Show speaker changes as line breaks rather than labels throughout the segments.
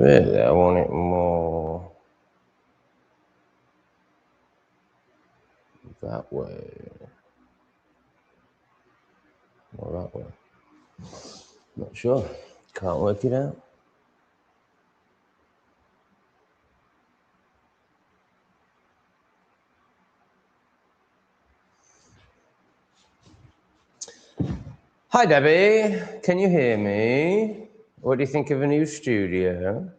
Really, I want it more that way. More that way. Not sure. Can't work it out. Hi, Debbie. Can you hear me? What do you think of a new studio?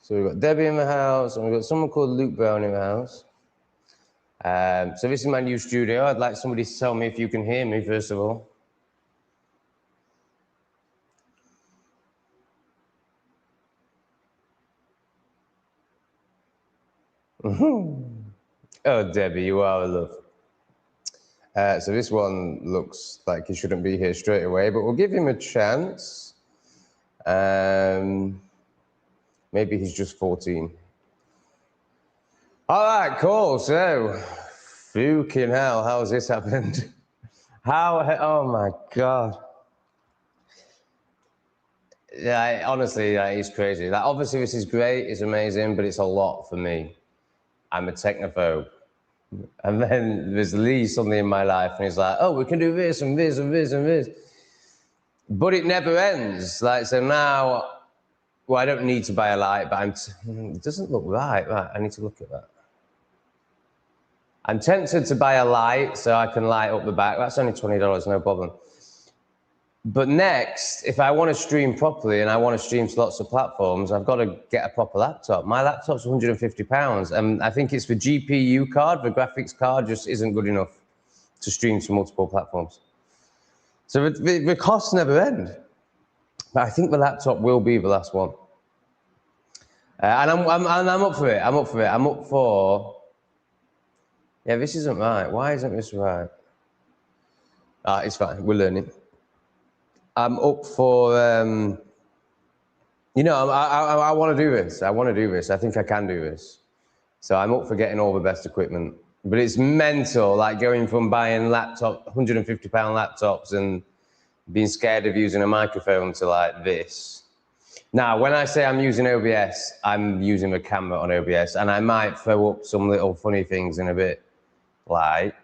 So we've got Debbie in the house, and we've got someone called Luke Brown in the house. So this is my new studio. I'd like somebody to tell me if you can hear me, first of all. Oh, Debbie, you are a love. So this one looks like he shouldn't be here straight away, but we'll give him a chance. Maybe he's just 14. All right, cool. So, fucking hell, how's this happened? Oh my God. Yeah, honestly, it's crazy. Like, obviously, this is great, it's amazing, but it's a lot for me. I'm a technophobe. And then there's Lee suddenly in my life, and he's like, oh, we can do this and this and this and this. But it never ends. Like, so now, well, I don't need to buy a light, but it doesn't look right. Right, I need to look at that. I'm tempted to buy a light so I can light up the back. That's only $20, no problem. But next, if I want to stream properly and I want to stream to lots of platforms, I've got to get a proper laptop. My laptop's £150, and I think it's the GPU card, the graphics card just isn't good enough to stream to multiple platforms. So the costs never end. But I think the laptop will be the last one. And I'm up for it. I'm up for it. I'm up for... Yeah, this isn't right. Why isn't this right? It's fine. We're learning. I'm up for, you know, I want to do this. I want to do this. I think I can do this. So I'm up for getting all the best equipment. But it's mental, like going from buying £150 laptops and being scared of using a microphone to like this. Now, when I say I'm using OBS, I'm using the camera on OBS, and I might throw up some little funny things in a bit, like,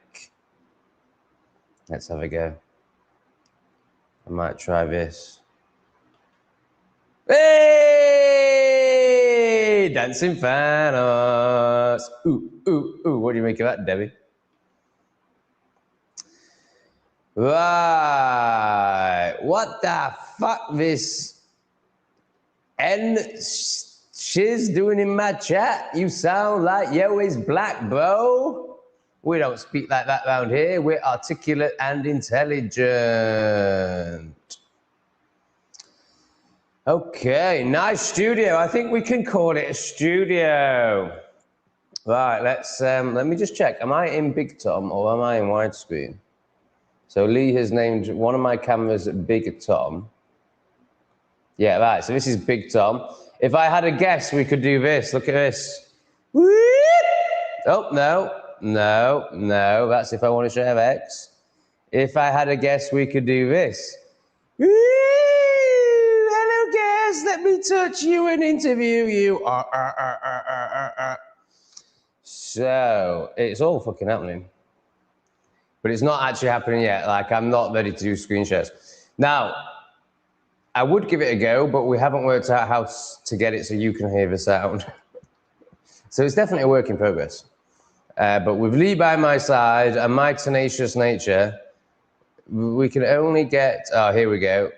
let's have a go. I might try this. Hey! Dancing Thanos. Ooh, ooh, ooh. What do you make of that, Debbie? Right. What the fuck this shiz doing in my chat? You sound like yo is black, bro. We don't speak like that around here. We're articulate and intelligent. Okay, nice studio. I think we can call it a studio. Right, let me just check. Am I in Big Tom or am I in widescreen? So Lee has named one of my cameras Big Tom. Yeah, right, so this is Big Tom. If I had a guess, we could do this. Look at this. Oh, no. No, no, that's if I want to share X. If I had a guess, we could do this. Hello, guest, let me touch you and interview you. So, it's all fucking happening. But it's not actually happening yet. Like, I'm not ready to do screen shares. Now, I would give it a go, but we haven't worked out how to get it so you can hear the sound. So it's definitely a work in progress. But with Lee by my side and my tenacious nature, we can only get, oh, here we go.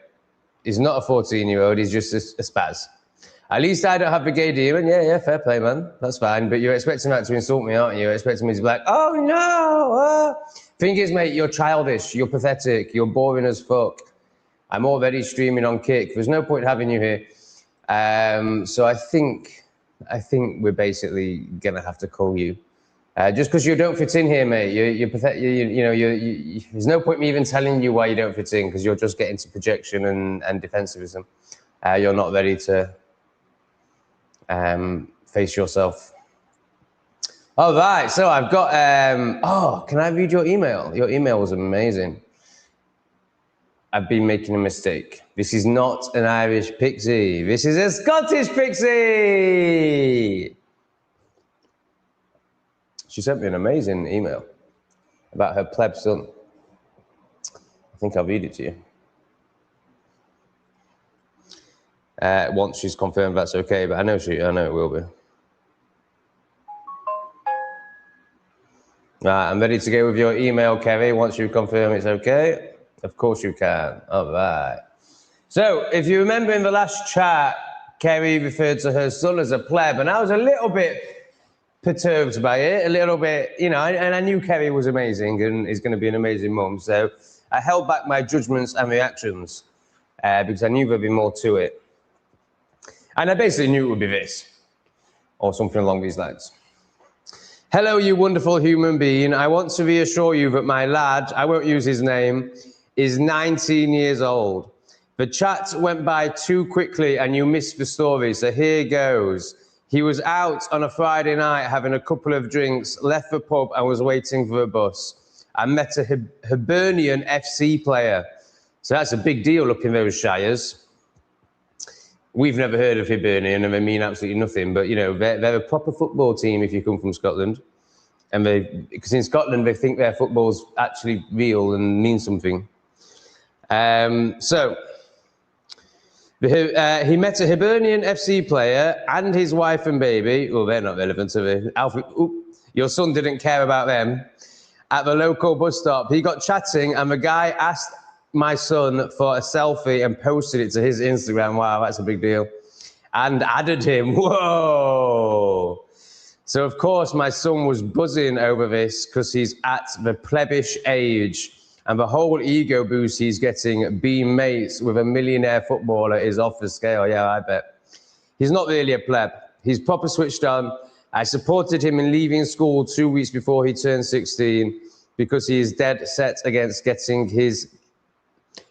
He's not a 14-year-old, he's just a spaz. At least I don't have the gay demon. Yeah, fair play, man. That's fine. But you're expecting that to insult me, aren't you? You're expecting me to be like, oh, no. Thing is, mate, you're childish, you're pathetic, you're boring as fuck. I'm already streaming on Kick. There's no point having you here. So I think we're basically going to have to call you. Just because you don't fit in here, mate, you're pathetic. There's no point me even telling you why you don't fit in, because you're just getting to projection and defensivism. You're not ready to face yourself. All right, so I've got, oh, can I read your email? Your email was amazing. I've been making a mistake. This is not an Irish pixie. This is a Scottish pixie. She sent me an amazing email about her pleb son. I think I'll read it to you. Once she's confirmed that's okay, but I know it will be. Right, I'm ready to go with your email, Kerry. Once you confirm it's okay, of course you can. All right. So, if you remember in the last chat, Kerry referred to her son as a pleb, and I was a little bit perturbed by it, a little bit, you know, and I knew Kerry was amazing and is going to be an amazing mum, so I held back my judgments and reactions because I knew there'd be more to it. And I basically knew it would be this, or something along these lines. Hello, you wonderful human being. I want to reassure you that my lad, I won't use his name, is 19 years old. The chat went by too quickly and you missed the story, so here goes. He was out on a Friday night having a couple of drinks, left the pub and was waiting for a bus. I met a Hibernian FC player. So that's a big deal up in those shires. We've never heard of Hibernian and they mean absolutely nothing, but you know, they're a proper football team if you come from Scotland. And because in Scotland, they think their football's actually real and means something. He met a Hibernian FC player and his wife and baby. Well, they're not relevant to me. Alfred, your son didn't care about them. At the local bus stop, he got chatting and the guy asked my son for a selfie and posted it to his Instagram. Wow, that's a big deal. And added him. Whoa. So, of course, my son was buzzing over this because he's at the plebish age. And the whole ego boost he's getting being mates with a millionaire footballer is off the scale. Yeah, I bet. He's not really a pleb. He's proper switched on. I supported him in leaving school 2 weeks before he turned 16 because he is dead set against getting his...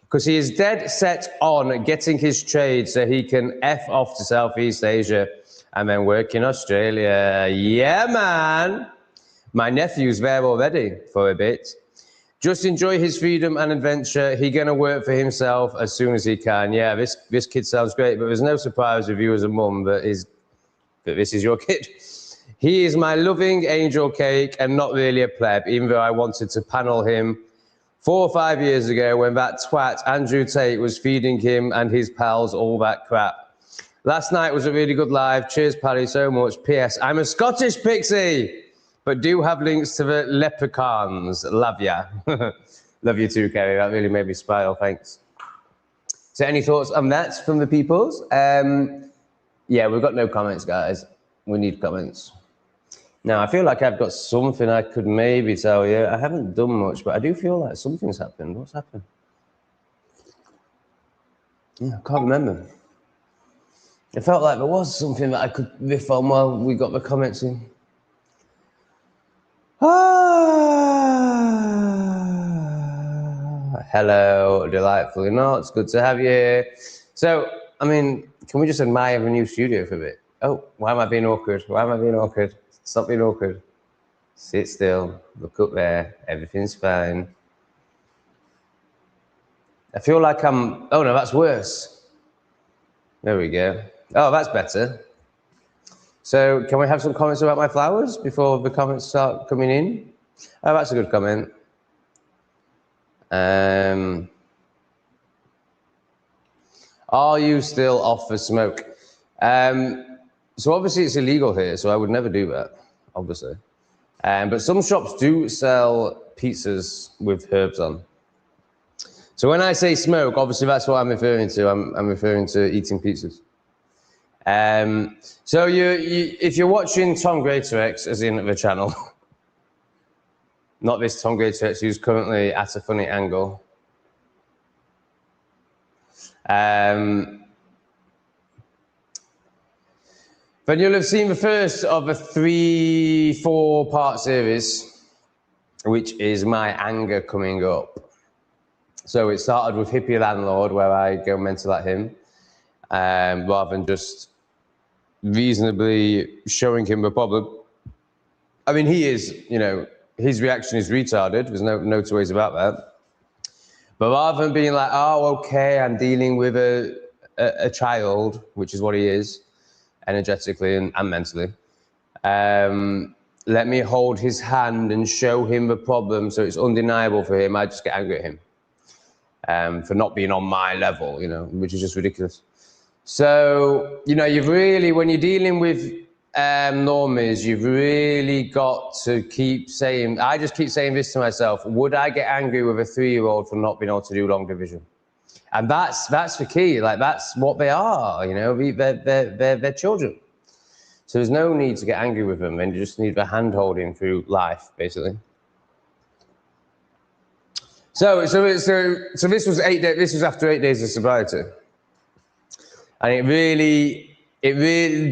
Because he is dead set on getting his trade so he can F off to Southeast Asia and then work in Australia. Yeah, man. My nephew's there already for a bit. Just enjoy his freedom and adventure. He's going to work for himself as soon as he can. Yeah, this kid sounds great, but there's no surprise with you as a mum that this is your kid. He is my loving angel cake and not really a pleb, even though I wanted to panel him 4 or 5 years ago when that twat Andrew Tate was feeding him and his pals all that crap. Last night was a really good live. Cheers, Paddy, so much. P.S. I'm a Scottish pixie, but do have links to the leprechauns. Love ya. Love you too, Kerry. That really made me smile. Thanks. So any thoughts on that from the peoples? Yeah, we've got no comments, guys. We need comments. Now, I feel like I've got something I could maybe tell you. I haven't done much, but I do feel like something's happened. What's happened? Yeah, I can't remember. It felt like there was something that I could riff on while we got the comments in. Hello, delightfully not. It's good to have you here. So, I mean, can we just admire the new studio for a bit? Oh, why am I being awkward? Why am I being awkward? Stop being awkward. Sit still. Look up there. Everything's fine. I feel like I'm... Oh, no, that's worse. There we go. Oh, that's better. So can we have some comments about my flowers before the comments start coming in? Oh, that's a good comment. Are you still off for smoke? So obviously it's illegal here, so I would never do that, obviously. But some shops do sell pizzas with herbs on. So when I say smoke, obviously that's what I'm referring to. I'm referring to eating pizzas. So if you're watching Tom Greatorex, as in the channel, not this Tom Greatorex who's currently at a funny angle, then you'll have seen the first of a 3-4 part series, which is my anger coming up. So it started with Hippie Landlord, where I go mental at him, rather than just reasonably showing him the problem. I mean, he is, you know, his reaction is retarded. There's no two ways about that. But rather than being like, oh, okay, I'm dealing with a child, which is what he is, energetically and mentally, let me hold his hand and show him the problem so it's undeniable for him. I just get angry at him for not being on my level, you know, which is just ridiculous. So, you know, you've really, when you're dealing with normies, you've really got to keep saying, I just keep saying this to myself, would I get angry with a 3-year-old for not being able to do long division? And that's the key, like that's what they are, you know, they're children. So there's no need to get angry with them, and you just need the hand holding through life, basically. So this was 8 days, this was after 8 days of sobriety. And it really,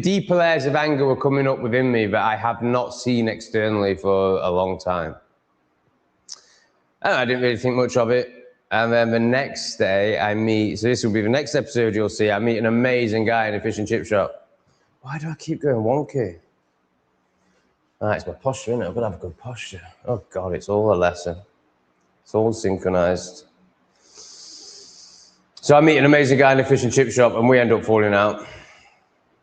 deeper layers of anger were coming up within me that I have not seen externally for a long time. And I didn't really think much of it. And then the next day I meet, so this will be the next episode you'll see, I meet an amazing guy in a fish and chip shop. Why do I keep going wonky? Ah, it's my posture, isn't it? I've got to have good posture. Oh God, it's all a lesson. It's all synchronized. So I meet an amazing guy in a fish and chip shop and we end up falling out,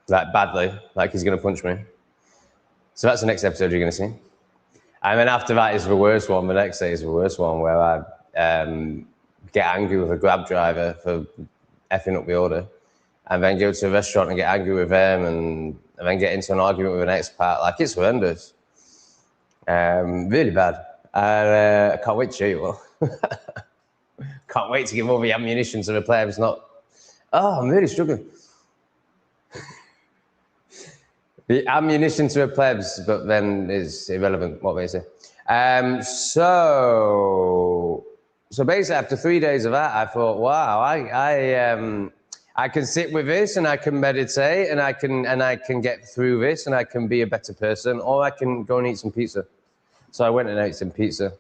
like badly, like he's gonna punch me. So that's the next episode you're gonna see. And then after that is the worst one, the next day is the worst one, where I get angry with a Grab driver for effing up the order, and then go to a restaurant and get angry with them, and then get into an argument with an expat. Like, it's horrendous. Really bad. And I can't wait to show you all. Can't wait to give all the ammunition to the plebs. I'm really struggling. The ammunition to the plebs, but then is irrelevant what they say. So basically, after 3 days of that, I thought, wow, I can sit with this, and I can meditate, and I can get through this, and I can be a better person, or I can go and eat some pizza. So I went and ate some pizza,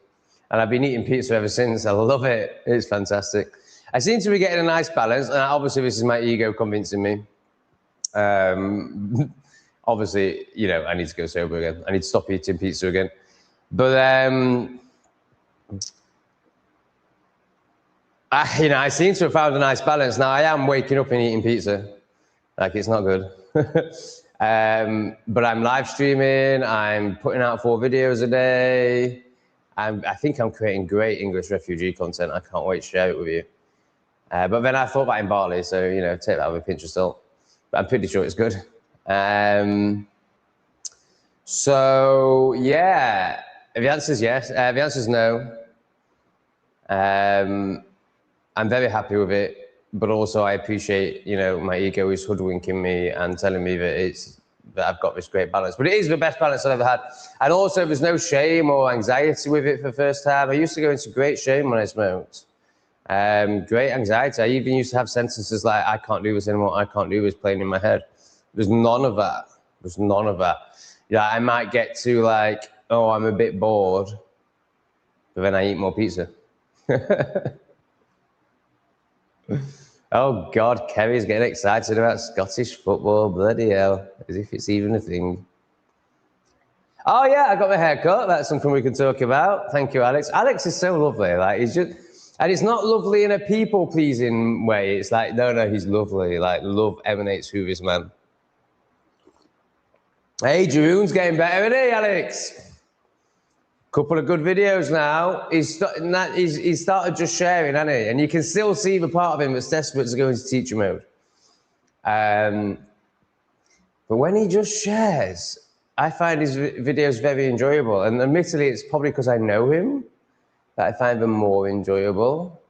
and I've been eating pizza ever since. I love it. It's fantastic. I seem to be getting a nice balance, and obviously this is my ego convincing me. Obviously, you know, I need to go sober again. I need to stop eating pizza again. But I seem to have found a nice balance. Now, I am waking up and eating pizza. Like, it's not good. But I'm live streaming. I'm putting out 4 videos a day. I think I'm creating great English refugee content. I can't wait to share it with you. But then I thought about in Bali, so, you know, take that with a pinch of salt. But I'm pretty sure it's good. So, yeah, the answer is yes. The answer is no. I'm very happy with it, but also I appreciate, you know, my ego is hoodwinking me and telling me that I've got this great balance. But it is the best balance I've ever had. And also, there's no shame or anxiety with it for the first time. I used to go into great shame when I smoked. Great anxiety. I even used to have sentences like, I can't do this anymore, I can't do this, playing in my head. There's none of that. There's none of that. Yeah, I might get to like, oh, I'm a bit bored, but then I eat more pizza. Oh God, Kerry's getting excited about Scottish football. Bloody hell, as if it's even a thing. Oh yeah, I got my hair cut. That's something we can talk about. Thank you, Alex. Alex is so lovely. Like, he's just, and it's not lovely in a people-pleasing way. It's like, no, he's lovely. Like, love emanates through this man. Hey, Jeroen's getting better, isn't he, Alex? Couple of good videos now. He's started just sharing, hasn't he? And you can still see the part of him that's desperate to go into teacher mode. But when he just shares, I find his videos very enjoyable. And admittedly, it's probably because I know him that I find them more enjoyable.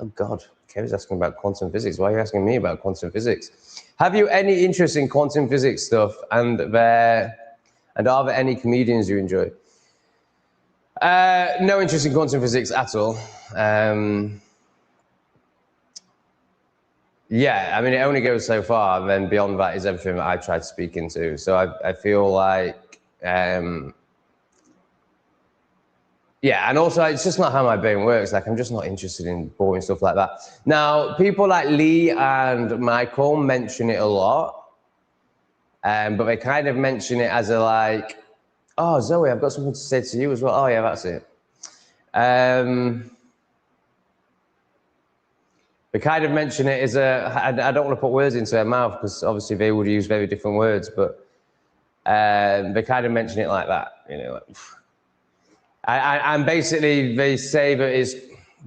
Oh God, Kevin's asking about quantum physics. Why are you asking me about quantum physics? Have you any interest in quantum physics stuff? And are there any comedians you enjoy? No interest in quantum physics at all. Yeah, I mean, it only goes so far, and then beyond that is everything that I try to speak into. So I feel like, yeah, and also it's just not how my brain works. Like, I'm just not interested in boring stuff like that. Now, people like Lee and Michael mention it a lot, but they kind of mention it as a like, Oh, Zoe, I've got something to say to you as well. Oh, yeah, that's it. We kind of mention it as I don't want to put words into her mouth because obviously they would use very different words, but they kind of mention it like that, you know. Like, and basically they say that it's,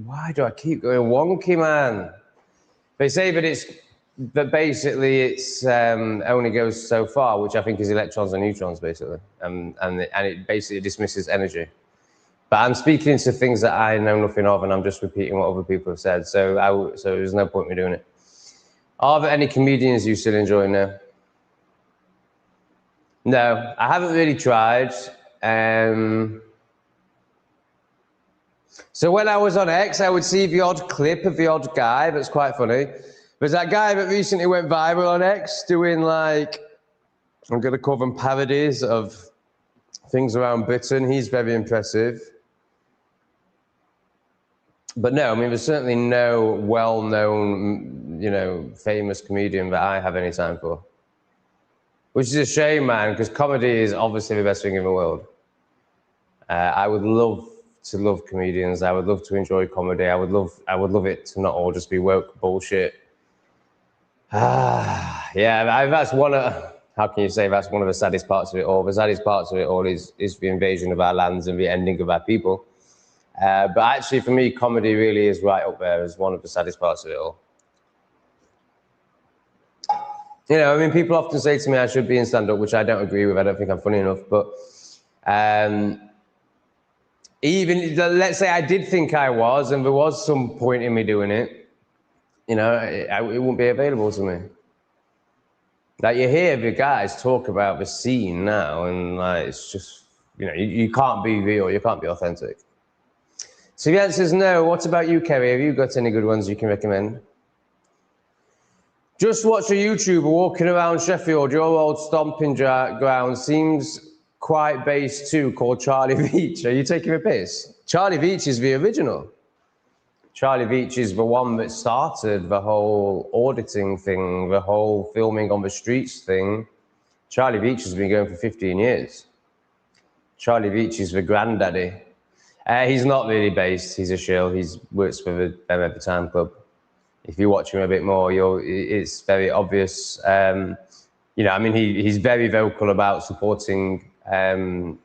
why do I keep going wonky, man? They say that basically it's only goes so far, which I think is electrons and neutrons, basically, and it basically dismisses energy. But I'm speaking to things that I know nothing of, and I'm just repeating what other people have said. So there's no point in me doing it. Are there any comedians you still enjoy now? No, I haven't really tried. So when I was on X, I would see the odd clip of the odd guy that's quite funny. There's that guy that recently went viral on X doing like, I'm going to call them parodies of things around Britain. He's very impressive. But no, I mean, there's certainly no well-known, you know, famous comedian that I have any time for. Which is a shame, man, because comedy is obviously the best thing in the world. I would love to love comedians. I would love to enjoy comedy. I would love it to not all just be woke bullshit. Yeah, that's one of, how can you say that's one of the saddest parts of it all? The saddest parts of it all is the invasion of our lands and the ending of our people. But actually, for me, comedy really is right up there as one of the saddest parts of it all. You know, I mean, people often say to me I should be in stand-up, which I don't agree with. I don't think I'm funny enough. But even, let's say I did think I was, and there was some point in me doing it, you know, it wouldn't be available to me. Like, you hear the guys talk about the scene now, and like, it's just, you know, you can't be real, you can't be authentic. So the answer is no. What about you, Kerry? Have you got any good ones you can recommend? Just watch a YouTuber walking around Sheffield, your old stomping ground. Seems quite based too, called Charlie Veach. Are you taking a piss? Charlie Veach is the original. Charlie Veach is the one that started the whole auditing thing, the whole filming on the streets thing. Charlie Veach has been going for 15 years. Charlie Veach is the granddaddy. He's not really based, he's a shill. He works for the Them Every Time Club. If you watch him a bit more, it's very obvious. You know, I mean, he's very vocal about supporting a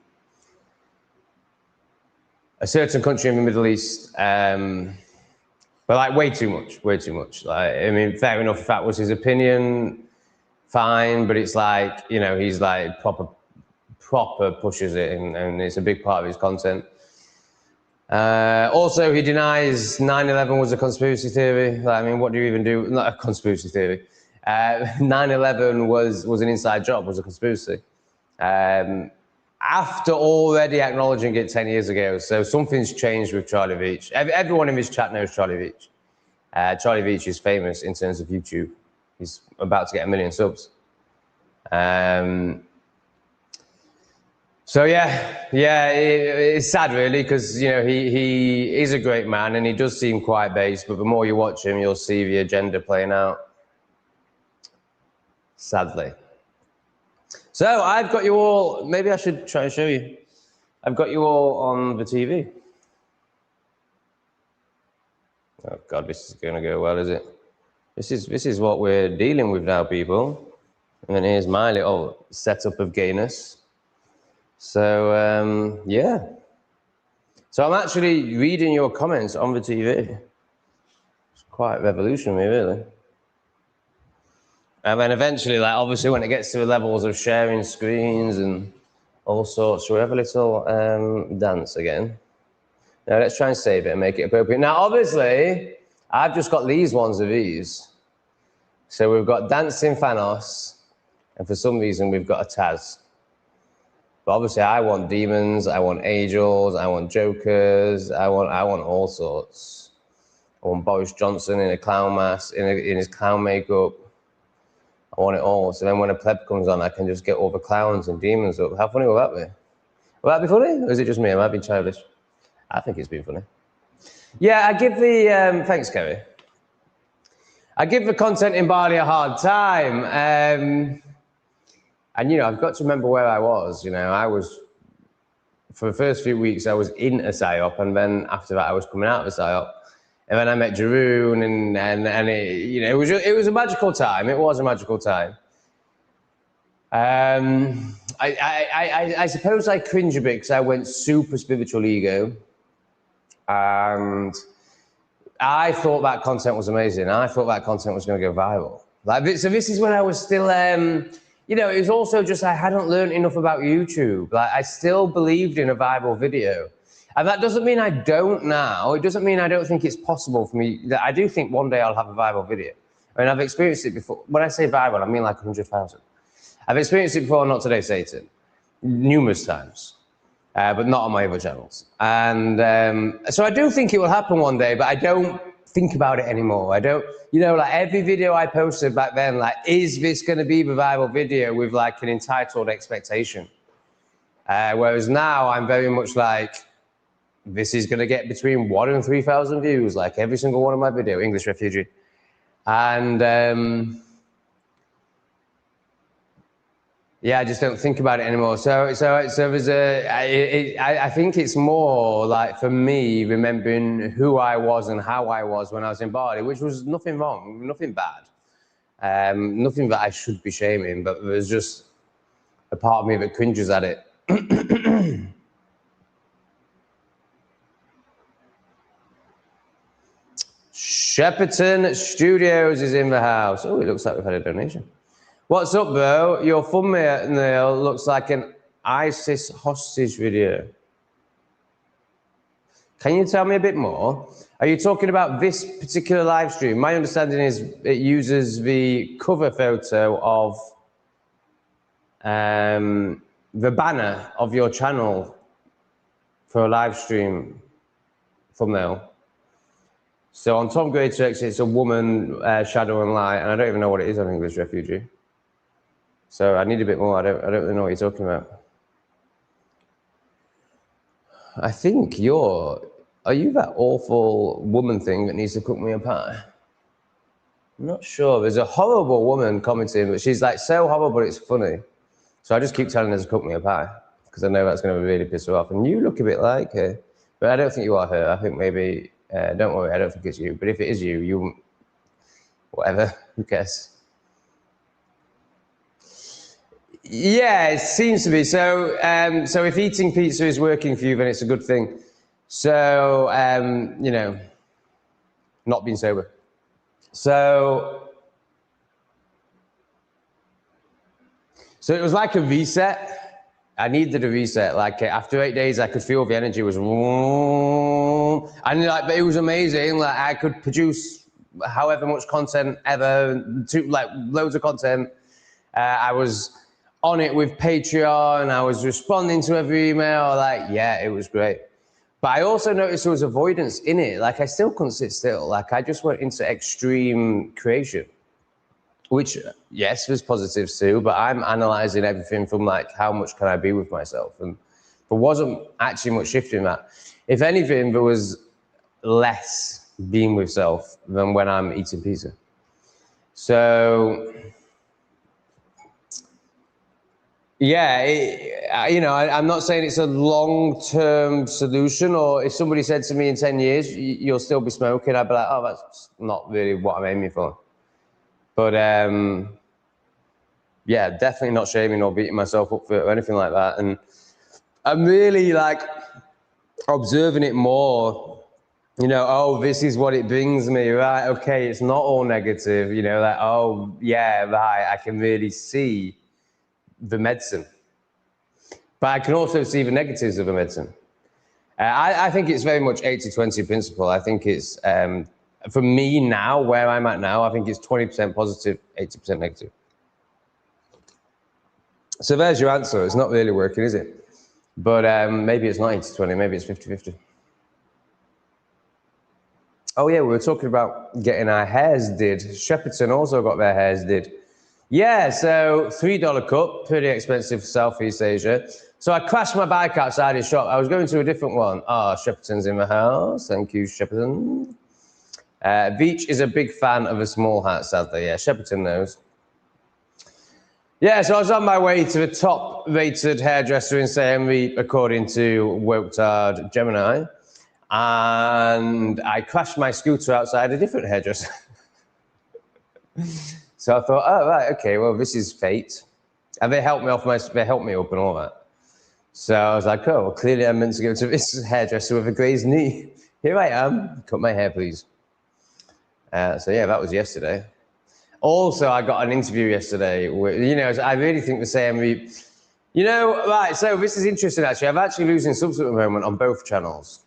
certain country in the Middle East, but like way too much. Like, I mean, fair enough, if that was his opinion, fine, but it's like, you know, he's like proper pushes it, and it's a big part of his content. Also, he denies 9/11 was a conspiracy theory. Like, I mean, what do you even do? Not a conspiracy theory. 9/11 was an inside job, was a conspiracy. After already acknowledging it 10 years ago. So something's changed with Charlie Veach. Everyone in this chat knows Charlie Veach. Charlie Veach is famous in terms of YouTube. He's about to get 1 million subs. So yeah, it's sad really, because, you know, he is a great man and he does seem quite based, but the more you watch him, you'll see the agenda playing out. Sadly. So I've got you all, maybe I should try and show you. I've got you all on the TV. Oh God, this is gonna go well, is it? This is what we're dealing with now, people. And then here's my little setup of gayness. So, yeah. So I'm actually reading your comments on the TV. It's quite revolutionary, really. And then eventually, like, obviously, when it gets to the levels of sharing screens and all sorts, we'll have a little dance again. Now, let's try and save it and make it appropriate. Now, obviously, I've just got these ones of these. So we've got Dancing Thanos, and for some reason, we've got a Taz. But obviously, I want demons, I want angels, I want jokers, I want all sorts. I want Boris Johnson in a clown mask, in his clown makeup. I want it all. So then when a pleb comes on, I can just get all the clowns and demons up. How funny will that be? Will that be funny? Or is it just me? Am I being childish? I think it's been funny. Yeah, I give the, thanks, Kerry. I give the content in Bali a hard time. And, you know, I've got to remember where I was. You know, I was for the first few weeks, I was in a PSYOP, and then after that, I was coming out of a PSYOP. And then I met Jeroen, and it, you know, it was a magical time. It was a magical time. I suppose I cringe a bit because I went super spiritual ego, and I thought that content was amazing. I thought that content was going to go viral. So this is when I was still, you know, it was also just I hadn't learned enough about YouTube. Like, I still believed in a viral video. And that doesn't mean I don't now. It doesn't mean I don't think it's possible for me. I do think one day I'll have a viral video. I mean, I've experienced it before. When I say viral, I mean like 100,000. I've experienced it before, not today, Satan, numerous times, but not on my other channels. And so I do think it will happen one day, but I don't think about it anymore. I don't, you know, like every video I posted back then, like, is this going to be the viral video with like an entitled expectation? Whereas now I'm very much like, this is going to get between 1,000 and 3,000 views, like every single one of my video, English refugee. And yeah, I just don't think about it anymore. So there's I think it's more like, for me, remembering who I was and how I was when I was in Bali, which was nothing wrong, nothing bad, nothing that I should be shaming, but there's just a part of me that cringes at it. Shepperton Studios is in the house. Oh, it looks like we've had a donation. What's up, bro? Your thumbnail looks like an ISIS hostage video. Can you tell me a bit more? Are you talking about this particular live stream? My understanding is it uses the cover photo of the banner of your channel for a live stream thumbnail. So on Tom Greatrix, it's a woman, shadow and light, and I don't even know what it is on English refugee. So I need a bit more. I don't really know what you're talking about. I think are you that awful woman thing that needs to cook me a pie? I'm not sure. There's a horrible woman commenting, but she's like so horrible it's funny. So I just keep telling her to cook me a pie because I know that's going to really piss her off. And you look a bit like her, but I don't think you are her. I think maybe, don't worry, I don't think it's you. But if it is you, whatever, who cares? Yeah, it seems to be. So, so if eating pizza is working for you, then it's a good thing. So, you know, not being sober. So it was like a reset. I needed a reset. Like after 8 days, I could feel the energy was, and like, but it was amazing. Like I could produce however much content ever, like loads of content. I was on it with Patreon. I was responding to every email. Like, yeah, it was great. But I also noticed there was avoidance in it. Like I still couldn't sit still. Like I just went into extreme creation, which yes, there's positives too, but I'm analyzing everything from like, how much can I be with myself? And there wasn't actually much shift in that. If anything, there was less being with self than when I'm eating pizza. So yeah, you know, I'm not saying it's a long-term solution, or if somebody said to me in 10 years, you'll still be smoking, I'd be like, oh, that's not really what I'm aiming for. But yeah, definitely not shaming or beating myself up for it or anything like that. And I'm really like observing it more, you know, oh, this is what it brings me, right? Okay, it's not all negative, you know, like, oh, yeah, right, I can really see the medicine. But I can also see the negatives of the medicine. I think it's very much 80-20 principle. I think it's, for me now, where I'm at now, I think it's 20% positive, 80% negative. So there's your answer. It's not really working, is it? But maybe it's not 80-20, maybe it's 50-50. Oh yeah, we were talking about getting our hairs did. Shepperton also got their hairs did. Yeah, so $3 cup, pretty expensive for Southeast Asia. So I crashed my bike outside his shop. I was going to a different one. Oh, Shepperton's in the house. Thank you, Shepperton. Beach is a big fan of a small hat, sadly. Yeah, Shepperton knows. Yeah, so I was on my way to the top-rated hairdresser in St. Henry, according to Woktard Gemini, and I crashed my scooter outside a different hairdresser. So I thought, oh, right, okay, well, this is fate. And they helped me up and all that. So I was like, oh, well, clearly I'm meant to go to this hairdresser with a grazed knee. Here I am. Cut my hair, please. So yeah, that was yesterday. Also, I got an interview yesterday. I really think the same. Right, so this is interesting, actually. I'm actually losing subs at the moment on both channels.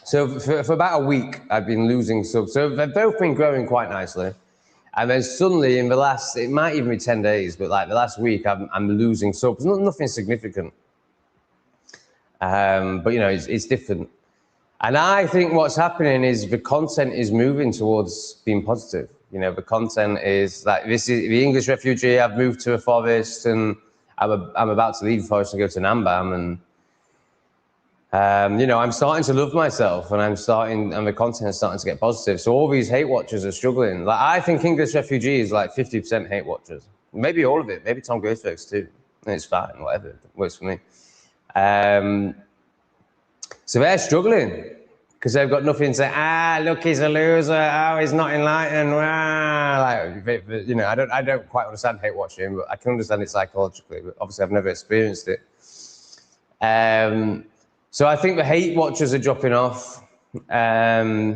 So for about a week, I've been losing subs. So they've both been growing quite nicely. And then suddenly in the last, it might even be 10 days, but like the last week, I'm losing subs. Nothing significant. But it's different. And I think what's happening is the content is moving towards being positive. The content is like, this is the English refugee. I've moved to a forest, and I'm about to leave the forest and go to Nambam, and I'm starting to love myself, and the content is starting to get positive. So all these hate watchers are struggling. Like, I think English refugee is like 50% hate watchers. Maybe all of it. Maybe Tom Graceworks too. It's fine, whatever. It works for me. So they're struggling because they've got nothing to, look, he's a loser. Oh, he's not enlightened. I don't quite understand hate watching, but I can understand it psychologically. But obviously, I've never experienced it. So I think the hate watchers are dropping off. So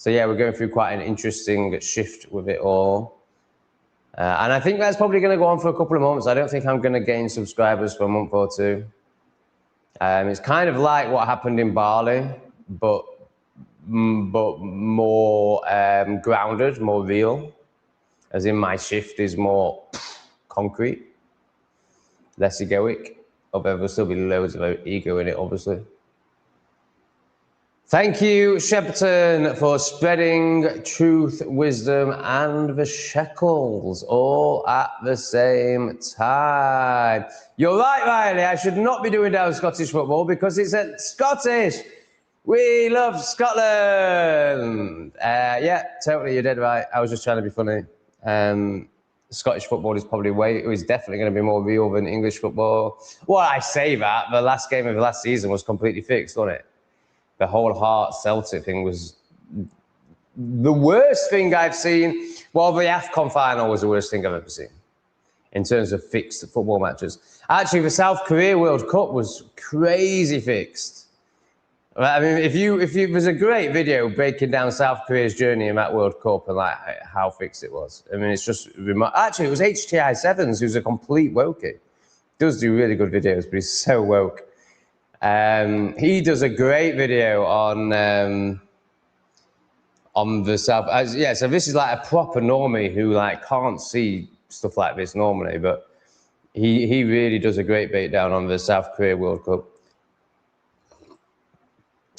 yeah, we're going through quite an interesting shift with it all. And I think that's probably going to go on for a couple of months. I don't think I'm going to gain subscribers for a month or two. It's kind of like what happened in Bali, but more grounded, more real. As in, my shift is more concrete, less egoic. Although there'll still be loads of ego in it, obviously. Thank you, Shepperton, for spreading truth, wisdom, and the shekels all at the same time. You're right, Riley. I should not be doing down Scottish football because it's Scottish. We love Scotland. Yeah, totally. You're dead right. I was just trying to be funny. Scottish football is definitely going to be more real than English football. Well, I say that. The last game of the last season was completely fixed, wasn't it? The whole Hearts Celtic thing was the worst thing I've seen. Well, the AFCON final was the worst thing I've ever seen in terms of fixed football matches. Actually, the South Korea World Cup was crazy fixed. I mean, there's a great video breaking down South Korea's journey in that World Cup and like how fixed it was. I mean, it's just actually it was HTI Sevens, who's a complete wokey. Does do really good videos, but he's so woke. He does a great video on the South. Yeah, so this is like a proper normie who like can't see stuff like this normally, but he really does a great breakdown on the South Korea World Cup.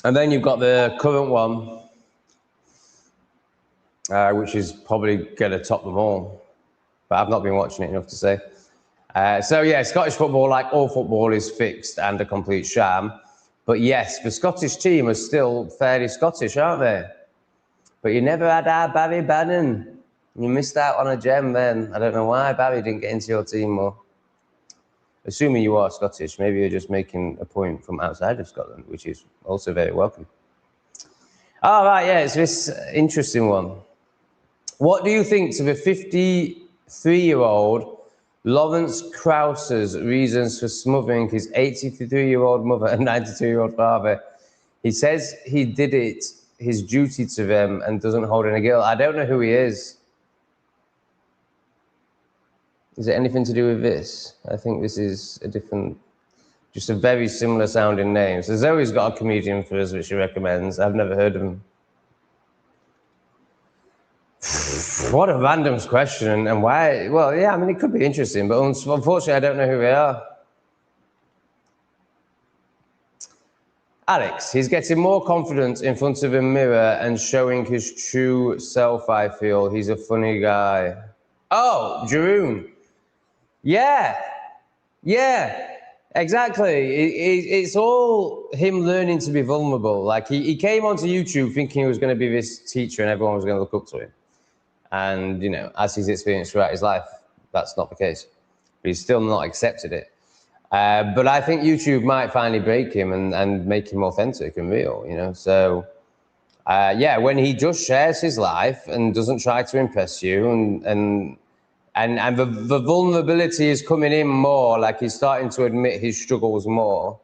And then you've got the current one, which is probably going to top them all. But I've not been watching it enough to say. So yeah, Scottish football, like all football, is fixed and a complete sham. But yes, the Scottish team are still fairly Scottish, aren't they? But you never had our Barry Bannon. You missed out on a gem then. I don't know why Barry didn't get into your team more. Assuming you are Scottish, maybe you're just making a point from outside of Scotland, which is also very welcome. All right, yeah, it's this interesting one. What do you think to the 53-year-old Lawrence Krauser's reasons for smothering his 83-year-old mother and 92-year-old father? He says he did it, his duty to them, and doesn't hold any guilt. I don't know who he is. Is it anything to do with this? I think this is a different, just a very similar sounding name. So Zoe's got a comedian for us, which she recommends. I've never heard of him. What a random question, and why? Well, yeah, I mean, it could be interesting, but unfortunately, I don't know who they are. Alex, he's getting more confident in front of a mirror and showing his true self, I feel. He's a funny guy. Oh, Jeroen. Yeah, exactly. It's all him learning to be vulnerable. Like he came onto YouTube thinking he was going to be this teacher and everyone was going to look up to him. And, as he's experienced throughout his life, that's not the case. but he's still not accepted it. But I think YouTube might finally break him and make him authentic and real, you know? So, yeah, when he just shares his life and doesn't try to impress you and the vulnerability is coming in more, like he's starting to admit his struggles more,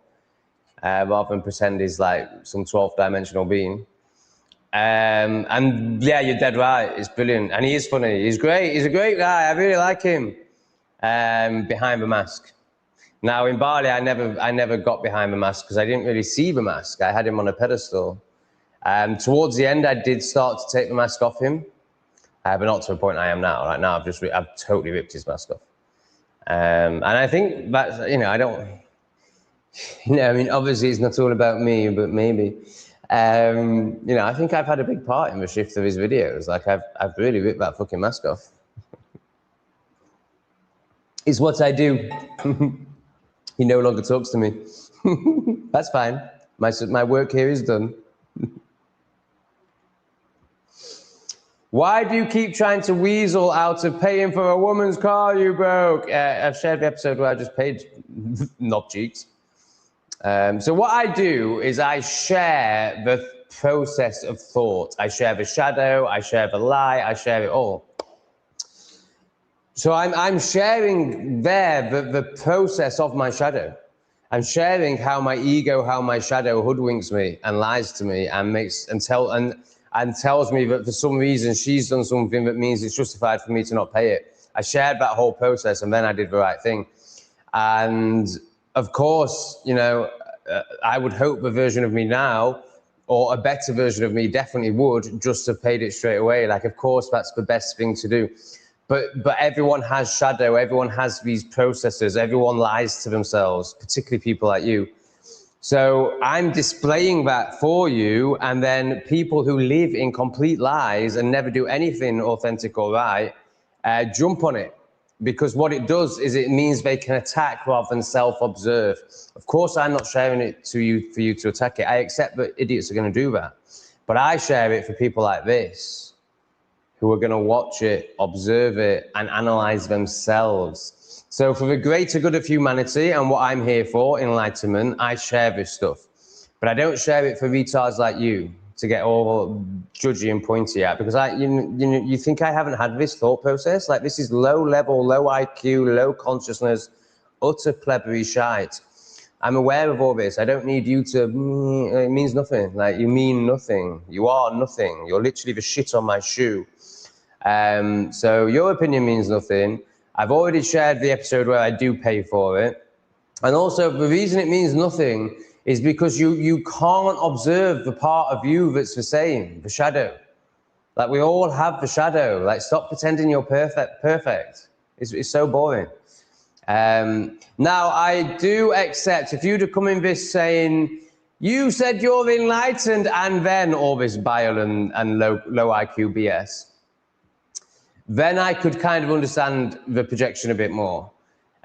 rather than pretend he's like some 12th dimensional being. And yeah, you're dead right. It's brilliant. And he is funny. He's great. He's a great guy. I really like him. Behind the mask. Now in Bali, I never got behind the mask because I didn't really see the mask. I had him on a pedestal. Towards the end, I did start to take the mask off him, but not to the point I am now. Right now, I've totally ripped his mask off. And I think that's, you know, I don't, you know, I mean, obviously it's not all about me, but maybe. You know, I think I've had a big part in the shift of his videos. Like I've really ripped that fucking mask off. It's what I do. He no longer talks to me. That's fine. My work here is done. Why do you keep trying to weasel out of paying for a woman's car you broke? I've shared the episode where I just paid knob cheeks. So what I do is I share the process of thought. I share the shadow, I share the lie, I share it all. So I'm sharing there the process of my shadow. I'm sharing how my ego, how my shadow hoodwinks me and lies to me and tells me that for some reason she's done something that means it's justified for me to not pay it. I shared that whole process and then I did the right thing. And of course, you know, I would hope the version of me now, or a better version of me definitely would, just have paid it straight away. Like, of course, that's the best thing to do. But everyone has shadow, everyone has these processes, everyone lies to themselves, particularly people like you. So I'm displaying that for you, and then people who live in complete lies and never do anything authentic or right, jump on it. Because what it does is it means they can attack rather than self-observe. Of course, I'm not sharing it to you for you to attack it. I accept that idiots are going to do that. But I share it for people like this, who are going to watch it, observe it, and analyze themselves. So for the greater good of humanity and what I'm here for, enlightenment, I share this stuff. But I don't share it for retards like you to get all judgy and pointy at, because you think I haven't had this thought process? Like, this is low level, low IQ, low consciousness, utter plebeian shite. I'm aware of all this. I don't need you to, it means nothing. Like, you mean nothing. You are nothing. You're literally the shit on my shoe. So your opinion means nothing. I've already shared the episode where I do pay for it. And also, the reason it means nothing is because you can't observe the part of you that's the same, the shadow. Like, we all have the shadow. Like, stop pretending you're perfect. It's so boring. Now, I do accept, if you'd have come in this saying, you said you're enlightened, and then all this bile and low IQ BS, then I could kind of understand the projection a bit more.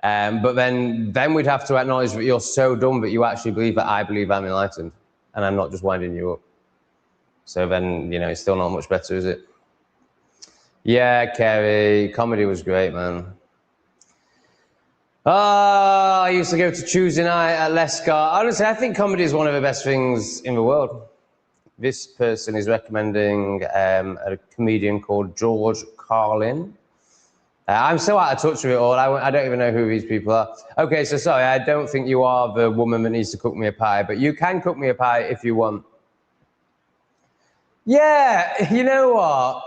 But then we'd have to acknowledge that you're so dumb that you actually believe that I believe I'm enlightened, and I'm not just winding you up. So then, you know, it's still not much better, is it? Yeah, Kerry, comedy was great, man. I used to go to Tuesday night at Lescar. Honestly, I think comedy is one of the best things in the world. This person is recommending a comedian called George Carlin. I'm so out of touch with it all. I don't even know who these people are. Okay, so sorry, I don't think you are the woman that needs to cook me a pie, but you can cook me a pie if you want. Yeah, you know what?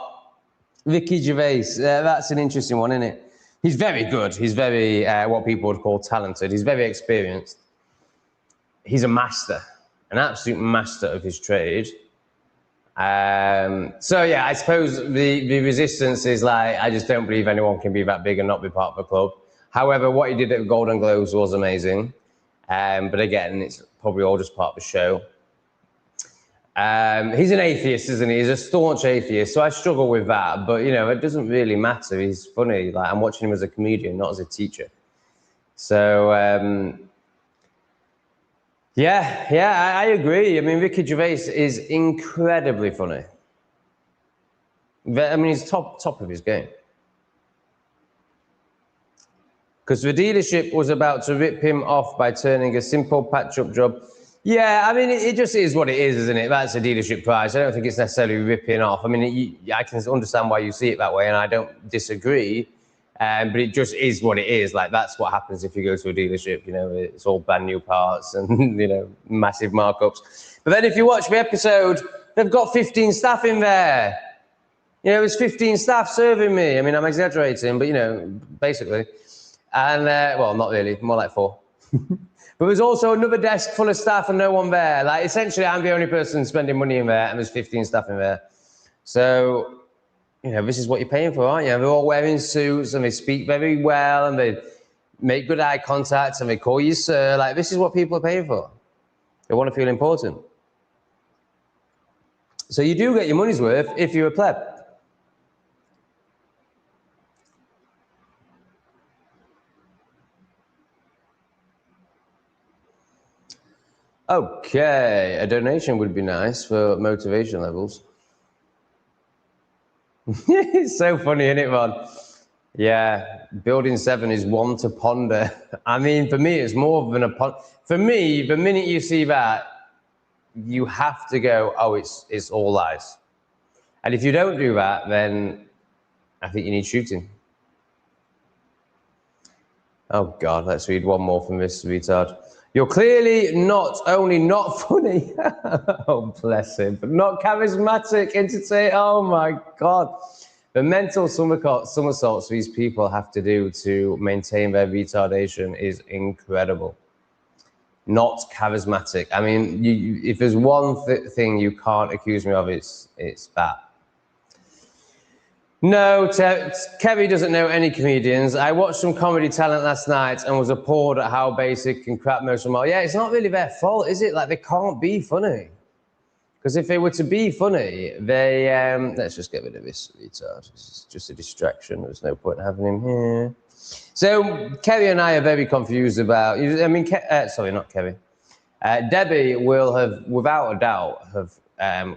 Ricky Gervais, that's an interesting one, isn't it? He's very good. He's very, what people would call talented. He's very experienced. He's a master, an absolute master of his trade. So yeah, I suppose the resistance is like, I just don't believe anyone can be that big and not be part of the club. However, what he did at the Golden Globes was amazing. But again, it's probably all just part of the show. He's an atheist, isn't he? He's a staunch atheist, so I struggle with that. But, you know, it doesn't really matter. He's funny. Like, I'm watching him as a comedian, not as a teacher. So, yeah, I agree. I mean, Ricky Gervais is incredibly funny. I mean, he's top of his game. because the dealership was about to rip him off by turning a simple patch-up job. Yeah, I mean, it just is what it is, isn't it? That's a dealership price. I don't think it's necessarily ripping off. I mean, I can understand why you see it that way, and I don't disagree. But it just is what it is. Like, that's what happens if you go to a dealership. You know, it's all brand new parts and, you know, massive markups. But then if you watch the episode, they've got 15 staff in there. You know, there's 15 staff serving me. I mean, I'm exaggerating, but, you know, basically. And, well, not really, more like 4. But there's also another desk full of staff and no one there. Like, essentially, I'm the only person spending money in there, and there's 15 staff in there. So, you know, this is what you're paying for, aren't you? They're all wearing suits, and they speak very well, and they make good eye contact, and they call you sir. Like, this is what people are paying for. They want to feel important. So you do get your money's worth if you're a pleb. Okay, a donation would be nice for motivation levels. It's so funny, isn't it, Ron? Yeah, building 7 is one to ponder. I mean, for me, it's more than a ponder. For me, the minute you see that, you have to go, oh, it's all lies. And if you don't do that, then I think you need shooting. Oh, God, let's read one more from this retard. You're clearly not only not funny, oh, bless him, but not charismatic, entertaining. Oh, my God. The mental somersaults these people have to do to maintain their retardation is incredible. Not charismatic. I mean, if there's one thing you can't accuse me of, it's that. No, Kevin doesn't know any comedians. I watched some comedy talent last night and was appalled at how basic and crap most of them are. Yeah, it's not really their fault, is it? Like, they can't be funny. Because if they were to be funny, they... let's just get rid of this retard. This is just a distraction. There's no point in having him here. So, Kevin and I are very confused about... I mean, sorry, not Kevin. Debbie will have, without a doubt, have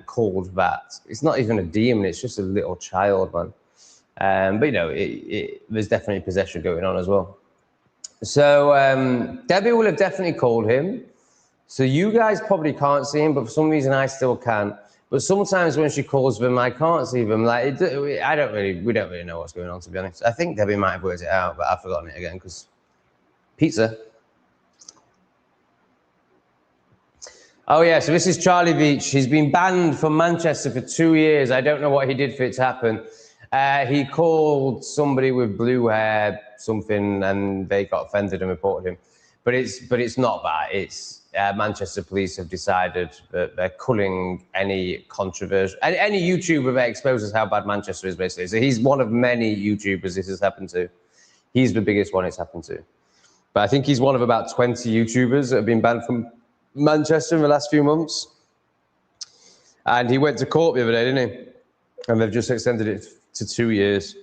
called that. It's not even a demon, it's just a little child, man. But, you know, there's definitely possession going on as well. So Debbie will have definitely called him. So you guys probably can't see him, but for some reason I still can. But sometimes when she calls them, I can't see them. Like, we don't really know what's going on, to be honest. I think Debbie might have worked it out, but I've forgotten it again because pizza. Oh, yeah, so this is Charlie Beach. He's been banned from Manchester for 2 years. I don't know what he did for it to happen. He called somebody with blue hair something, and they got offended and reported him. But it's not that. It's Manchester police have decided that they're culling any controversy. Any YouTuber that exposes how bad Manchester is, basically. So he's one of many YouTubers this has happened to. He's the biggest one it's happened to. But I think he's one of about 20 YouTubers that have been banned from Manchester in the last few months. And he went to court the other day, didn't he? And they've just extended it to 2 years.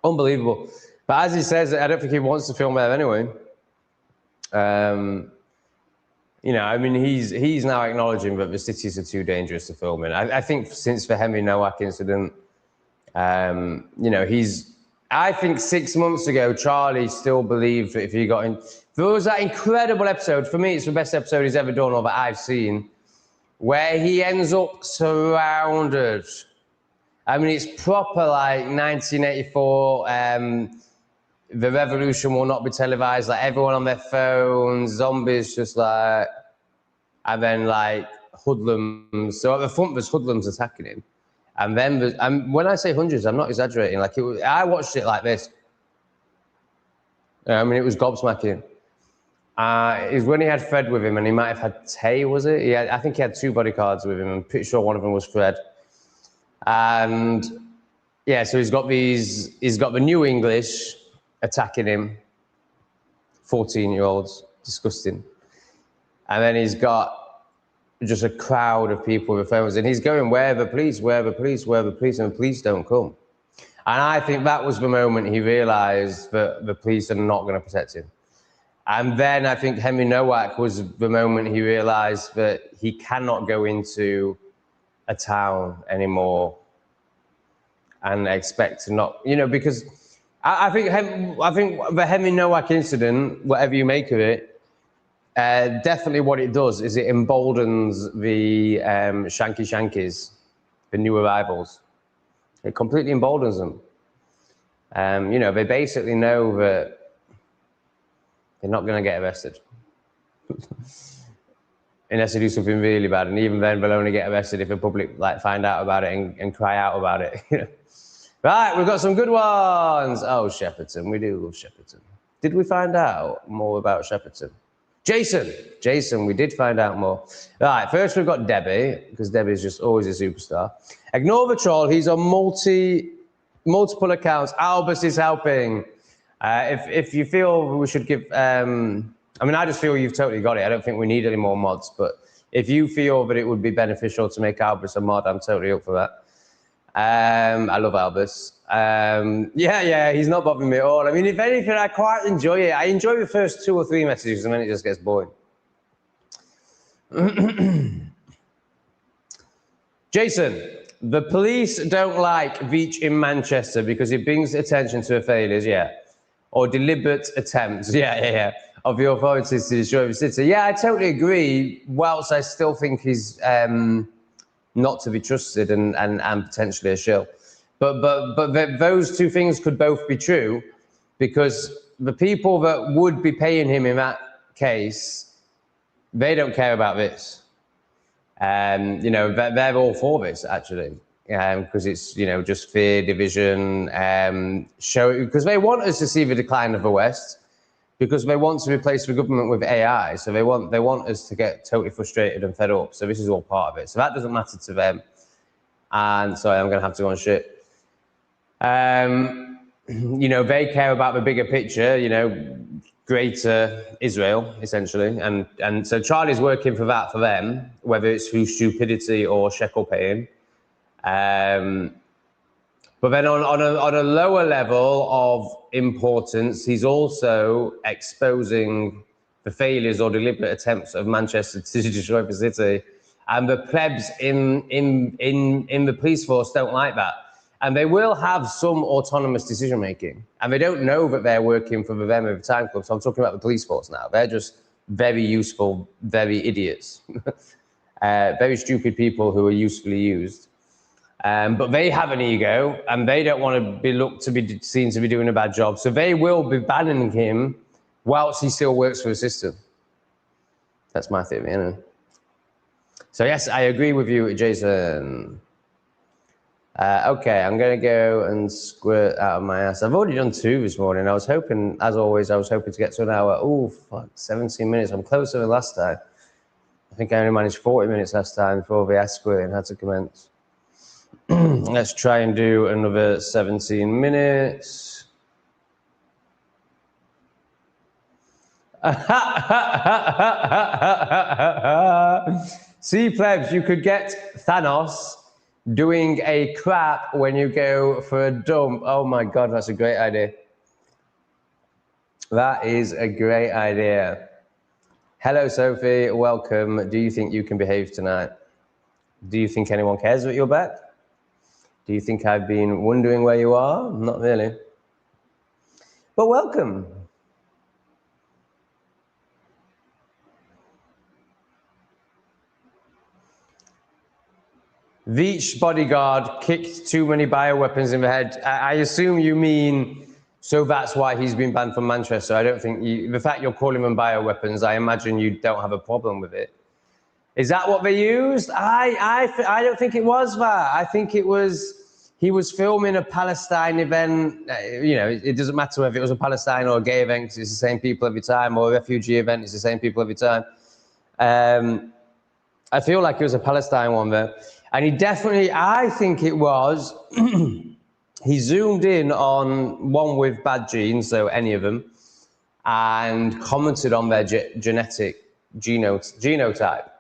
Unbelievable. But as he says, I don't think he wants to film there anyway. You know, I mean, he's now acknowledging that the cities are too dangerous to film in. I think since the Henry Nowak incident, you know, I think 6 months ago, Charlie still believed that if he got in, there was that incredible episode, for me, it's the best episode he's ever done or that I've seen, where he ends up surrounded. I mean, it's proper like 1984, the revolution will not be televised, like everyone on their phones, zombies just like, and then like hoodlums. So at the front, there's hoodlums attacking him. And then, when I say hundreds, I'm not exaggerating. Like, I watched it like this. I mean, it was gobsmacking. It was when he had Fred with him, and he might have had Tay, was it? I think he had 2 bodyguards with him. I'm pretty sure one of them was Fred. And yeah, so he's got the new English attacking him, 14-year-olds, disgusting. And then he's got just a crowd of people with phones, and he's going, where are the police, where are the police, where are the police, and the police don't come. And I think that was the moment he realized that the police are not going to protect him. And then I think Henry Nowak was the moment he realized that he cannot go into a town anymore and expect to not, you know, because I think the Hemi Nowak incident, whatever you make of it, definitely what it does is it emboldens the Shanky Shankies, the new arrivals. It completely emboldens them. You know, they basically know that they're not going to get arrested. Unless they do something really bad, and even then they'll only get arrested if the public like find out about it and cry out about it. Right, we've got some good ones. Oh, Shepperton, we do love Shepperton. Did we find out more about Shepperton? Jason, we did find out more. Right, first we've got Debbie, because Debbie's just always a superstar. Ignore the troll, he's on multiple accounts. Albus is helping. If you feel we should give, I mean, I just feel you've totally got it. I don't think we need any more mods, but if you feel that it would be beneficial to make Albus a mod, I'm totally up for that. I love Albus. Yeah, he's not bothering me at all. I mean, if anything, I quite enjoy it. I enjoy the first 2 or 3 messages, and then it just gets boring. Jason, the police don't like Veach in Manchester because it brings attention to the failures, or deliberate attempts, of the authorities to destroy the city. Yeah, I totally agree, whilst I still think he's not to be trusted and potentially a shill. But those 2 things could both be true, because the people that would be paying him in that case, they don't care about this. You know, they're all for this, actually, because it's, you know, just fear, division, because they want us to see the decline of the West, because they want to replace the government with AI. So they want us to get totally frustrated and fed up. So this is all part of it. So that doesn't matter to them. And sorry, I'm going to have to go on shit. You know, they care about the bigger picture, you know, greater Israel, essentially. And so Charlie's working for that for them, whether it's through stupidity or shekel paying. But then on a lower level of importance, he's also exposing the failures or deliberate attempts of Manchester to destroy the city. And the plebs in the police force don't like that. And they will have some autonomous decision making. And they don't know that they're working for the them of the time club. So I'm talking about the police force now. They're just very useful, very idiots. Very stupid people who are usefully used. But they have an ego, and they don't want to be seen to be doing a bad job. So they will be banning him whilst he still works for the system. That's my theory, you know. So yes, I agree with you, Jason. Okay, I'm gonna go and squirt out of my ass. I've already done 2 this morning. I was hoping, as always, to get to an hour. Oh, fuck, 17 minutes. I'm closer than last time. I think I only managed 40 minutes last time before the ass squirting had to commence. Let's try and do another 17 minutes. See, plebs, you could get Thanos doing a crap when you go for a dump. Oh my God, that's a great idea. That is a great idea. Hello, Sophie, welcome. Do you think you can behave tonight? Do you think anyone cares that you're back? Do you think I've been wondering where you are? Not really. But welcome. Veach bodyguard kicked too many bioweapons in the head. I assume you mean, so that's why he's been banned from Manchester. I don't think the fact you're calling them bioweapons, I imagine you don't have a problem with it. Is that what they used? I don't think it was that. I think it was, he was filming a Palestine event. You know, it doesn't matter whether it was a Palestine or a gay event, because it's the same people every time, or a refugee event, it's the same people every time. I feel like it was a Palestine one there. And he definitely, I think it was, he zoomed in on one with bad genes, so any of them, and commented on their genetic genotype.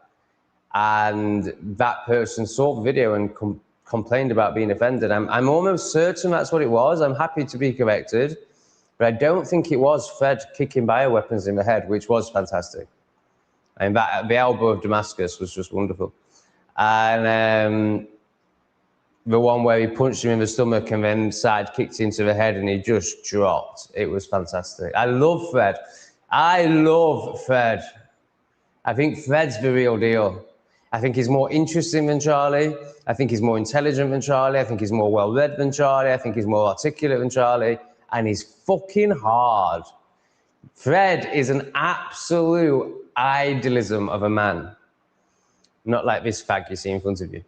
And that person saw the video and complained about being offended. I'm almost certain that's what it was. I'm happy to be corrected, but I don't think it was Fred kicking bioweapons in the head, which was fantastic. And that, the elbow of Damascus was just wonderful. And The one where he punched him in the stomach and then side kicked into the head and he just dropped. It was fantastic. I love Fred. I love Fred. I think Fred's the real deal. I think he's more interesting than Charlie. I think he's more intelligent than Charlie. I think he's more well-read than Charlie. I think he's more articulate than Charlie. And he's fucking hard. Fred is an absolute idealism of a man. Not like this fag you see in front of you.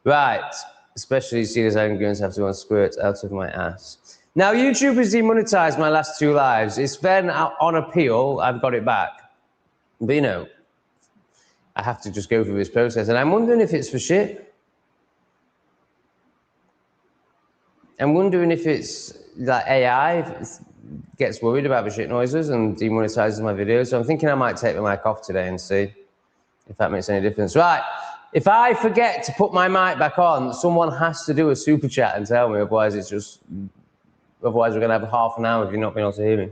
Right. Especially seeing as I'm going to have to go and squirt out of my ass. Now, YouTube has demonetized my last 2 lives. It's then on appeal. I've got it back. But, you know, I have to just go through this process. And I'm wondering if it's for shit. I'm wondering if it's that AI gets worried about the shit noises and demonetizes my videos. So I'm thinking I might take the mic off today and see if that makes any difference. Right. If I forget to put my mic back on, someone has to do a super chat and tell me, otherwise we're going to have half an hour if you're not being able to hear me.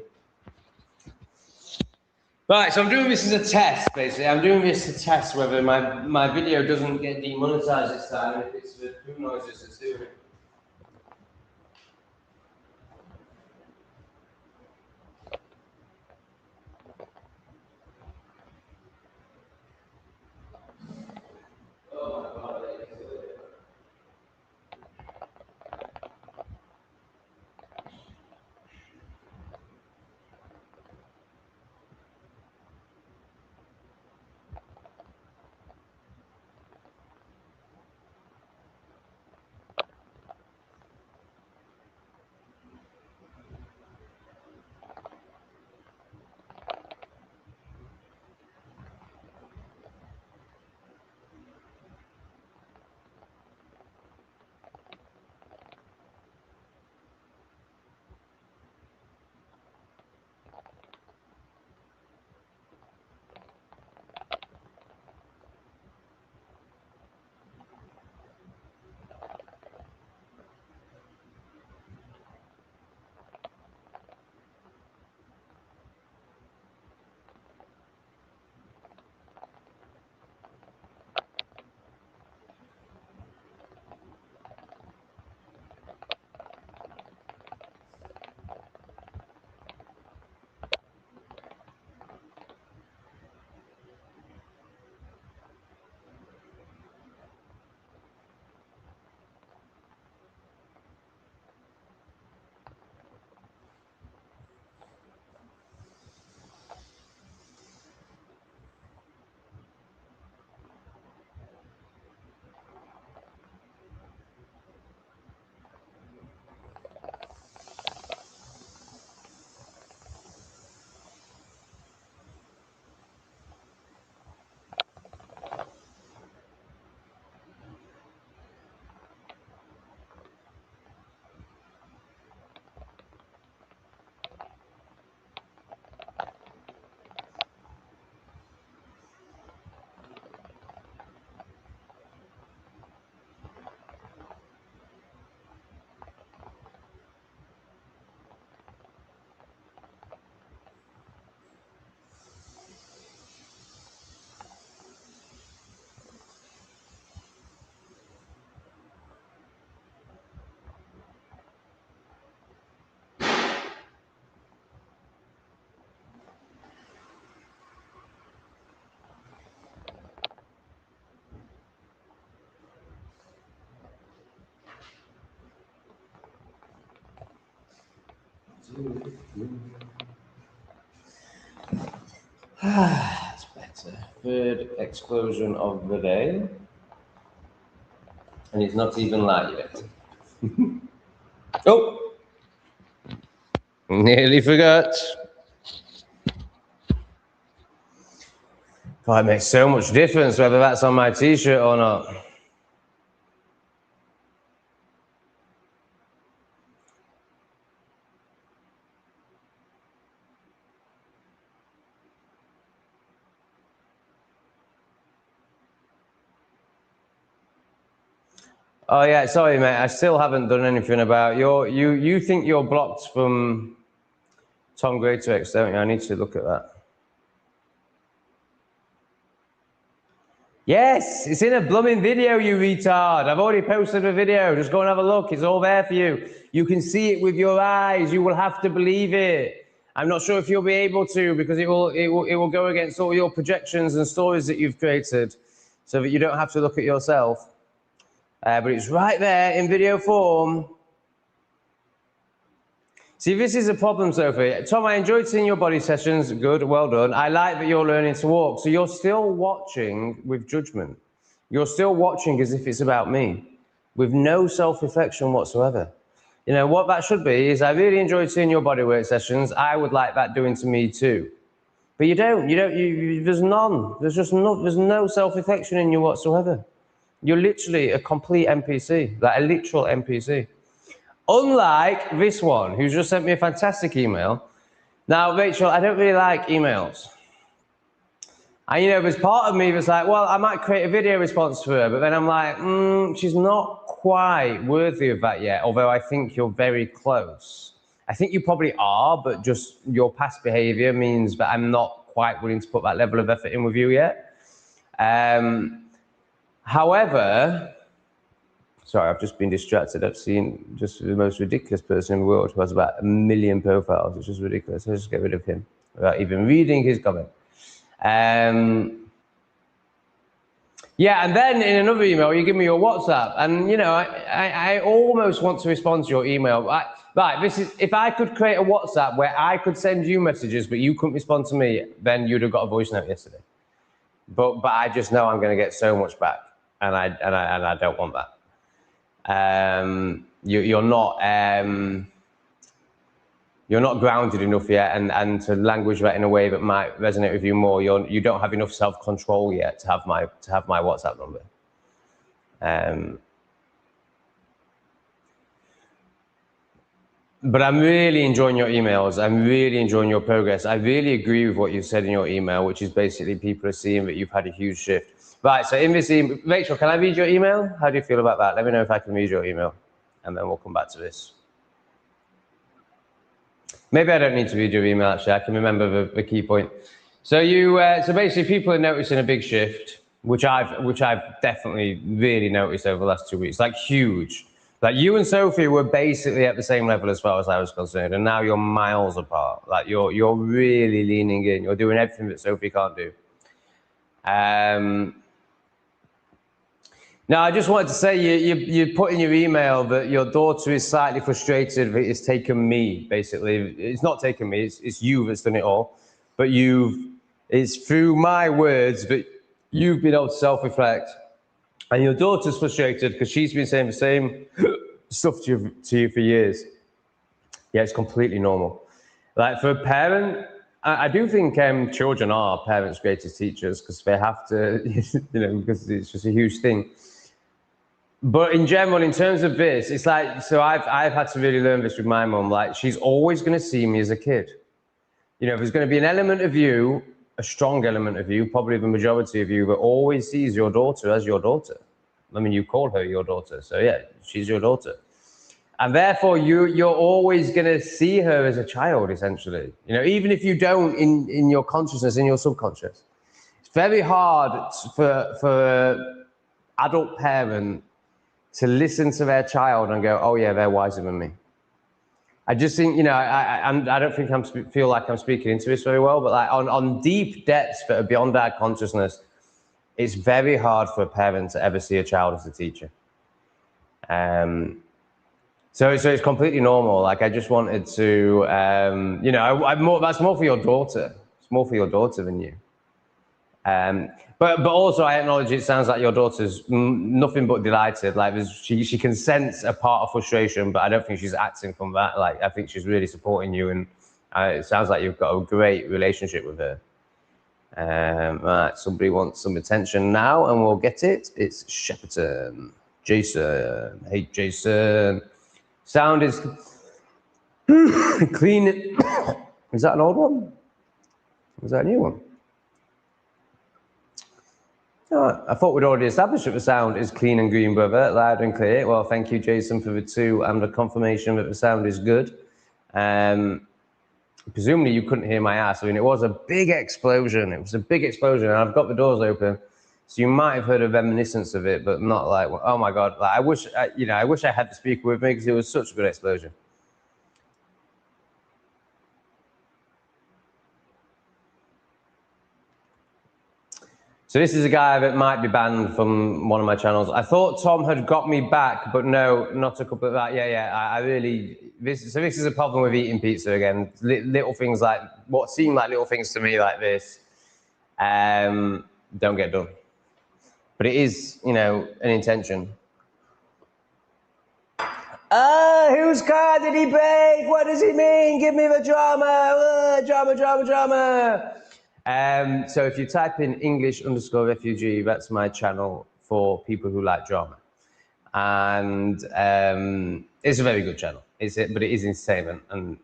Right, so I'm doing this as a test, basically. I'm doing this to test whether my video doesn't get demonetized this time, if it's the poo noises that's doing it. That's better. Third explosion of the day. And it's not even light yet. Oh! Nearly forgot. God, it makes so much difference whether that's on my t-shirt or not. Oh yeah, sorry mate, I still haven't done anything about you think you're blocked from Tom Greatorex, don't you? I need to look at that. Yes, it's in a blooming video, you retard. I've already posted a video. Just go and have a look. It's all there for you. You can see it with your eyes. You will have to believe it. I'm not sure if you'll be able to, because it will go against all your projections and stories that you've created, so that you don't have to look at yourself. But it's right there in video form. See, this is a problem, Sophie. Tom, I enjoyed seeing your body sessions. Good, well done. I like that you're learning to walk. So you're still watching with judgment. You're still watching as if it's about me, with no self-reflection whatsoever. You know, what that should be is, I really enjoyed seeing your bodywork sessions. I would like that doing to me too. But you don't, there's none. There's no self-reflection in you whatsoever. You're literally a complete NPC, like a literal NPC. Unlike this one, who's just sent me a fantastic email. Now, Rachel, I don't really like emails. And, you know, there's part of me that's like, well, I might create a video response for her, but then I'm like, she's not quite worthy of that yet, although I think you're very close. I think you probably are, but just your past behavior means that I'm not quite willing to put that level of effort in with you yet. However, sorry, I've just been distracted. I've seen just the most ridiculous person in the world who has about 1 million profiles. It's just ridiculous. Let's just get rid of him without even reading his comment. Yeah, and then in another email, you give me your WhatsApp. And, you know, I almost want to respond to your email. Right, this is, if I could create a WhatsApp where I could send you messages, but you couldn't respond to me, then you'd have got a voice note yesterday. But I just know I'm going to get so much back, and I don't want that. You're not grounded enough yet, and to language that in a way that might resonate with you more. You don't have enough self-control yet to have my WhatsApp number. But I'm really enjoying your emails. I'm really enjoying your progress. I really agree with what you said in your email, which is basically people are seeing that you've had a huge shift. Right, so in this email, Rachel, can I read your email? How do you feel about that? Let me know if I can read your email, and then we'll come back to this. Maybe I don't need to read your email, actually. I can remember the key point. So so basically people are noticing a big shift, which I've definitely really noticed over the last 2 weeks, like huge. Like you and Sophie were basically at the same level as far as I was concerned, and now you're miles apart. Like you're really leaning in. You're doing everything that Sophie can't do. Now, I just wanted to say, you put in your email that your daughter is slightly frustrated that it's taken me, basically. It's not taken me, it's you that's done it all. But it's through my words that you've been able to self-reflect. And your daughter's frustrated because she's been saying the same stuff to you for years. Yeah, it's completely normal. Like for a parent, I do think children are parents' greatest teachers, because they have to, you know, because it's just a huge thing. But in general, in terms of this, it's like, so I've had to really learn this with my mum. Like, she's always going to see me as a kid. You know, there's going to be an element of you, a strong element of you, probably the majority of you, that always sees your daughter as your daughter. I mean, you call her your daughter, so yeah, she's your daughter. And therefore, you're always going to see her as a child, essentially. You know, even if you don't in your consciousness, in your subconscious. It's very hard for adult parent to listen to their child and go, oh yeah, they're wiser than me. I just think, you know, I don't think feel like I'm speaking into this very well, but like on deep depths that are beyond our consciousness, it's very hard for a parent to ever see a child as a teacher. So it's completely normal. Like, I just wanted to, you know, that's more for your daughter. It's more for your daughter than you. But also I acknowledge it sounds like your daughter's nothing but delighted. Like she can sense a part of frustration, but I don't think she's acting from that. Like, I think she's really supporting you, and it sounds like you've got a great relationship with her. Right, somebody wants some attention now, and we'll get it. It's Shepperton. Jason. Hey, Jason. Sound is clean. Is that an old one? Is that a new one? Oh, I thought we'd already established that the sound is clean and green, brother, loud and clear. Well, thank you, Jason, for the 2 and the confirmation that the sound is good. Presumably you couldn't hear my ass. I mean, it was a big explosion. It was a big explosion, and I've got the doors open. So you might have heard a reminiscence of it, but not like, oh my God, like I wish I had the speaker with me because it was such a good explosion. So this is a guy that might be banned from one of my channels. I thought Tom had got me back, but no, not a couple of that. Yeah. I really, this is a problem with eating pizza again. Little things like, what seem like little things to me like this, don't get done. But it is, you know, an intention. Whose car did he break? What does he mean? Give me the drama. Drama. So if you type in English_refugee, that's my channel for people who like drama. And it's a very good channel. But it is entertainment. And,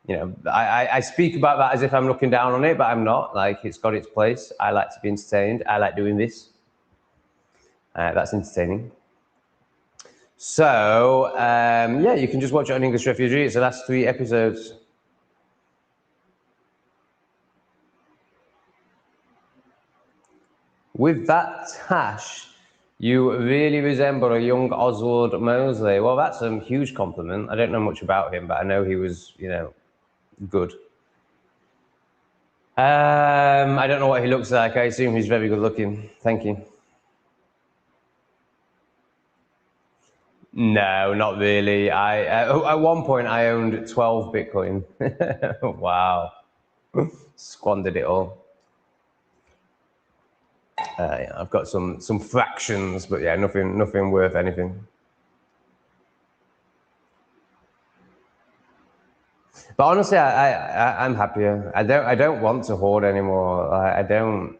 you know, I speak about that as if I'm looking down on it, but I'm not. Like, it's got its place. I like to be entertained. I like doing this. That's entertaining. So, yeah, you can just watch it on English Refugee. It's the last 3 episodes. With that tash, you really resemble a young Oswald Mosley. Well, that's a huge compliment. I don't know much about him, but I know he was, you know, good. I don't know what he looks like. I assume he's very good looking. Thank you. No, not really. At one point I owned 12 Bitcoin. Wow. Squandered it all. Yeah, I've got some fractions, but yeah, nothing worth anything. But honestly, I'm happier. I don't want to hoard anymore. I don't.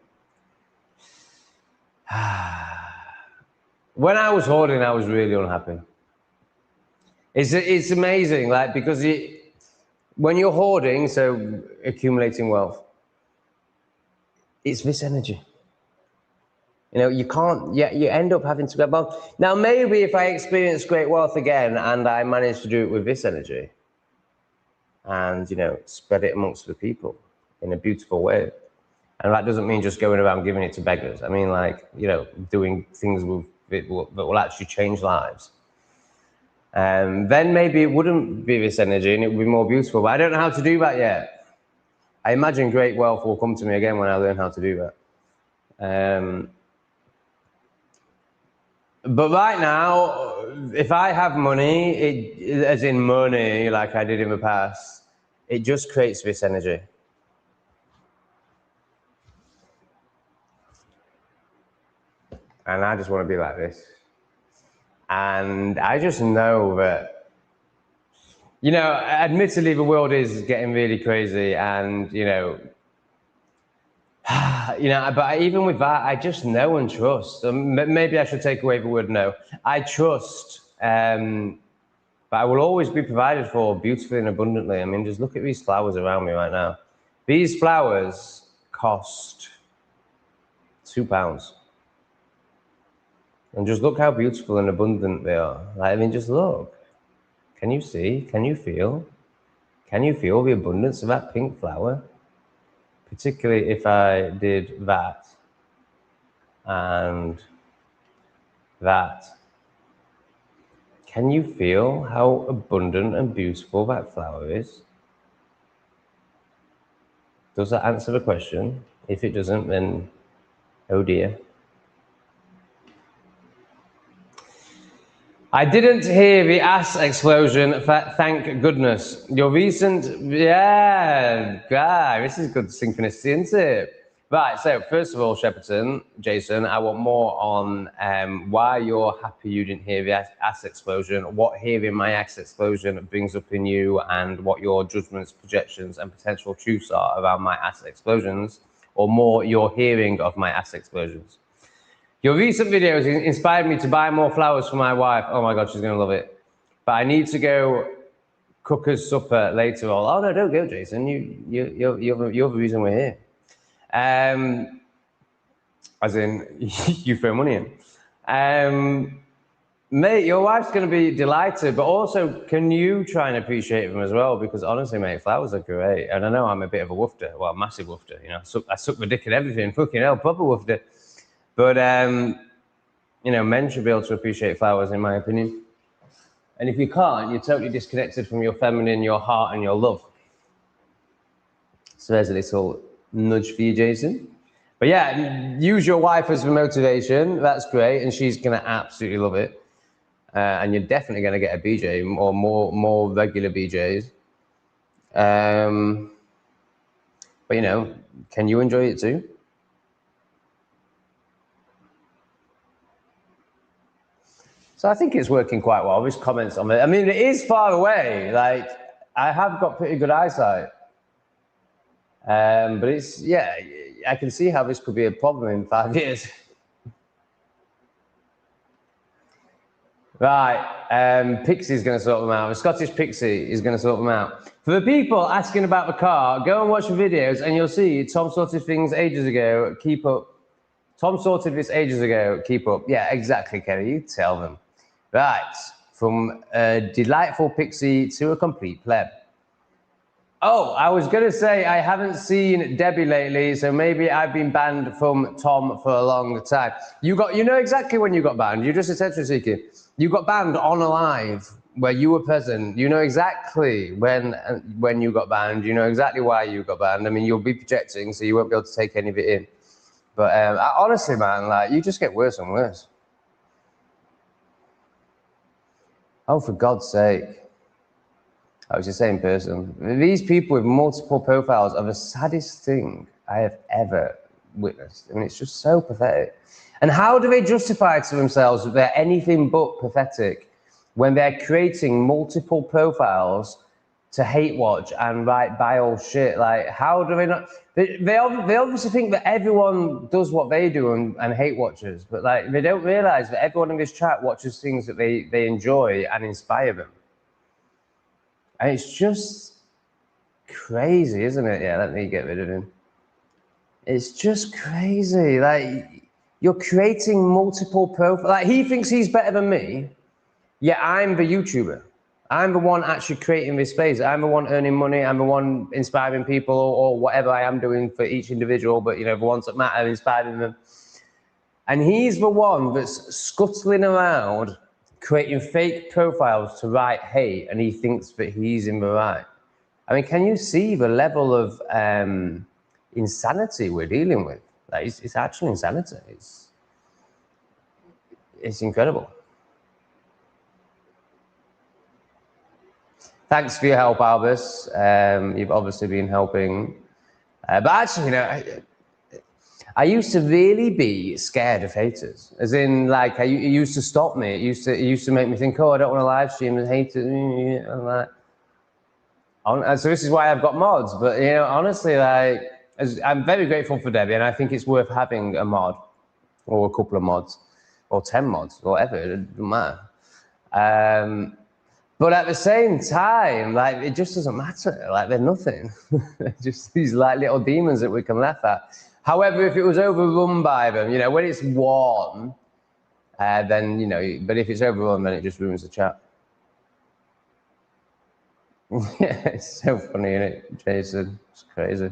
When I was hoarding, I was really unhappy. It's amazing, like, because when you're hoarding, so accumulating wealth, it's this energy. You know, you can't, you end up having to go back. Now, maybe if I experience great wealth again and I manage to do it with this energy and, you know, spread it amongst the people in a beautiful way. And that doesn't mean just going around giving it to beggars. I mean, like, you know, doing things with it that will actually change lives. Then maybe it wouldn't be this energy and it would be more beautiful. But I don't know how to do that yet. I imagine great wealth will come to me again when I learn how to do that. But right now, if I have money, as in money, like I did in the past, it just creates this energy. And I just want to be like this. And I just know that, you know, admittedly, the world is getting really crazy and, you know, but even with that, I just know and trust. Maybe I should take away the word know. I trust, but I will always be provided for beautifully and abundantly. I mean, just look at these flowers around me right now. These flowers cost £2. And just look how beautiful and abundant they are. Like, I mean, just look. Can you see? Can you feel? Can you feel the abundance of that pink flower? Particularly if I did that and that. Can you feel how abundant and beautiful that flower is? Does that answer the question? If it doesn't, then oh dear. I didn't hear the ass explosion, thank goodness. Your recent, yeah, God, this is good synchronicity, isn't it? Right, so first of all, Shepperton, Jason, I want more on why you're happy you didn't hear the ass explosion, what hearing my ass explosion brings up in you, and what your judgments, projections, and potential truths are around my ass explosions, or more your hearing of my ass explosions. Your recent videos inspired me to buy more flowers for my wife. Oh my God, she's going to love it. But I need to go cook us supper later on. Oh no, don't go, Jason. You're the reason we're here. As in, you throw money in. Mate, your wife's going to be delighted, but also, can you try and appreciate them as well? Because honestly, mate, flowers are great. And I know I'm a bit of a woofter. Well, a massive woofter. You know, I suck the dick and everything. Fucking hell, proper woofter. But, you know, men should be able to appreciate flowers, in my opinion. And if you can't, you're totally disconnected from your feminine, your heart, and your love. So there's a little nudge for you, Jason. But yeah, use your wife as a motivation. That's great. And she's going to absolutely love it. And you're definitely going to get a BJ or more regular BJs. But, you know, can you enjoy it too? So I think it's working quite well. There's comments on it. I mean, it is far away. Like, I have got pretty good eyesight. But it's, yeah, I can see how this could be a problem in 5 years. Right, Pixie's going to sort them out. The Scottish Pixie is going to sort them out. For the people asking about the car, go and watch the videos and you'll see Tom sorted things ages ago. Keep up. Tom sorted this ages ago. Keep up. Yeah, exactly, Kelly. You tell them. Right, from a delightful Pixie to a complete pleb. Oh, I was going to say I haven't seen Debbie lately, so maybe I've been banned from Tom for a long time. You know exactly when you got banned. You're just attention seeking. You got banned on a live where you were present. You know exactly when you got banned. You know exactly why you got banned. I mean, you'll be projecting, so you won't be able to take any of it in. But honestly, man, like, you just get worse and worse. Oh, for God's sake. I was the same person. These people with multiple profiles are the saddest thing I have ever witnessed. I mean, it's just so pathetic. And how do they justify to themselves that they're anything but pathetic when they're creating multiple profiles to hate watch and write vile shit? Like, how do they not? They obviously think that everyone does what they do and hate watchers, but like, they don't realize that everyone in this chat watches things that they enjoy and inspire them. And it's just crazy, isn't it? Yeah, let me get rid of him. It's just crazy. Like, you're creating multiple profiles. Like, he thinks he's better than me, yet I'm the YouTuber. I'm the one actually creating this space. I'm the one earning money. I'm the one inspiring people or whatever I am doing for each individual, but, you know, the ones that matter, inspiring them. And he's the one that's scuttling around creating fake profiles to write hate, and he thinks that he's in the right. I mean, can you see the level of insanity we're dealing with? Like, it's actual insanity. It's incredible. Thanks for your help, Albus. You've obviously been helping. But actually, you know, I used to really be scared of haters. As in, like, it used to stop me. It used to make me think, oh, I don't want to live stream and haters. I'm like, so this is why I've got mods. But, you know, honestly, like, I'm very grateful for Debbie, and I think it's worth having a mod or a couple of mods or 10 mods, or whatever. It doesn't matter. But at the same time, like, it just doesn't matter. Like, they're nothing. They're just these, like, little demons that we can laugh at. However, if it was overrun by them, you know, when it's one, then, you know, but if it's overrun, then it just ruins the chat. Yeah, it's so funny, isn't it, Jason? It's crazy.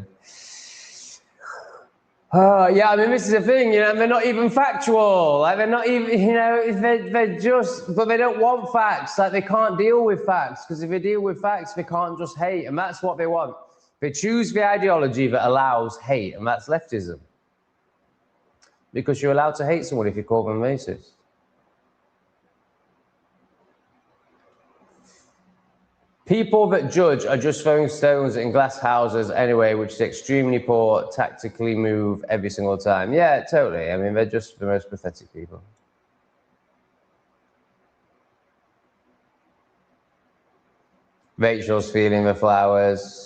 Yeah, I mean, this is the thing, you know, they're not even factual. Like, they're not even, you know, they're just, but they don't want facts. Like, they can't deal with facts, because if they deal with facts, they can't just hate, and that's what they want. They choose the ideology that allows hate, and that's leftism. Because you're allowed to hate someone if you call them racist. People that judge are just throwing stones in glass houses anyway, which is extremely poor tactically move every single time. Yeah, totally. I mean, they're just the most pathetic people. Rachel's feeling the flowers.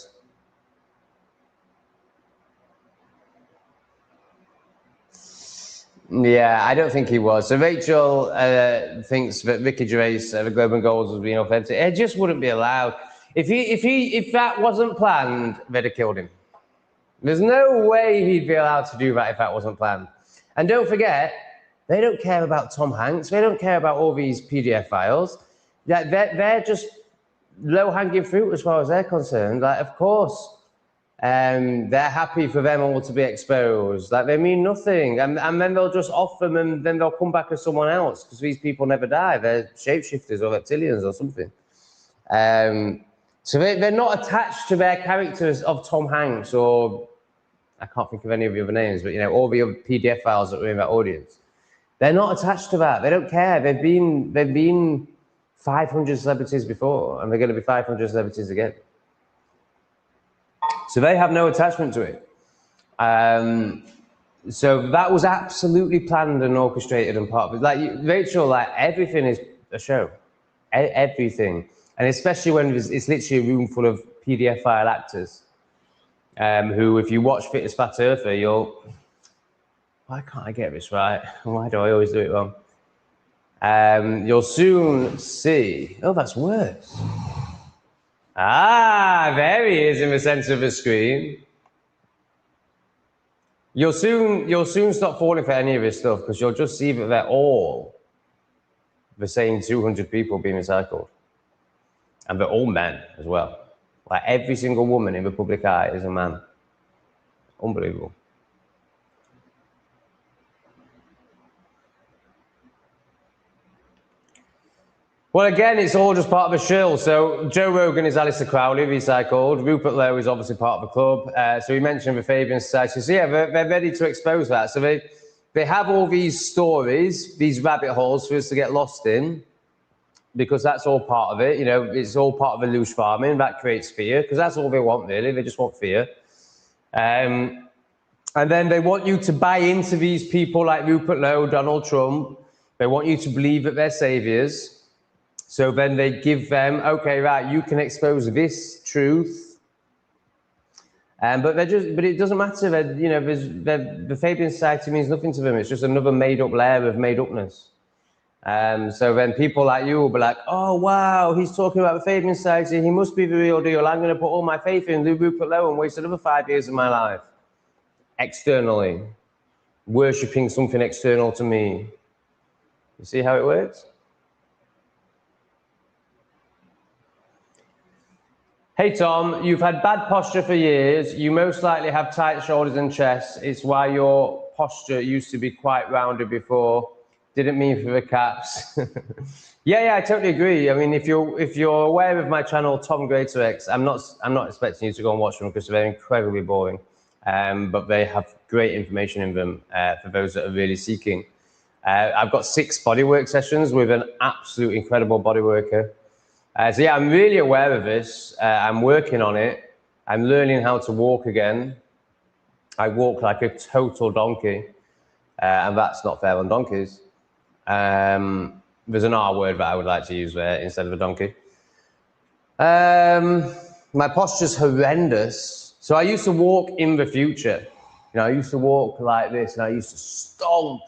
Yeah, I don't think he was. So Rachel thinks that Ricky Gervais, the Globe and Goals, was being authentic. It just wouldn't be allowed. If that wasn't planned, they'd have killed him. There's no way he'd be allowed to do that if that wasn't planned. And don't forget, they don't care about Tom Hanks. They don't care about all these PDF files. They're just low-hanging fruit as far as they're concerned. Like, of course, They're happy for them all to be exposed. Like, they mean nothing. And then they'll just off them and then they'll come back as someone else because these people never die. They're shapeshifters or reptilians or something. So they're not attached to their characters of Tom Hanks or, I can't think of any of the other names, but, you know, all the other PDF files that were in that audience. They're not attached to that. They don't care. They've been 500 celebrities before, and they're going to be 500 celebrities again. So they have no attachment to it. So that was absolutely planned and orchestrated and part of it. Like, Rachel, like, everything is a show. Everything. And especially when it's literally a room full of PDF file actors who, if you watch Fit as Fat Earther, you'll... Why can't I get this right? Why do I always do it wrong? You'll soon see... Oh, that's worse. Ah, there he is in the center of the screen. You'll soon stop falling for any of this stuff because you'll just see that they're all the same 200 people being recycled. And they're all men as well. Like, every single woman in the public eye is a man. Unbelievable. Well, again, it's all just part of the shill. So Joe Rogan is Alistair Crowley, recycled. Rupert Lowe is obviously part of the club. So we mentioned the Fabian Society. So yeah, they're ready to expose that. So they have all these stories, these rabbit holes for us to get lost in, because that's all part of it. You know, it's all part of the loose farming. That creates fear, because that's all they want, really. They just want fear. And then they want you to buy into these people like Rupert Lowe, Donald Trump. They want you to believe that they're saviors. So then they give them, okay, right, you can expose this truth. But it doesn't matter. You know, the Fabian Society means nothing to them. It's just another made-up layer of made-upness. So then people like you will be like, oh, wow, he's talking about the Fabian Society. He must be the real deal. I'm going to put all my faith in Rupert Lowe and waste another 5 years of my life externally, worshipping something external to me. You see how it works? Hey, Tom, you've had bad posture for years. You most likely have tight shoulders and chest. It's why your posture used to be quite rounded before. Didn't mean for the caps. Yeah, I totally agree. I mean, if you're aware of my channel, Tom Greater X, I'm not expecting you to go and watch them because they're incredibly boring. But they have great information in them for those that are really seeking. I've got 6 bodywork sessions with an absolute incredible bodyworker. So yeah, I'm really aware of this. I'm working on it. I'm learning how to walk again. I walk like a total donkey, and that's not fair on donkeys. There's an R word that I would like to use there instead of a donkey. My posture's horrendous. So I used to walk in the future. You know, I used to walk like this, and I used to stomp.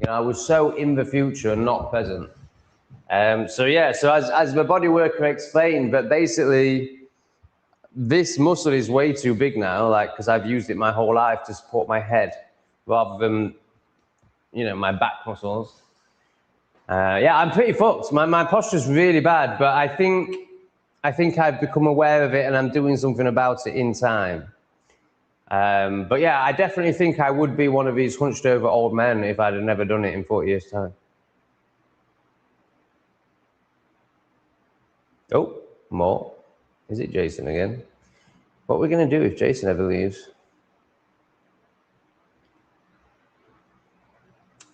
You know, I was so in the future and not present. So yeah, so as the body worker explained, but basically this muscle is way too big now, like, because I've used it my whole life to support my head rather than, you know, my back muscles. Yeah, I'm pretty fucked. My posture's really bad, but I think I've become aware of it and I'm doing something about it in time. But yeah, I definitely think I would be one of these hunched over old men if I'd have never done it in 40 years' time. Oh, more. Is it Jason again? What are we going to do if Jason ever leaves?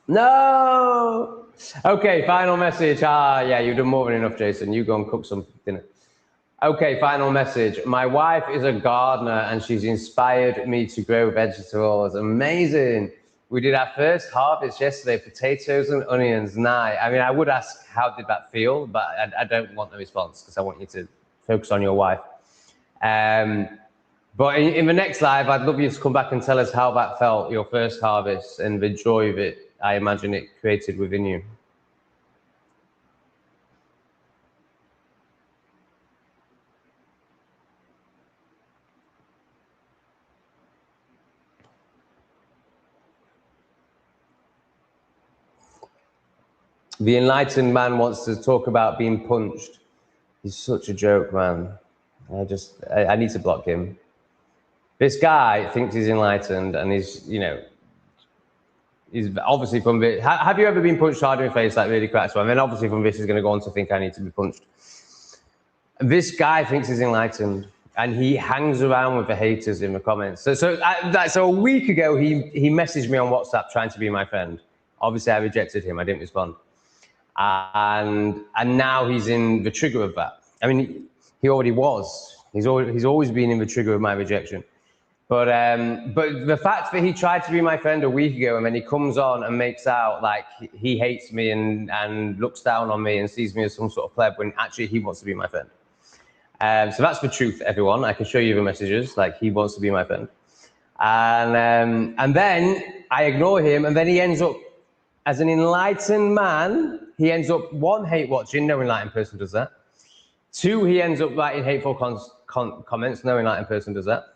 No! Okay, final message. Yeah, you've done more than enough, Jason. You go and cook some dinner. Okay, final message. My wife is a gardener and she's inspired me to grow vegetables. Amazing. We did our first harvest yesterday, potatoes and onions. Nice. I mean, I would ask, how did that feel? But I don't want the response because I want you to focus on your wife. But in the next live, I'd love you to come back and tell us how that felt, your first harvest, and the joy of it, I imagine it created within you. The enlightened man wants to talk about being punched. He's such a joke, man. I need to block him. This guy thinks he's enlightened, and he's, you know, he's obviously from this. Have you ever been punched hard in the face like really cracks one? And then obviously from this is going to go on to think I need to be punched. This guy thinks he's enlightened, and he hangs around with the haters in the comments. So a week ago, he messaged me on WhatsApp trying to be my friend. Obviously, I rejected him. I didn't respond. And now he's in the trigger of that. I mean, he already was. He's always been in the trigger of my rejection. But the fact that he tried to be my friend a week ago, and then he comes on and makes out like he hates me and looks down on me and sees me as some sort of pleb, when actually he wants to be my friend. So that's the truth, everyone. I can show you the messages. Like, he wants to be my friend, and then I ignore him, and then he ends up, as an enlightened man, he ends up, one, hate watching. No enlightened person does that. Two, he ends up writing hateful comments. No enlightened person does that.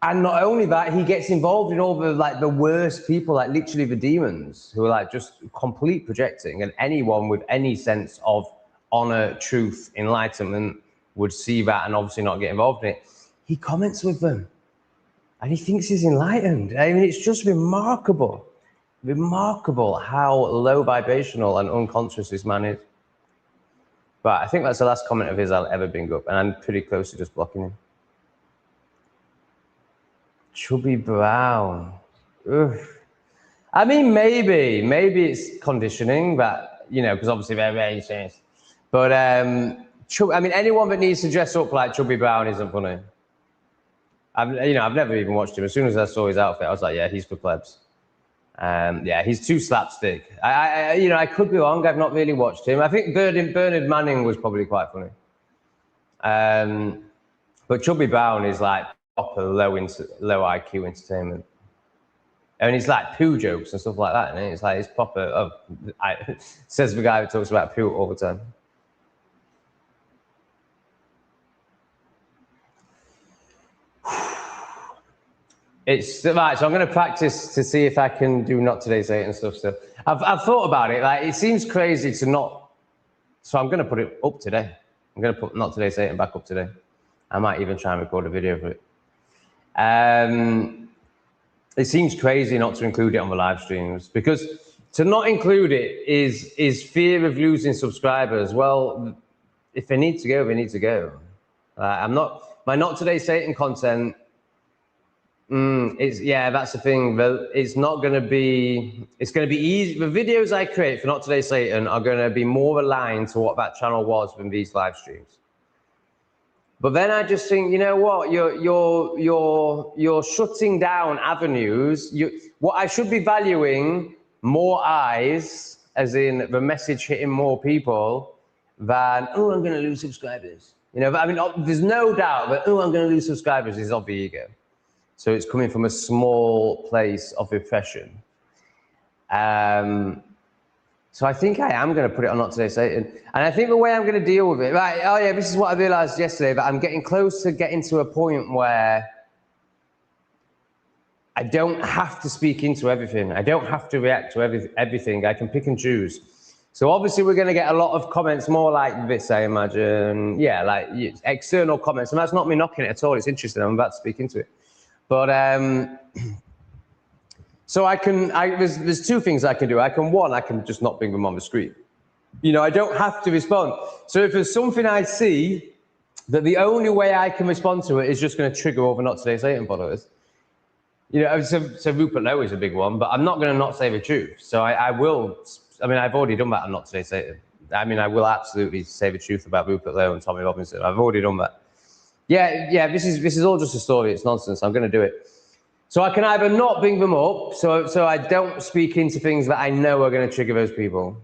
And not only that, he gets involved in all the worst people, like literally the demons, who are like just complete projecting, and anyone with any sense of honor, truth, enlightenment would see that and obviously not get involved in it. He comments with them, and he thinks he's enlightened. I mean, it's just remarkable how low vibrational and unconscious this man is. But I think that's the last comment of his I'll ever bring up, and I'm pretty close to just blocking him. Chubby Brown. Ugh. I mean, maybe it's conditioning, but, you know, because obviously they're very serious. But I mean, anyone that needs to dress up like Chubby Brown isn't funny. I've never even watched him. As soon as I saw his outfit, I was like, yeah, he's for plebs. Yeah, he's too slapstick. I could be wrong. I've not really watched him. I think Bernard Manning was probably quite funny. But Chubby Brown is like proper low IQ entertainment. And it's like poo jokes and stuff like that, and it's like, it's proper. Says the guy who talks about poo all the time. It's right, so I'm going to practice to see if I can do Not Today Satan stuff still. I've thought about it. Like, it seems crazy to not. So I'm going to put it up today. I'm going to put Not Today Satan back up today. I might even try and record a video for it. It seems crazy not to include it on the live streams, because to not include it is fear of losing subscribers. Well, if they need to go, they need to go. My Not Today Satan content. That's the thing. It's not going to be. It's going to be easy. The videos I create for Not Today Satan are going to be more aligned to what that channel was than these live streams. But then I just think, you know what? You're shutting down avenues. What I should be valuing more eyes, as in the message hitting more people, than I'm going to lose subscribers. You know, I mean, there's no doubt that I'm going to lose subscribers is of the ego. So it's coming from a small place of repression. So I think I am going to put it on Not Today Satan. And I think the way I'm going to deal with it, right, oh yeah, this is what I realized yesterday, that I'm getting close to getting to a point where I don't have to speak into everything. I don't have to react to everything. I can pick and choose. So obviously we're going to get a lot of comments more like this, I imagine. Yeah, like external comments. And that's not me knocking it at all. It's interesting. I'm about to speak into it. But so there's two things I can do. I can just not bring them on the screen. You know, I don't have to respond. So if there's something I see that the only way I can respond to it is just going to trigger over Not Today Satan followers. You know, so Rupert Lowe is a big one, but I'm not going to not say the truth. So I will. I mean, I've already done that on Not Today Satan. I mean, I will absolutely say the truth about Rupert Lowe and Tommy Robinson. I've already done that. Yeah. This is all just a story. It's nonsense. I'm going to do it. So I can either not bring them up, so I don't speak into things that I know are going to trigger those people,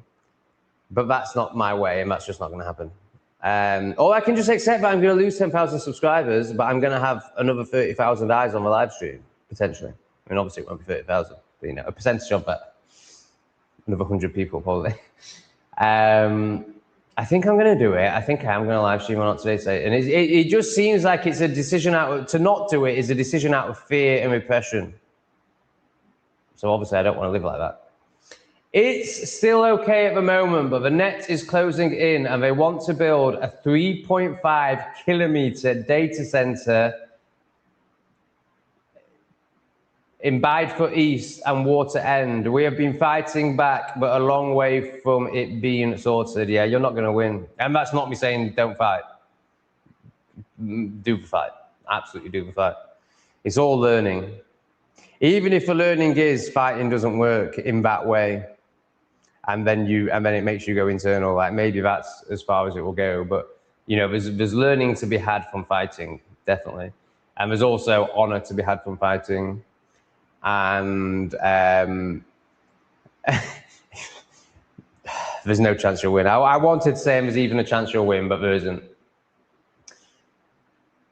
but that's not my way, and that's just not going to happen. Or I can just accept that I'm going to lose 10,000 subscribers, but I'm going to have another 30,000 eyes on the live stream, potentially. I mean, obviously it won't be 30,000, but you know, a percentage of that. Another 100 people, probably. I think I'm going to do it. I think I am going to live stream on Not Today Satan. And it just seems like it's a decision to not do it is a decision out of fear and repression. So obviously I don't want to live like that. It's still okay at the moment, but the net is closing in and they want to build a 3.5 kilometer data center in Bideford East and Water End. We have been fighting back, but a long way from it being sorted. Yeah, you're not going to win. And that's not me saying don't fight. Do the fight. Absolutely do the fight. It's all learning. Even if the learning is fighting doesn't work in that way, and then it makes you go internal, like maybe that's as far as it will go. But you know, there's learning to be had from fighting, definitely. And there's also honor to be had from fighting. And there's no chance you'll win. I wanted to say there's even a chance you'll win, but there isn't.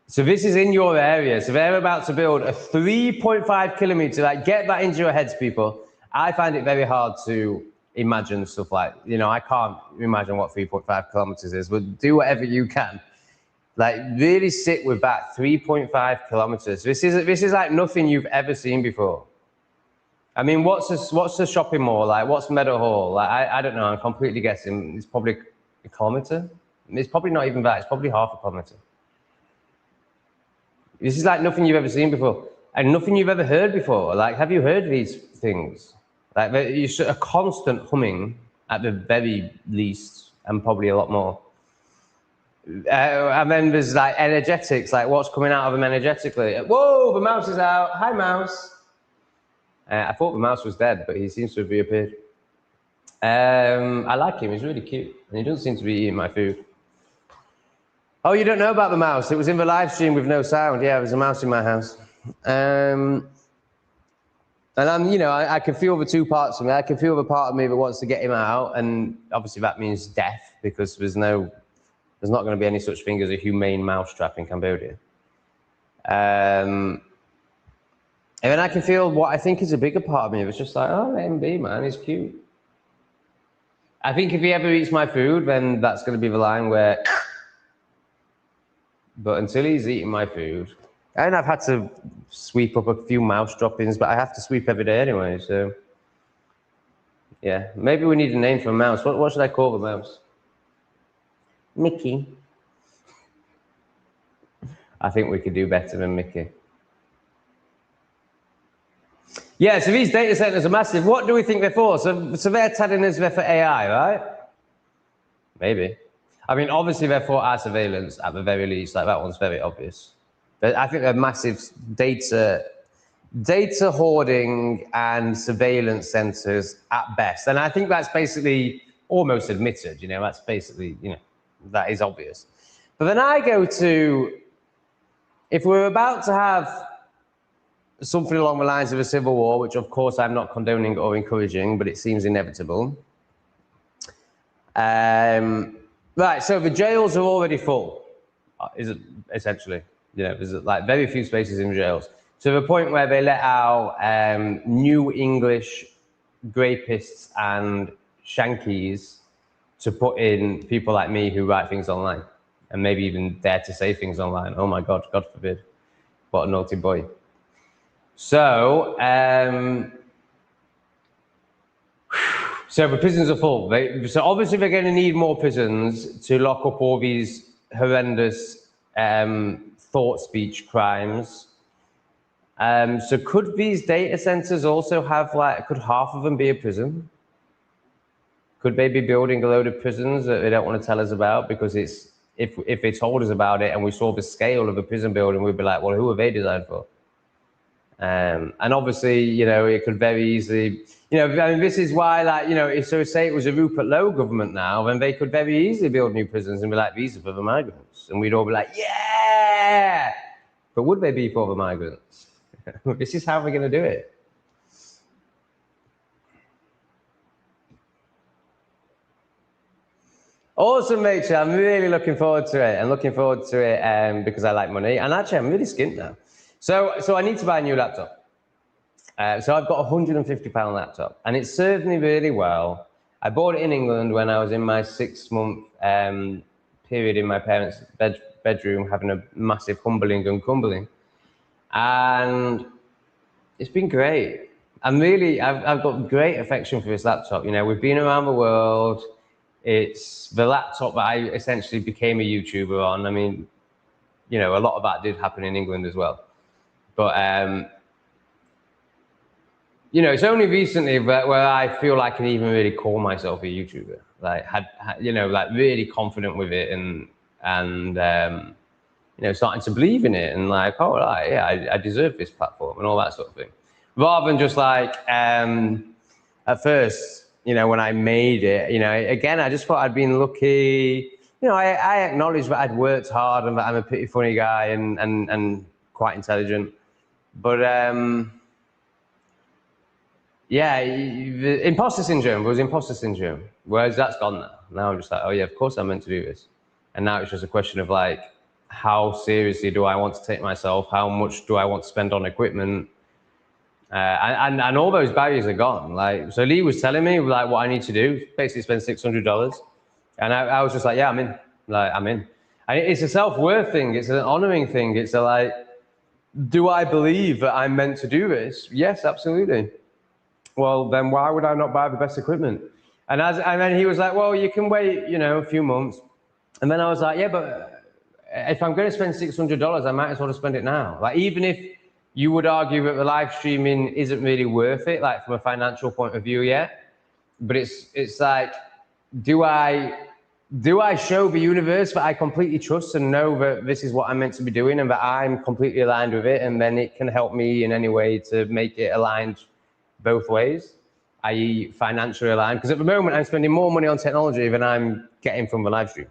So this is in your area. So they're about to build a 3.5 kilometer, like get that into your heads, people. I find it very hard to imagine stuff like, you know, I can't imagine what 3.5 kilometers is, but do whatever you can. Like really sit with that 3.5 kilometers. This is like nothing you've ever seen before. I mean, what's the shopping mall like? What's Meadowhall? Like, I don't know, I'm completely guessing. It's probably a kilometer. It's probably not even that, it's probably half a kilometer. This is like nothing you've ever seen before and nothing you've ever heard before. Like, have you heard these things? Like, it's a constant humming at the very least, and probably a lot more. And then there's like energetics, like what's coming out of them energetically. Whoa, the mouse is out. Hi, mouse. I thought the mouse was dead, but he seems to have reappeared. I like him. He's really cute, and he doesn't seem to be eating my food. Oh, you don't know about the mouse? It was in the live stream with no sound. Yeah, there's a mouse in my house. And I'm, you know, I can feel the two parts of me. I can feel the part of me that wants to get him out, and obviously that means death because there's not going to be any such thing as a humane mousetrap in Cambodia. And then I can feel what I think is a bigger part of me. It's just like, oh, let him be, man. He's cute. I think if he ever eats my food, then that's going to be the line where. But until he's eating my food, and I've had to sweep up a few mouse droppings, but I have to sweep every day anyway. So, yeah, maybe we need a name for a mouse. What should I call the mouse? Mickey. I think we could do better than Mickey. Yeah, so these data centers are massive. What do we think they're for? So they're telling us they're for AI, right? Maybe. I mean, obviously they're for our surveillance at the very least. Like that one's very obvious. But I think they're massive data hoarding and surveillance centers at best. And I think that's basically almost admitted, you know, that's basically, you know, that is obvious. But then I go to, if we're about to have something along the lines of a civil war, which of course I'm not condoning or encouraging, but it seems inevitable. Right, so the jails are already full, is it essentially? You know, there's like very few spaces in jails. To the point where they let out new English grapists and shankies to put in people like me who write things online and maybe even dare to say things online. Oh my God, God forbid. What a naughty boy. So, so the prisons are full. So obviously they're going to need more prisons to lock up all these horrendous thought speech crimes. So could these data centers also have could half of them be a prison? Could they be building a load of prisons that they don't want to tell us about? Because if they told us about it and we saw the scale of a prison building, we'd be like, well, who are they designed for? And obviously, you know, it could very easily, you know, I mean, this is why, like, you know, if so say it was a Rupert Lowe government now, then they could very easily build new prisons and be like, these are for the migrants. And we'd all be like, yeah! But would they be for the migrants? This is how we're going to do it. Awesome, Rachel. I'm really looking forward to it. I'm looking forward to it because I like money. And actually, I'm really skint now. So I need to buy a new laptop. So I've got a £150 laptop, and it served me really well. I bought it in England when I was in my 6-month period in my parents' bedroom, having a massive humbling and crumbling. And it's been great. I've got great affection for this laptop. You know, we've been around the world. It's the laptop that I essentially became a YouTuber on. I mean, you know, a lot of that did happen in England as well. But you know, it's only recently where I feel like I can even really call myself a YouTuber. Like, you know, like really confident with it and you know, starting to believe in it and like, oh, right, yeah, I deserve this platform and all that sort of thing. Rather than just like, at first, you know, when I made it, you know, again, I just thought I'd been lucky. You know, I acknowledge that I'd worked hard and that I'm a pretty funny guy and quite intelligent. But yeah, the imposter syndrome was imposter syndrome. Whereas that's gone now. Now I'm just like, oh yeah, of course I'm meant to do this. And now it's just a question of like, how seriously do I want to take myself? How much do I want to spend on equipment? And all those barriers are gone. Like, so Lee was telling me like what I need to do, basically spend $600. And I was just like, yeah, I'm in. Like, I'm in. And it's a self-worth thing. It's an honoring thing. It's a like, do I believe that I'm meant to do this? Yes, absolutely. Well, then why would I not buy the best equipment? And then he was like, well, you can wait, you know, a few months. And then I was like, yeah, but if I'm going to spend $600, I might as well spend it now. Like, even if you would argue that the live streaming isn't really worth it, like from a financial point of view yet, but it's like, do I show the universe that I completely trust and know that this is what I'm meant to be doing and that I'm completely aligned with it, and then it can help me in any way to make it aligned both ways, i.e. financially aligned? Because at the moment I'm spending more money on technology than I'm getting from the live stream.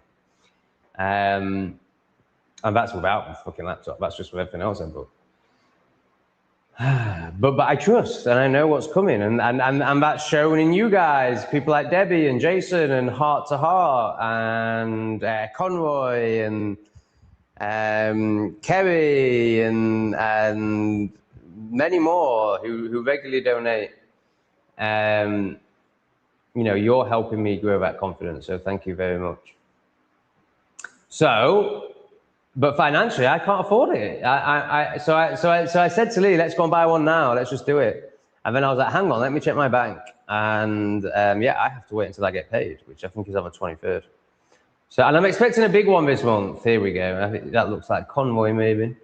And that's without the fucking laptop. That's just with everything else I've got. But I trust and I know what's coming, and that's shown in you guys, people like Debbie and Jason and Heart to Heart and Conroy and Kerry and many more who regularly donate. You know, you're helping me grow that confidence, so thank you very much. So, but financially, I can't afford it. So I said to Lee, let's go and buy one now. Let's just do it. And then I was like, hang on, let me check my bank. And yeah, I have to wait until I get paid, which I think is on the 23rd. So, and I'm expecting a big one this month. Here we go. I think that looks like Convoy, maybe.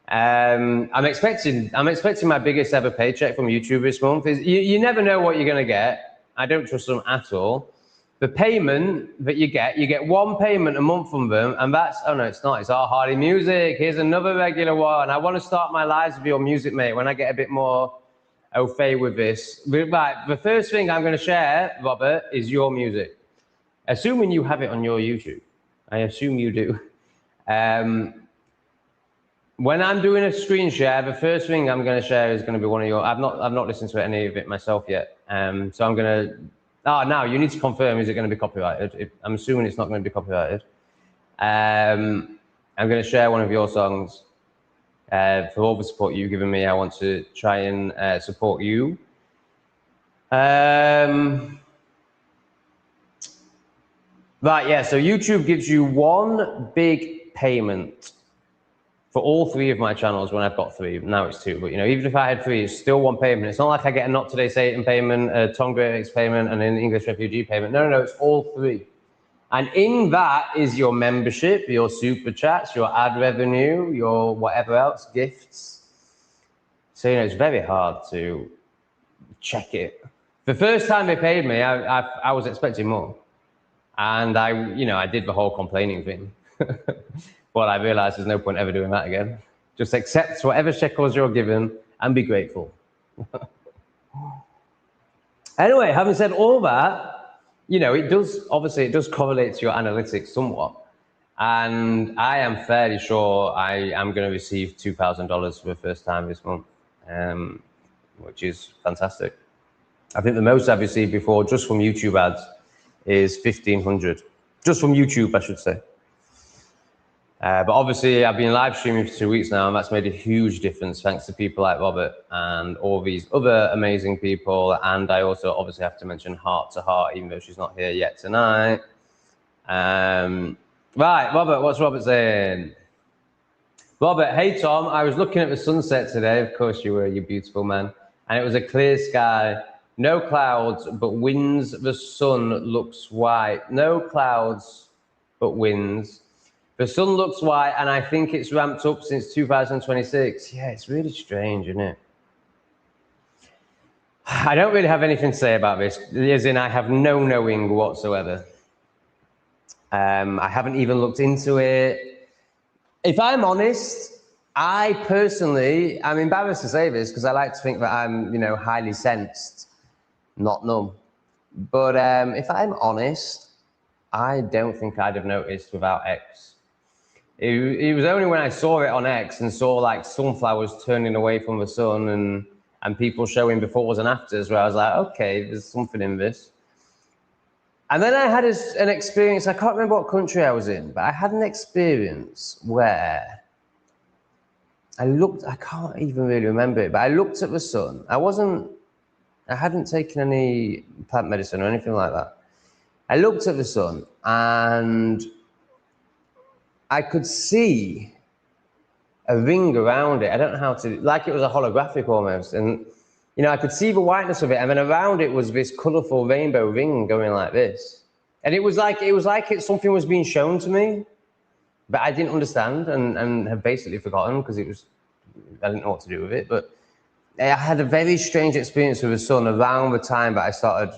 I'm expecting my biggest ever paycheck from YouTube this month. You never know what you're going to get. I don't trust them at all. The payment that you get one payment a month from them, and that's, oh no, it's not. It's Our Hardy Music. Here's another regular one. I want to start my lives with your music, mate, when I get a bit more au fait with this. Right, the first thing I'm going to share, Robert, is your music. Assuming you have it on your YouTube. I assume you do. When I'm doing a screen share, the first thing I'm going to share is going to be one of your. I've not listened to any of it myself yet. So I'm going to. Oh, now you need to confirm. Is it going to be copyrighted? I'm assuming it's not going to be copyrighted. I'm going to share one of your songs. For all the support you've given me, I want to try and support you. Right, yeah. So YouTube gives you one big payment for all three of my channels when I've got three. Now it's two, but you know, even if I had three, it's still one payment. It's not like I get a Not Today Satan payment, a Tom Greatix payment, and an English refugee payment. No, it's all three. And in that is your membership, your super chats, your ad revenue, your whatever else, gifts. So, you know, it's very hard to check it. The first time they paid me, I was expecting more. And I did the whole complaining thing. But I realized there's no point ever doing that again. Just accept whatever shekels you're given and be grateful. Anyway, having said all that, you know, it does correlate to your analytics somewhat. And I am fairly sure I am going to receive $2,000 for the first time this month, which is fantastic. I think the most I've received before, just from YouTube ads, is $1,500. Just from YouTube, I should say. But obviously, I've been live streaming for 2 weeks now, and that's made a huge difference thanks to people like Robert and all these other amazing people. And I also obviously have to mention Heart to Heart, even though she's not here yet tonight. Right, Robert, what's Robert saying? Robert, hey, Tom, I was looking at the sunset today. Of course you were, you beautiful man. And it was a clear sky, no clouds, but winds. The sun looks white. No clouds, but winds. The sun looks white, and I think it's ramped up since 2026. Yeah, it's really strange, isn't it? I don't really have anything to say about this, as in I have no knowing whatsoever. I haven't even looked into it. If I'm honest, I personally, I'm embarrassed to say this because I like to think that I'm, highly sensed, not numb. But if I'm honest, I don't think I'd have noticed without X. It was only when I saw it on X and saw like sunflowers turning away from the sun and people showing befores and afters where I was like, okay, there's something in this. And then I had an experience, I can't remember what country I was in, but I had an experience where I can't even really remember it, but I looked at the sun. I hadn't taken any plant medicine or anything like that. I looked at the sun and I could see a ring around it. I don't know how to, like it was a holographic almost. And, I could see the whiteness of it. And then around it was this colorful rainbow ring going like this. And it was like something was being shown to me, but I didn't understand and have basically forgotten because I didn't know what to do with it. But I had a very strange experience with the sun around the time that I started,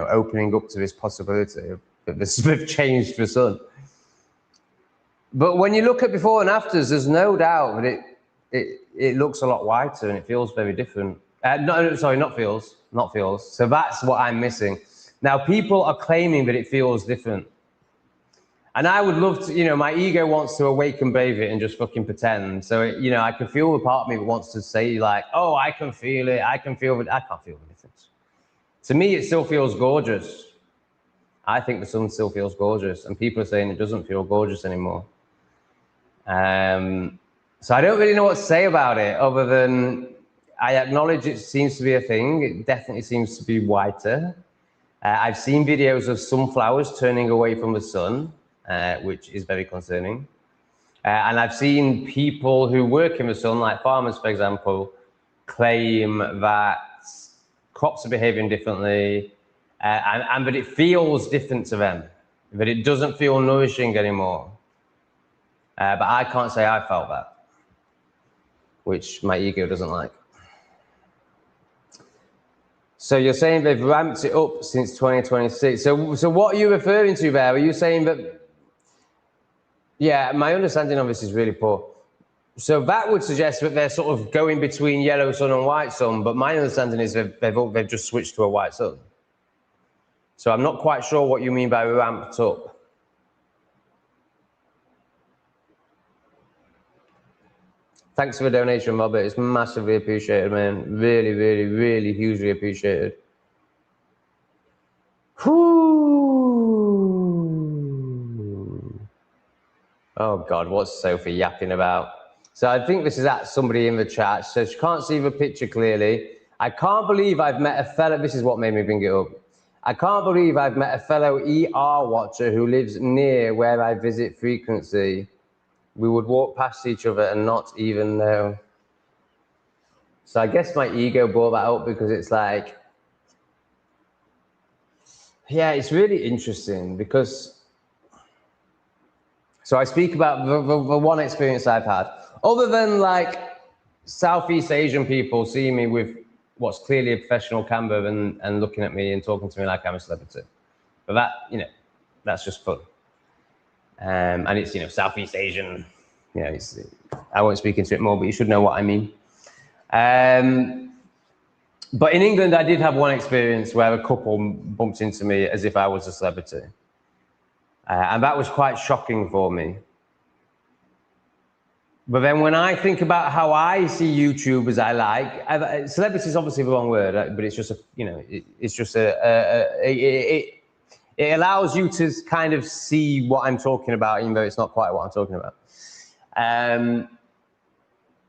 opening up to this possibility that this have changed the sun. But when you look at before and afters, there's no doubt that it looks a lot whiter and it feels very different. Not feels. So that's what I'm missing. Now, people are claiming that it feels different. And I would love to, my ego wants to awake and brave it and just fucking pretend. So, I can feel the part of me that wants to say like, oh, I can feel it. I can feel it. I can't feel the difference. To me, it still feels gorgeous. I think the sun still feels gorgeous. And people are saying it doesn't feel gorgeous anymore. So I don't really know what to say about it other than I acknowledge it seems to be a thing. It definitely seems to be whiter. I've seen videos of sunflowers turning away from the sun, which is very concerning. And I've seen people who work in the sun, like farmers, for example, claim that crops are behaving differently and that it feels different to them, that it doesn't feel nourishing anymore. But I can't say I felt that, which my ego doesn't like. So you're saying they've ramped it up since 2026. So what are you referring to there? Are you saying that, yeah, my understanding of this is really poor. So that would suggest that they're sort of going between yellow sun and white sun, but my understanding is that they've just switched to a white sun. So I'm not quite sure what you mean by ramped up. Thanks for the donation, Robert. It's massively appreciated, man. Really, really, really hugely appreciated. Whew. Oh, God, what's Sophie yapping about? So I think this is at somebody in the chat. So she can't see the picture clearly. I can't believe I've met a fellow, this is what made me bring it up. I can't believe I've met a fellow ER watcher who lives near where I visit frequency. We would walk past each other and not even know. So I guess my ego brought that up because it's like, yeah, it's really interesting because, so I speak about the one experience I've had, other than like Southeast Asian people seeing me with what's clearly a professional camera and looking at me and talking to me like I'm a celebrity. But that, that's just fun. And it's, Southeast Asian, I won't speak into it more, but you should know what I mean. But in England, I did have one experience where a couple bumped into me as if I was a celebrity. And that was quite shocking for me. But then when I think about how I see YouTube as I like, celebrity is obviously the wrong word, but it's just it allows you to kind of see what I'm talking about, even though it's not quite what I'm talking about.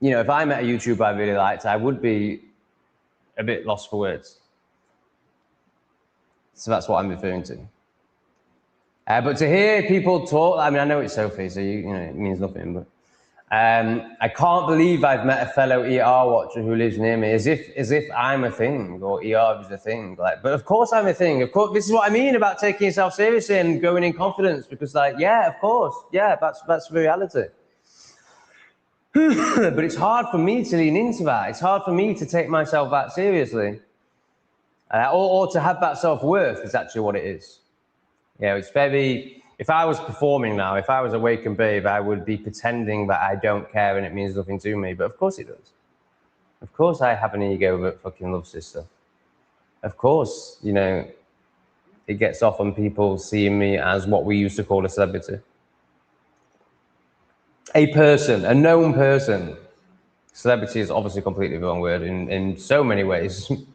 If I met a YouTuber I really liked, I would be a bit lost for words. So that's what I'm referring to. But to hear people talk, I know it's Sophie, so it means nothing, but I can't believe I've met a fellow ER watcher who lives near me, as if I'm a thing or ER is a thing. But of course I'm a thing. Of course, this is what I mean about taking yourself seriously and going in confidence, because yeah, of course, yeah, that's reality. But it's hard for me to lean into that. It's hard for me to take myself that seriously. Or to have that self-worth is actually what it is. You know, it's very, if I was performing now, if I was Awake and Babe, I would be pretending that I don't care and it means nothing to me, but of course it does. Of course I have an ego that fucking loves this stuff. Of course, you know, it gets off on people seeing me as what we used to call a celebrity. A person, a known person. Celebrity is obviously completely the wrong word in so many ways. Ooh,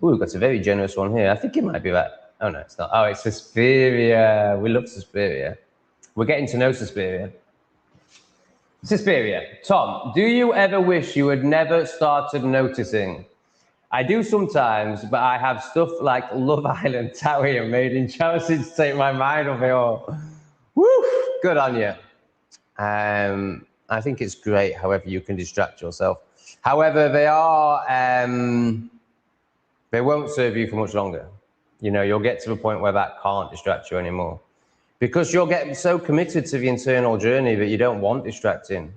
we've got a very generous one here. I think it might be that. Oh, no, it's not. Oh, it's Suspiria. We love Suspiria. We're getting to know Suspiria. Suspiria. Tom, do you ever wish you had never started noticing? I do sometimes, but I have stuff like Love Island, Towie, and Made in Chelsea to take my mind off it all. Woo! Good on you. I think it's great, however you can distract yourself. However, they won't serve you for much longer. You know, you'll get to the point where that can't distract you anymore. Because you'll get so committed to the internal journey that you don't want distracting.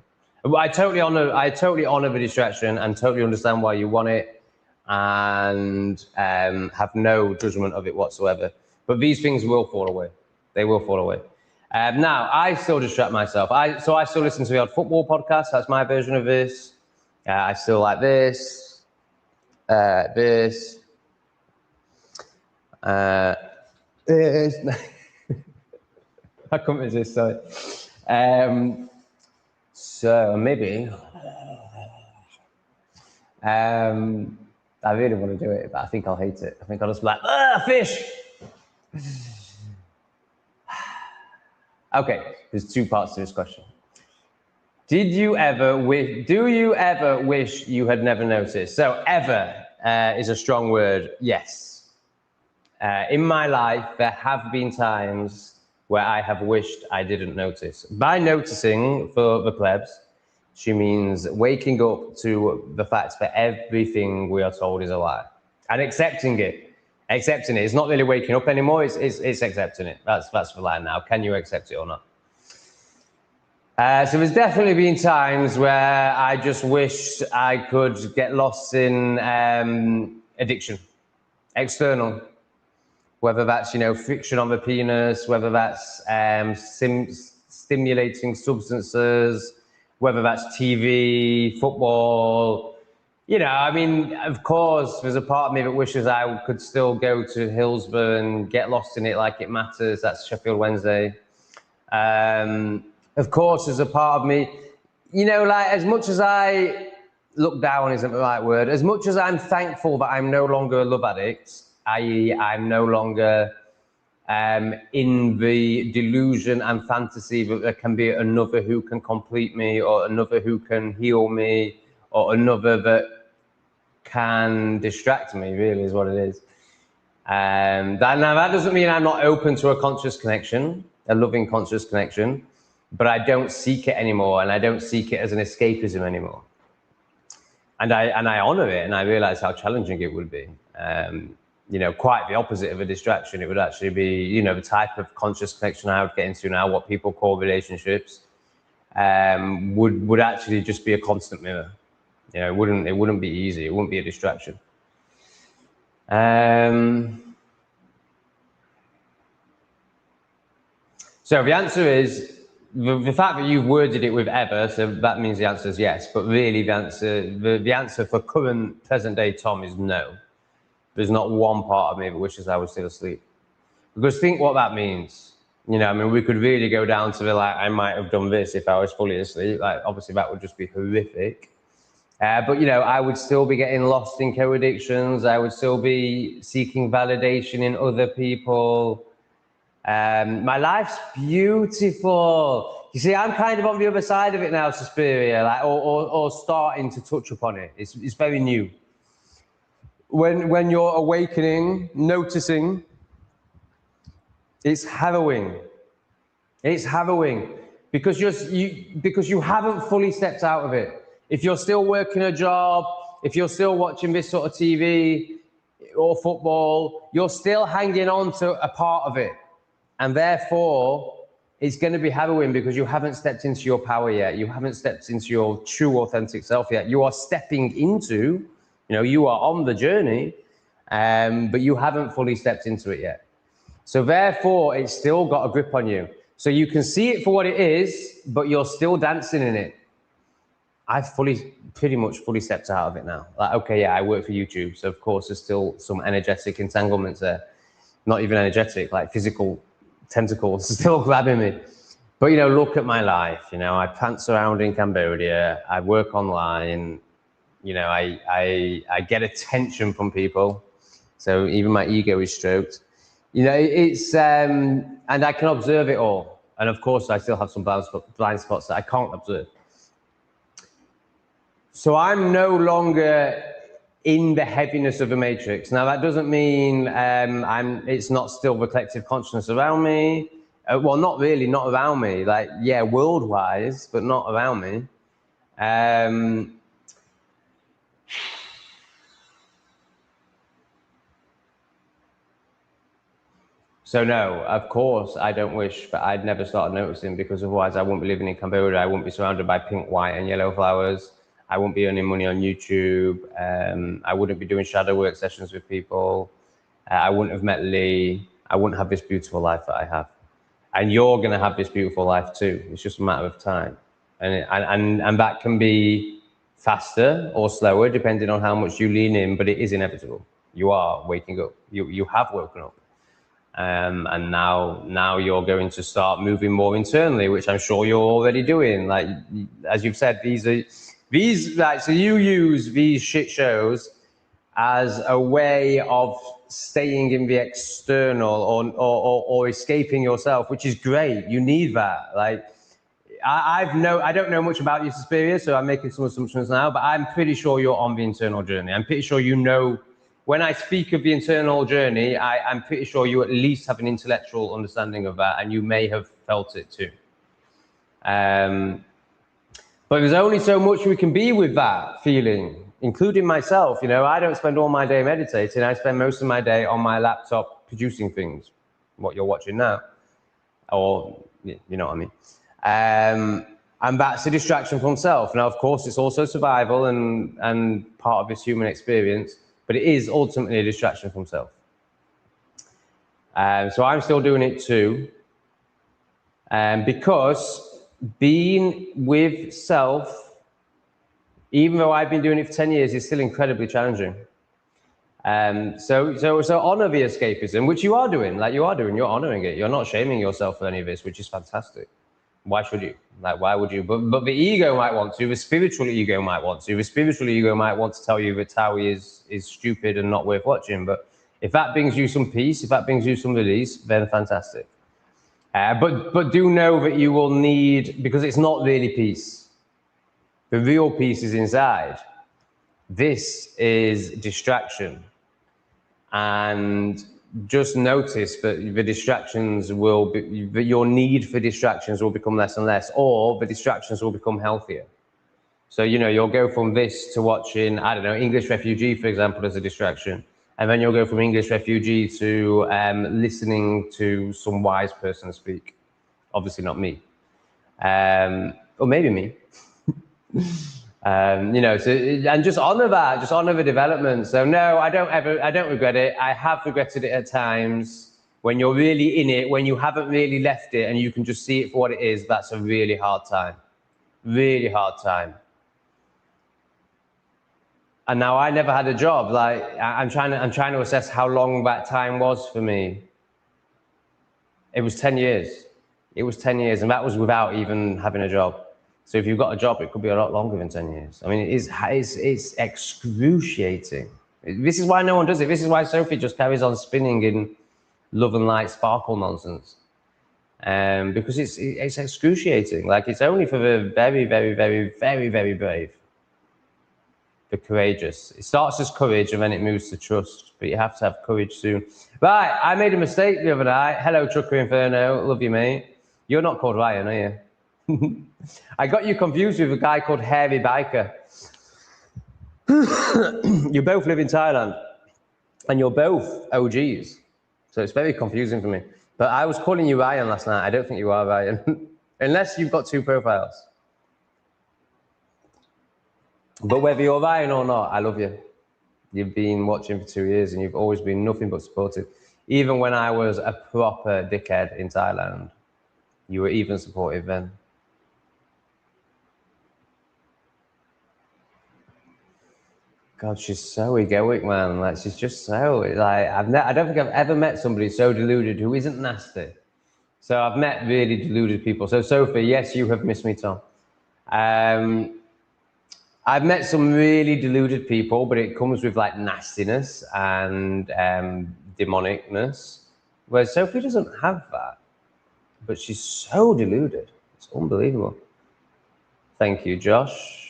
I totally honor the distraction and totally understand why you want it, and have no judgment of it whatsoever. But these things will fall away. They will fall away. Now, I still distract myself. So I still listen to the odd football podcast. That's my version of this. I still like this. This. I couldn't resist, sorry. So maybe. I really want to do it, but I think I'll hate it. I think I'll just be like, fish! Okay, there's two parts to this question. Do you ever wish you had never noticed? So ever is a strong word, yes. In my life, there have been times where I have wished I didn't notice. By noticing, for the plebs, she means waking up to the fact that everything we are told is a lie and accepting it. Accepting it. It's not really waking up anymore. It's accepting it. That's the line now. Can you accept it or not? So there's definitely been times where I just wished I could get lost in addiction, external. Whether that's, you know, friction on the penis, whether that's stimulating substances, whether that's TV, football. You know, I mean, of course, there's a part of me that wishes I could still go to Hillsborough and get lost in it like it matters. That's Sheffield Wednesday. Of course, there's a part of me, you know, like as much as I look down isn't the right word, as much as I'm thankful that I'm no longer a love addict, i.e. I'm no longer in the delusion and fantasy that there can be another who can complete me or another who can heal me or another that can distract me, really is what it is. Now that doesn't mean I'm not open to a conscious connection, a loving conscious connection, but I don't seek it anymore and I don't seek it as an escapism anymore. And I honor it and I realize how challenging it would be. You know, quite the opposite of a distraction. It would actually be, you know, the type of conscious connection I would get into now, what people call relationships, would actually just be a constant mirror. You know, it wouldn't be easy. It wouldn't be a distraction. So the answer is, the fact that you've worded it with ever, so that means the answer is yes, but really the answer for current, present day Tom is no. There's not one part of me that wishes I was still asleep. Because think what that means. You know, I mean, we could really go down to the, like, I might have done this if I was fully asleep. Like, obviously that would just be horrific. But, you know, I would still be getting lost in co-addictions. I would still be seeking validation in other people. My life's beautiful. You see, I'm kind of on the other side of it now, Suspiria, like, or starting to touch upon it. It's very new. When you're awakening, noticing, it's harrowing. It's harrowing because you haven't fully stepped out of it. If you're still working a job, if you're still watching this sort of TV or football, you're still hanging on to a part of it. And therefore, it's going to be harrowing because you haven't stepped into your power yet. You haven't stepped into your true, authentic self yet. You are stepping into, you know, you are on the journey, but you haven't fully stepped into it yet. So therefore, it's still got a grip on you. So you can see it for what it is, but you're still dancing in it. I've pretty much fully stepped out of it now. Like, okay, yeah, I work for YouTube, so of course there's still some energetic entanglements there. Not even energetic, like physical tentacles still grabbing me. But, you know, look at my life. You know, I pants around in Cambodia. I work online. You know, I get attention from people. So even my ego is stroked. You know, it's, and I can observe it all. And of course, I still have some blind spots that I can't observe. So I'm no longer in the heaviness of a matrix. Now, that doesn't mean it's not still the collective consciousness around me. Well, not really, not around me. Like, yeah, world-wise, but not around me. So no, of course, I don't wish that I'd never started noticing, because otherwise I wouldn't be living in Cambodia. I wouldn't be surrounded by pink, white, and yellow flowers. I wouldn't be earning money on YouTube. I wouldn't be doing shadow work sessions with people. I wouldn't have met Lee. I wouldn't have this beautiful life that I have. And you're going to have this beautiful life too. It's just a matter of time. And that can be faster or slower depending on how much you lean in, but it is inevitable. You are waking up. You have woken up. And now you're going to start moving more internally, which I'm sure you're already doing. Like, as you've said, so you use these shit shows as a way of staying in the external or escaping yourself, which is great. You need that. Like, I don't know much about your experience, so I'm making some assumptions now, but I'm pretty sure you're on the internal journey. I'm pretty sure you know. When I speak of the internal journey, I'm pretty sure you at least have an intellectual understanding of that, and you may have felt it too. But there's only so much we can be with that feeling, including myself. You know, I don't spend all my day meditating. I spend most of my day on my laptop producing things, what you're watching now, or you know what I mean. And that's a distraction from self. Now, of course, it's also survival and part of this human experience, but it is ultimately a distraction from self. So I'm still doing it too, because being with self, even though I've been doing it for 10 years, is still incredibly challenging. So honor the escapism, which you are doing, you're honoring it. You're not shaming yourself for any of this, which is fantastic. Why should you? Like, why would you? But the ego might want to, the spiritual ego might want to. The spiritual ego might want to tell you that Taoist is stupid and not worth watching. But if that brings you some peace, if that brings you some release, then fantastic. But do know that you will need, because it's not really peace. The real peace is inside. This is distraction. And just notice that the distractions will be, that your need for distractions will become less and less, or the distractions will become healthier. So, you know, you'll go from this to watching, I don't know, English Refugee, for example, as a distraction. And then you'll go from English Refugee to listening to some wise person speak. Obviously not me. Or maybe me. You know, so, and just honor that, just honor the development. So no, I don't regret it. I have regretted it at times. When you're really in it, when you haven't really left it and you can just see it for what it is, that's a really hard time. Really hard time. And now I never had a job. Like, I'm trying to assess how long that time was for me. It was 10 years. It was 10 years, and that was without even having a job. So if you've got a job, it could be a lot longer than 10 years. I mean, it's excruciating. This is why no one does it. This is why Sophie just carries on spinning in love and light sparkle nonsense. Because it's excruciating. Like, it's only for the very, very, very, very, very brave. The courageous. It starts as courage and then it moves to trust, but you have to have courage soon. Right, I made a mistake the other night. Hello, Trucker Inferno. Love you, mate. You're not called Ryan, are you? I got you confused with a guy called Hairy Biker. You both live in Thailand and you're both OGs. So it's very confusing for me. But I was calling you Ryan last night. I don't think you are Ryan. Unless you've got two profiles. But whether you're Ryan or not, I love you. You've been watching for 2 years and you've always been nothing but supportive. Even when I was a proper dickhead in Thailand, you were even supportive then. God, she's so egoic, man. Like, she's just so, like, I don't think I've ever met somebody so deluded who isn't nasty. So I've met really deluded people. So Sophie, yes, you have missed me, Tom. I've met some really deluded people, but it comes with like nastiness and demonicness, whereas Sophie doesn't have that, but she's so deluded. It's unbelievable. Thank you, Josh.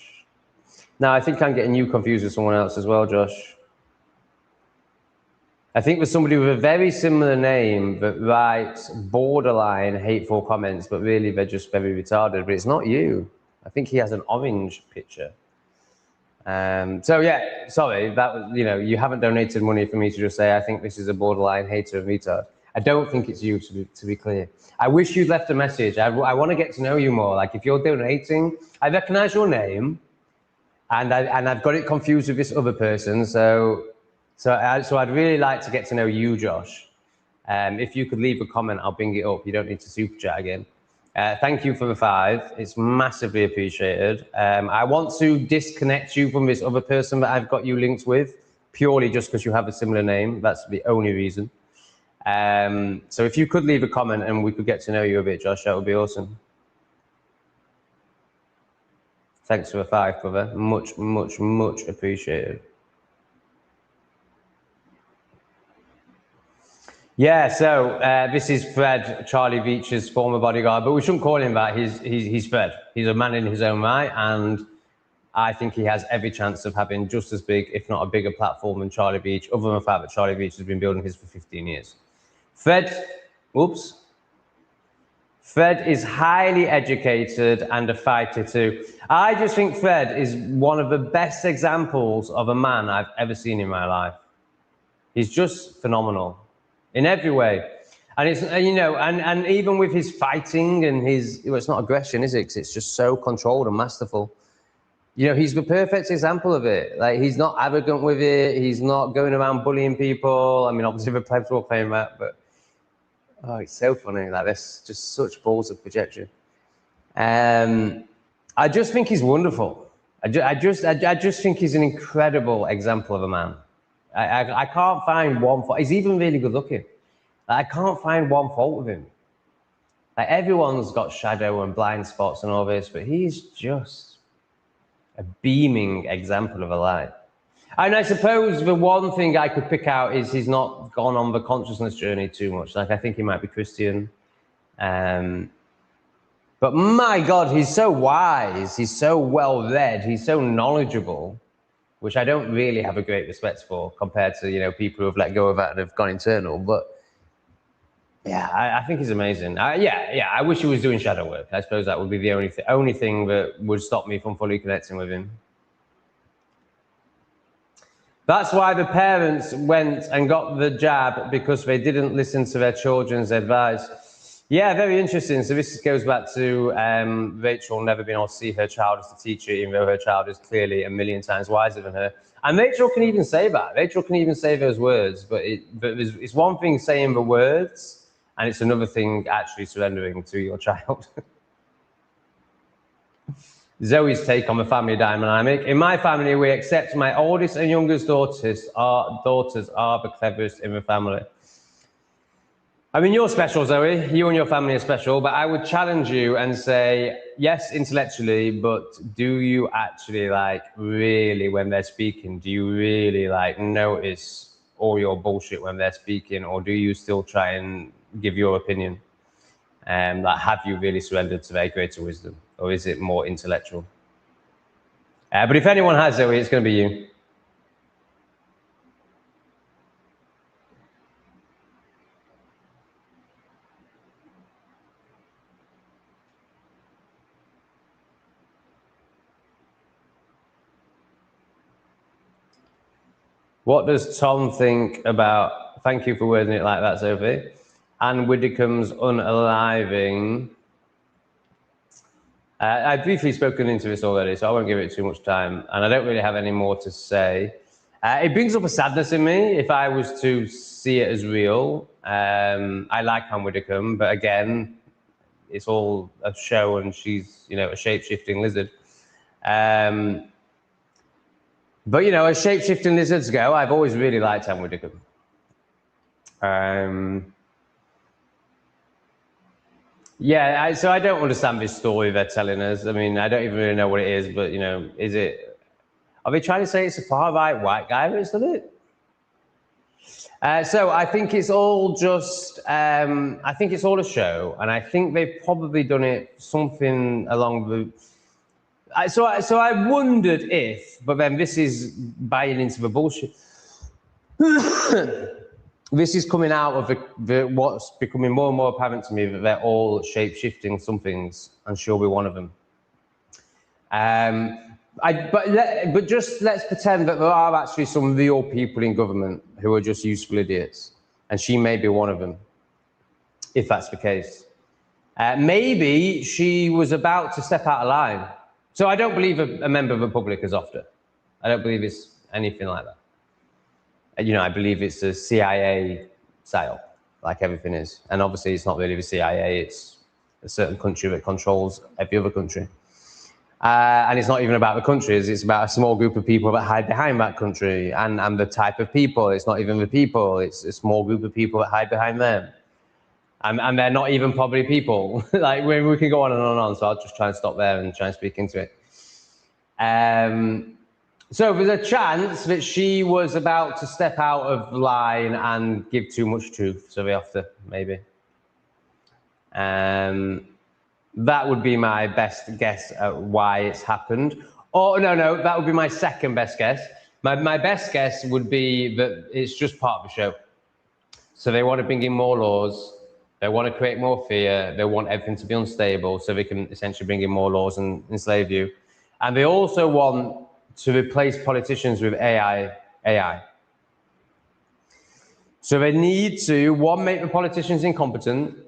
Now, I think I'm getting you confused with someone else as well, Josh. I think with somebody with a very similar name that writes borderline hateful comments, but really they're just very retarded, but it's not you. I think he has an orange picture. So yeah, sorry, that was, you know, you haven't donated money for me to just say, I think this is a borderline hater and retard. I don't think it's you, to be clear. I wish you'd left a message. I want to get to know you more. Like, if you're donating, I recognize your name, and I've got it confused with this other person. So I'd really like to get to know you, Josh. If you could leave a comment, I'll bring it up. You don't need to super chat again. Thank you for the 5. It's massively appreciated. I want to disconnect you from this other person that I've got you linked with, purely just because you have a similar name. That's the only reason. So if you could leave a comment and we could get to know you a bit, Josh, that would be awesome. Thanks for the 5, brother. Much, much, much appreciated. Yeah, so this is Fred, Charlie Beach's former bodyguard, but we shouldn't call him that. He's Fred. He's a man in his own right, and I think he has every chance of having just as big, if not a bigger platform than Charlie Beach, other than the fact that Charlie Beach has been building his for 15 years. Fred is highly educated and a fighter too. I just think Fred is one of the best examples of a man I've ever seen in my life. He's just phenomenal in every way. And it's, you know, and even with his fighting and his, well, it's not aggression, is it? 'Cause it's just so controlled and masterful. You know, he's the perfect example of it. Like, he's not arrogant with it. He's not going around bullying people. I mean, obviously the plebs were playing that, but oh, it's so funny. Like, there's just such balls of projection. I just think he's wonderful. I just think he's an incredible example of a man. I can't find one fault. He's even really good looking. I can't find one fault with him. Like, everyone's got shadow and blind spots and all this, but he's just a beaming example of a light. And I suppose the one thing I could pick out is he's not gone on the consciousness journey too much. Like, I think he might be Christian. But my God, he's so wise. He's so well read. He's so knowledgeable, which I don't really have a great respect for compared to, you know, people who have let go of that and have gone internal. But yeah, I think he's amazing. Yeah, I wish he was doing shadow work. I suppose that would be the only thing that would stop me from fully connecting with him. That's why the parents went and got the jab, because they didn't listen to their children's advice. Yeah, very interesting. So this goes back to Rachel never being able to see her child as a teacher, even though her child is clearly a million times wiser than her. And Rachel can even say that. Rachel can even say those words, but it's one thing saying the words, and it's another thing actually surrendering to your child. Zoe's take on the family dynamic. In my family, we accept my oldest and youngest daughters are the cleverest in the family. I mean, you're special, Zoe. You and your family are special, but I would challenge you and say, yes, intellectually, but do you actually, like, really, when they're speaking, do you really, like, notice all your bullshit when they're speaking, or do you still try and give your opinion? Like, have you really surrendered to their greater wisdom, or is it more intellectual? But if anyone has, Zoe, it's going to be you. What does Tom think about, thank you for wording it like that, Sophie, Anne Widdicombe's unaliving? I've briefly spoken into this already, so I won't give it too much time, and I don't really have any more to say. It brings up a sadness in me if I was to see it as real. I like Anne Widdecombe, but again, it's all a show, and she's, you know, a shape-shifting lizard. But, you know, as shape-shifting lizards go, I've always really liked Anne Widdecombe. Yeah, so I don't understand this story they're telling us. I mean, I don't even really know what it is, but, you know, is it... Are they trying to say it's a far-right white guy that's done it? So I think it's all just... I think it's all a show, and I think they've probably done it something along the... So I wondered if, but then this is buying into the bullshit. This is coming out of what's becoming more and more apparent to me, that they're all shape-shifting somethings, and she'll be one of them. But just let's pretend that there are actually some real people in government who are just useful idiots, and she may be one of them, if that's the case. Maybe she was about to step out of line. So I don't believe a member of the public is after. I don't believe it's anything like that. You know, I believe it's a CIA psyop, like everything is. And obviously it's not really the CIA, it's a certain country that controls every other country. And it's not even about the countries, it's about a small group of people that hide behind that country, and the type of people. It's not even the people, it's a small group of people that hide behind them. And they're not even probably people. Like, we can go on and on and on, so I'll just try and stop there and try and speak into it. So there's a chance that she was about to step out of line and give too much truth, so we have to, maybe. That would be my best guess at why it's happened. Or no, that would be my second best guess. My best guess would be that it's just part of the show. So they want to bring in more laws. They want to create more fear. They want everything to be unstable, so they can essentially bring in more laws and enslave you. And they also want to replace politicians with AI. So they need to, one, make the politicians incompetent,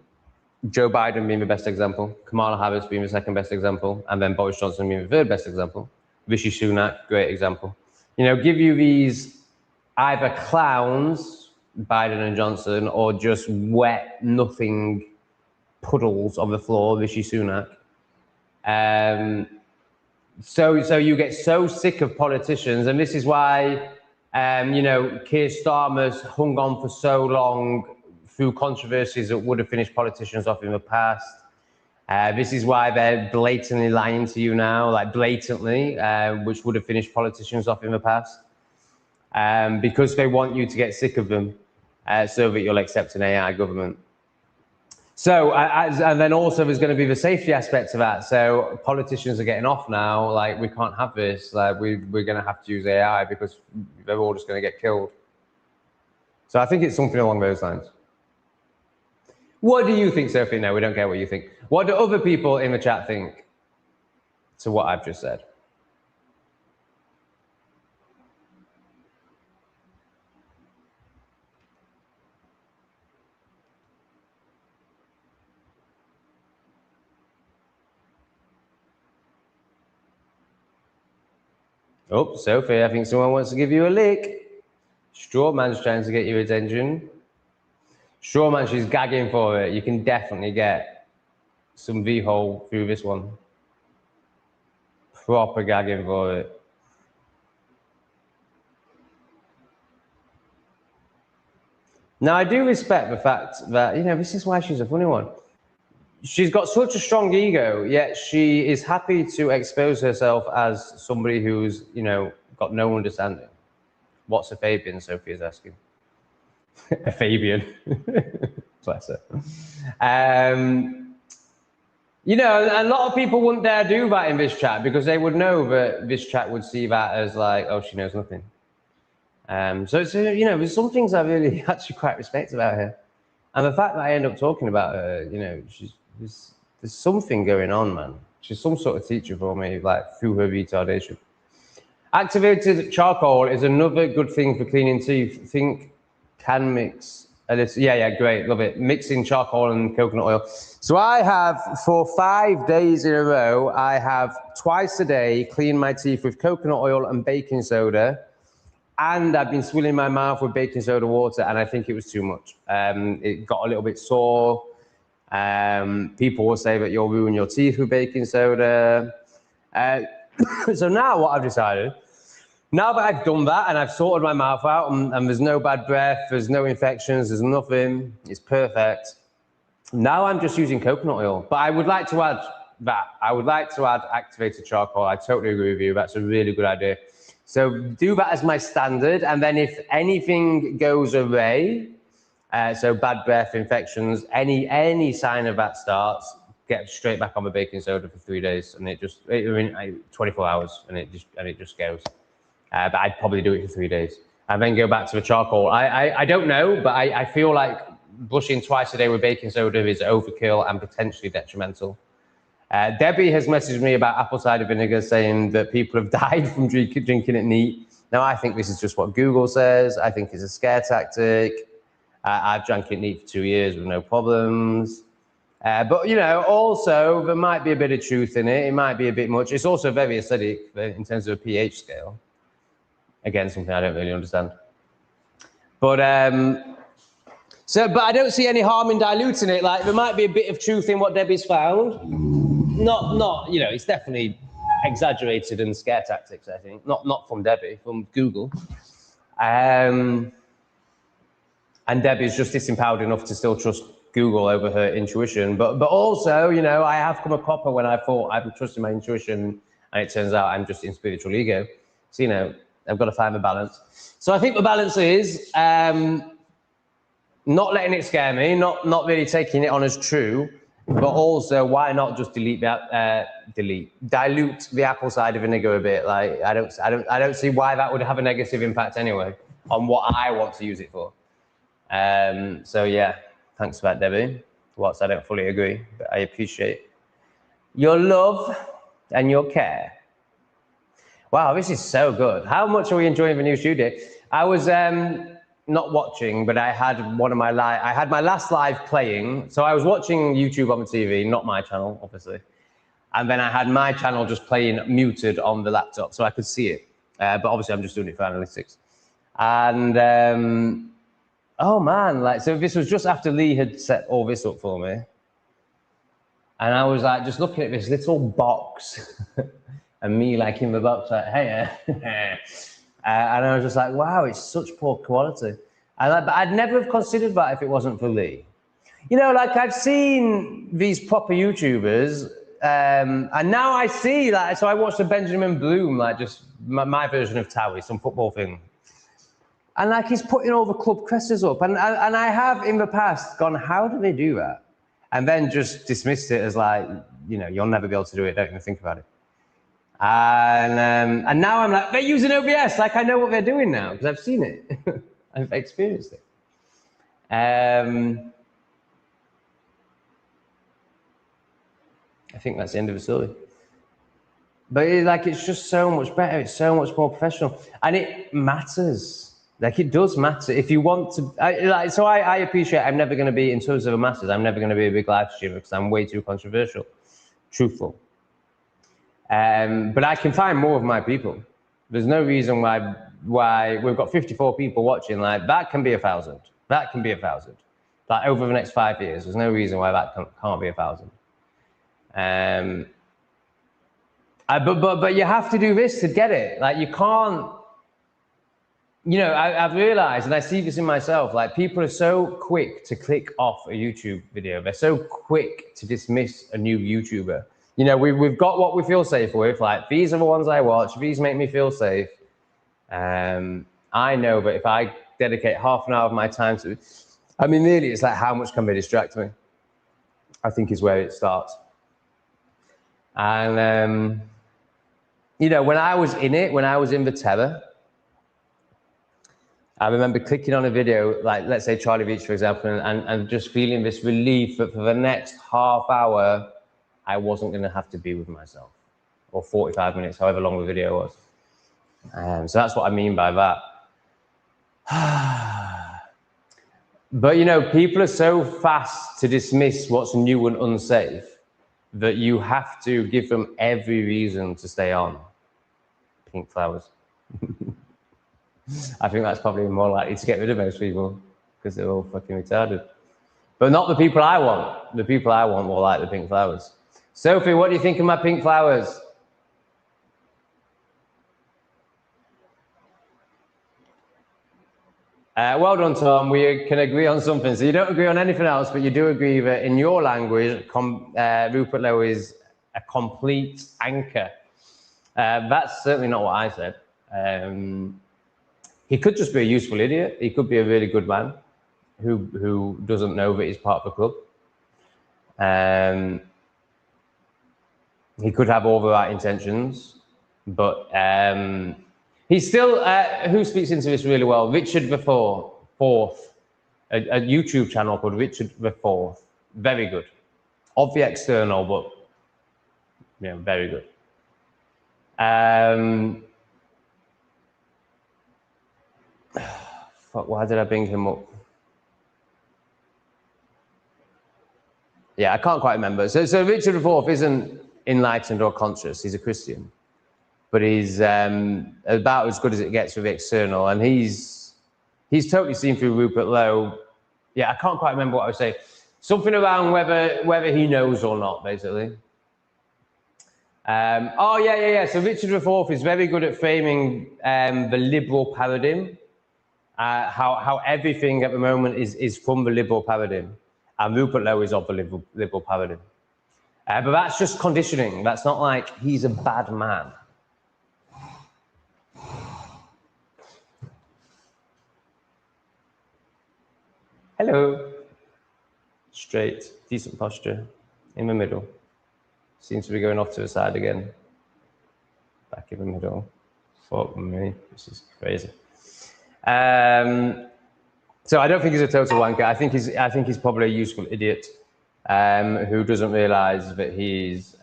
Joe Biden being the best example, Kamala Harris being the second best example, and then Boris Johnson being the third best example. Rishi Sunak, great example. You know, give you these either clowns, Biden and Johnson, or just wet, nothing puddles on the floor, Rishi Sunak. So you get so sick of politicians, and this is why, you know, Keir Starmer's hung on for so long through controversies that would have finished politicians off in the past. This is why they're blatantly lying to you now, like blatantly, which would have finished politicians off in the past, because they want you to get sick of them, so that you'll accept an AI government. So, and then also there's going to be the safety aspect of that. So politicians are getting off now, like, we can't have this, like, we're going to have to use AI because they're all just going to get killed. So I think it's something along those lines. What do you think, Sophie? No, we don't care what you think. What do other people in the chat think to what I've just said? Oh, Sophie, I think someone wants to give you a lick. Strawman's trying to get your attention. Strawman, she's gagging for it. You can definitely get some V-hole through this one. Proper gagging for it. Now, I do respect the fact that, you know, this is why she's a funny one. She's got such a strong ego, yet she is happy to expose herself as somebody who's, you know, got no understanding. What's a Fabian, Sophie is asking. A Fabian. Bless her. You know, a lot of people wouldn't dare do that in this chat because they would know that this chat would see that as like, oh, she knows nothing. So, you know, there's some things I really actually quite respect about her. And the fact that I end up talking about her, you know, there's something going on, man. She's some sort of teacher for me, like, through her retardation. Activated charcoal is another good thing for cleaning teeth. Think can mix a little. Yeah, great, love it. Mixing charcoal and coconut oil. So I have, for 5 days in a row, I have twice a day cleaned my teeth with coconut oil and baking soda. And I've been swilling my mouth with baking soda water, and I think it was too much. It got a little bit sore. People will say that you'll ruin your teeth with baking soda. So now what I've decided, now that I've done that and I've sorted my mouth out and there's no bad breath, there's no infections, there's nothing, it's perfect. Now I'm just using coconut oil, but I would like to add that. I would like to add activated charcoal. I totally agree with you. That's a really good idea. So do that as my standard. And then if anything goes away, so bad breath, infections, any sign of that starts, get straight back on the baking soda for 3 days, and it just 24 hours, and it just goes. But I'd probably do it for 3 days, and then go back to the charcoal. I don't know, but I feel like brushing twice a day with baking soda is overkill and potentially detrimental. Debbie has messaged me about apple cider vinegar, saying that people have died from drinking it neat. Now, I think this is just what Google says. I think it's a scare tactic. I've drank it neat for 2 years with no problems. But, you know, also there might be a bit of truth in it. It might be a bit much. It's also very acidic in terms of a pH scale. Again, something I don't really understand. But, but I don't see any harm in diluting it. Like, there might be a bit of truth in what Debbie's found. Not, you know, it's definitely exaggerated and scare tactics, I think. Not from Debbie, from Google. And Debbie's just disempowered enough to still trust Google over her intuition. But also, you know, I have come a copper when I thought I'm trusting my intuition, and it turns out I'm just in spiritual ego. So, you know, I've got to find the balance. So I think the balance is not letting it scare me, not really taking it on as true, but also why not just dilute the apple cider vinegar a bit? Like I don't see why that would have a negative impact anyway on what I want to use it for. So yeah, thanks for that, Debbie. Whilst I don't fully agree, but I appreciate your love and your care. Wow, this is so good. How much are we enjoying the new studio? I was not watching, but I had my last live playing. So I was watching YouTube on the TV, not my channel, obviously. And then I had my channel just playing muted on the laptop, so I could see it. But obviously I'm just doing it for analytics. And oh man, like, so this was just after Lee had set all this up for me. And I was like, just looking at this little box and me like in the box, like, hey, and I was just like, wow, it's such poor quality. But I'd never have considered that if it wasn't for Lee. You know, like I've seen these proper YouTubers, and now I see, like, so I watched the Benjamin Bloom, like just my version of Towie, some football thing. And like he's putting all the club cresses up. And I have in the past gone, how do they do that? And then just dismissed it as like, you know, you'll never be able to do it, don't even think about it. And now I'm like, they're using OBS, like I know what they're doing now, because I've seen it. I've experienced it. I think that's the end of the story. But it's just so much better. It's so much more professional. And it matters. Like, it does matter. If you want to, I appreciate I'm never going to be, in terms of the masses, I'm never going to be a big live streamer because I'm way too controversial, truthful. But I can find more of my people. There's no reason why we've got 54 people watching. Like, that can be 1,000. That can be 1,000. Like, over the next 5 years, there's no reason why that can't be 1,000. But you have to do this to get it. Like, you can't, you know, I've realized, and I see this in myself, like, people are so quick to click off a YouTube video. They're so quick to dismiss a new YouTuber. You know, we've got what we feel safe with. Like, these are the ones I watch. These make me feel safe. I know that if I dedicate half an hour of my time to, I mean, really, it's like, how much can they distract me? I think is where it starts. And, you know, when I was in it, when I was in the terror, I remember clicking on a video, like, let's say Charlie Beach, for example, and just feeling this relief that for the next half hour, I wasn't going to have to be with myself, or 45 minutes, however long the video was. So that's what I mean by that. But, you know, people are so fast to dismiss what's new and unsafe that you have to give them every reason to stay on. Pink flowers. I think that's probably more likely to get rid of most people because they're all fucking retarded. But not the people I want. The people I want will like the pink flowers. Sophie, what do you think of my pink flowers? Well done, Tom. We can agree on something. So you don't agree on anything else, but you do agree that in your language, Rupert Lowe is a complete anchor. That's certainly not what I said. He could just be a useful idiot. He could be a really good man who doesn't know that he's part of the club. He could have all the right intentions, but he's still, who speaks into this really well? Richard the Fourth, a YouTube channel called Richard the Fourth. Very good. Of the external, but yeah, very good. Fuck, why did I bring him up? Yeah, I can't quite remember. So Richard the Fourth isn't enlightened or conscious. He's a Christian. But he's about as good as it gets with the external. And he's totally seen through Rupert Lowe. Yeah, I can't quite remember what I was saying. Something around whether he knows or not, basically. Oh, yeah. So Richard IV is very good at framing the liberal paradigm, how everything at the moment is from the liberal paradigm. And Rupert Lowe is of the liberal paradigm. But that's just conditioning. That's not like he's a bad man. Hello. Straight, decent posture, in the middle. Seems to be going off to the side again. Back in the middle. Fuck me, this is crazy. So I don't think he's a total wanker. I think he's probably a useful idiot who doesn't realise that he's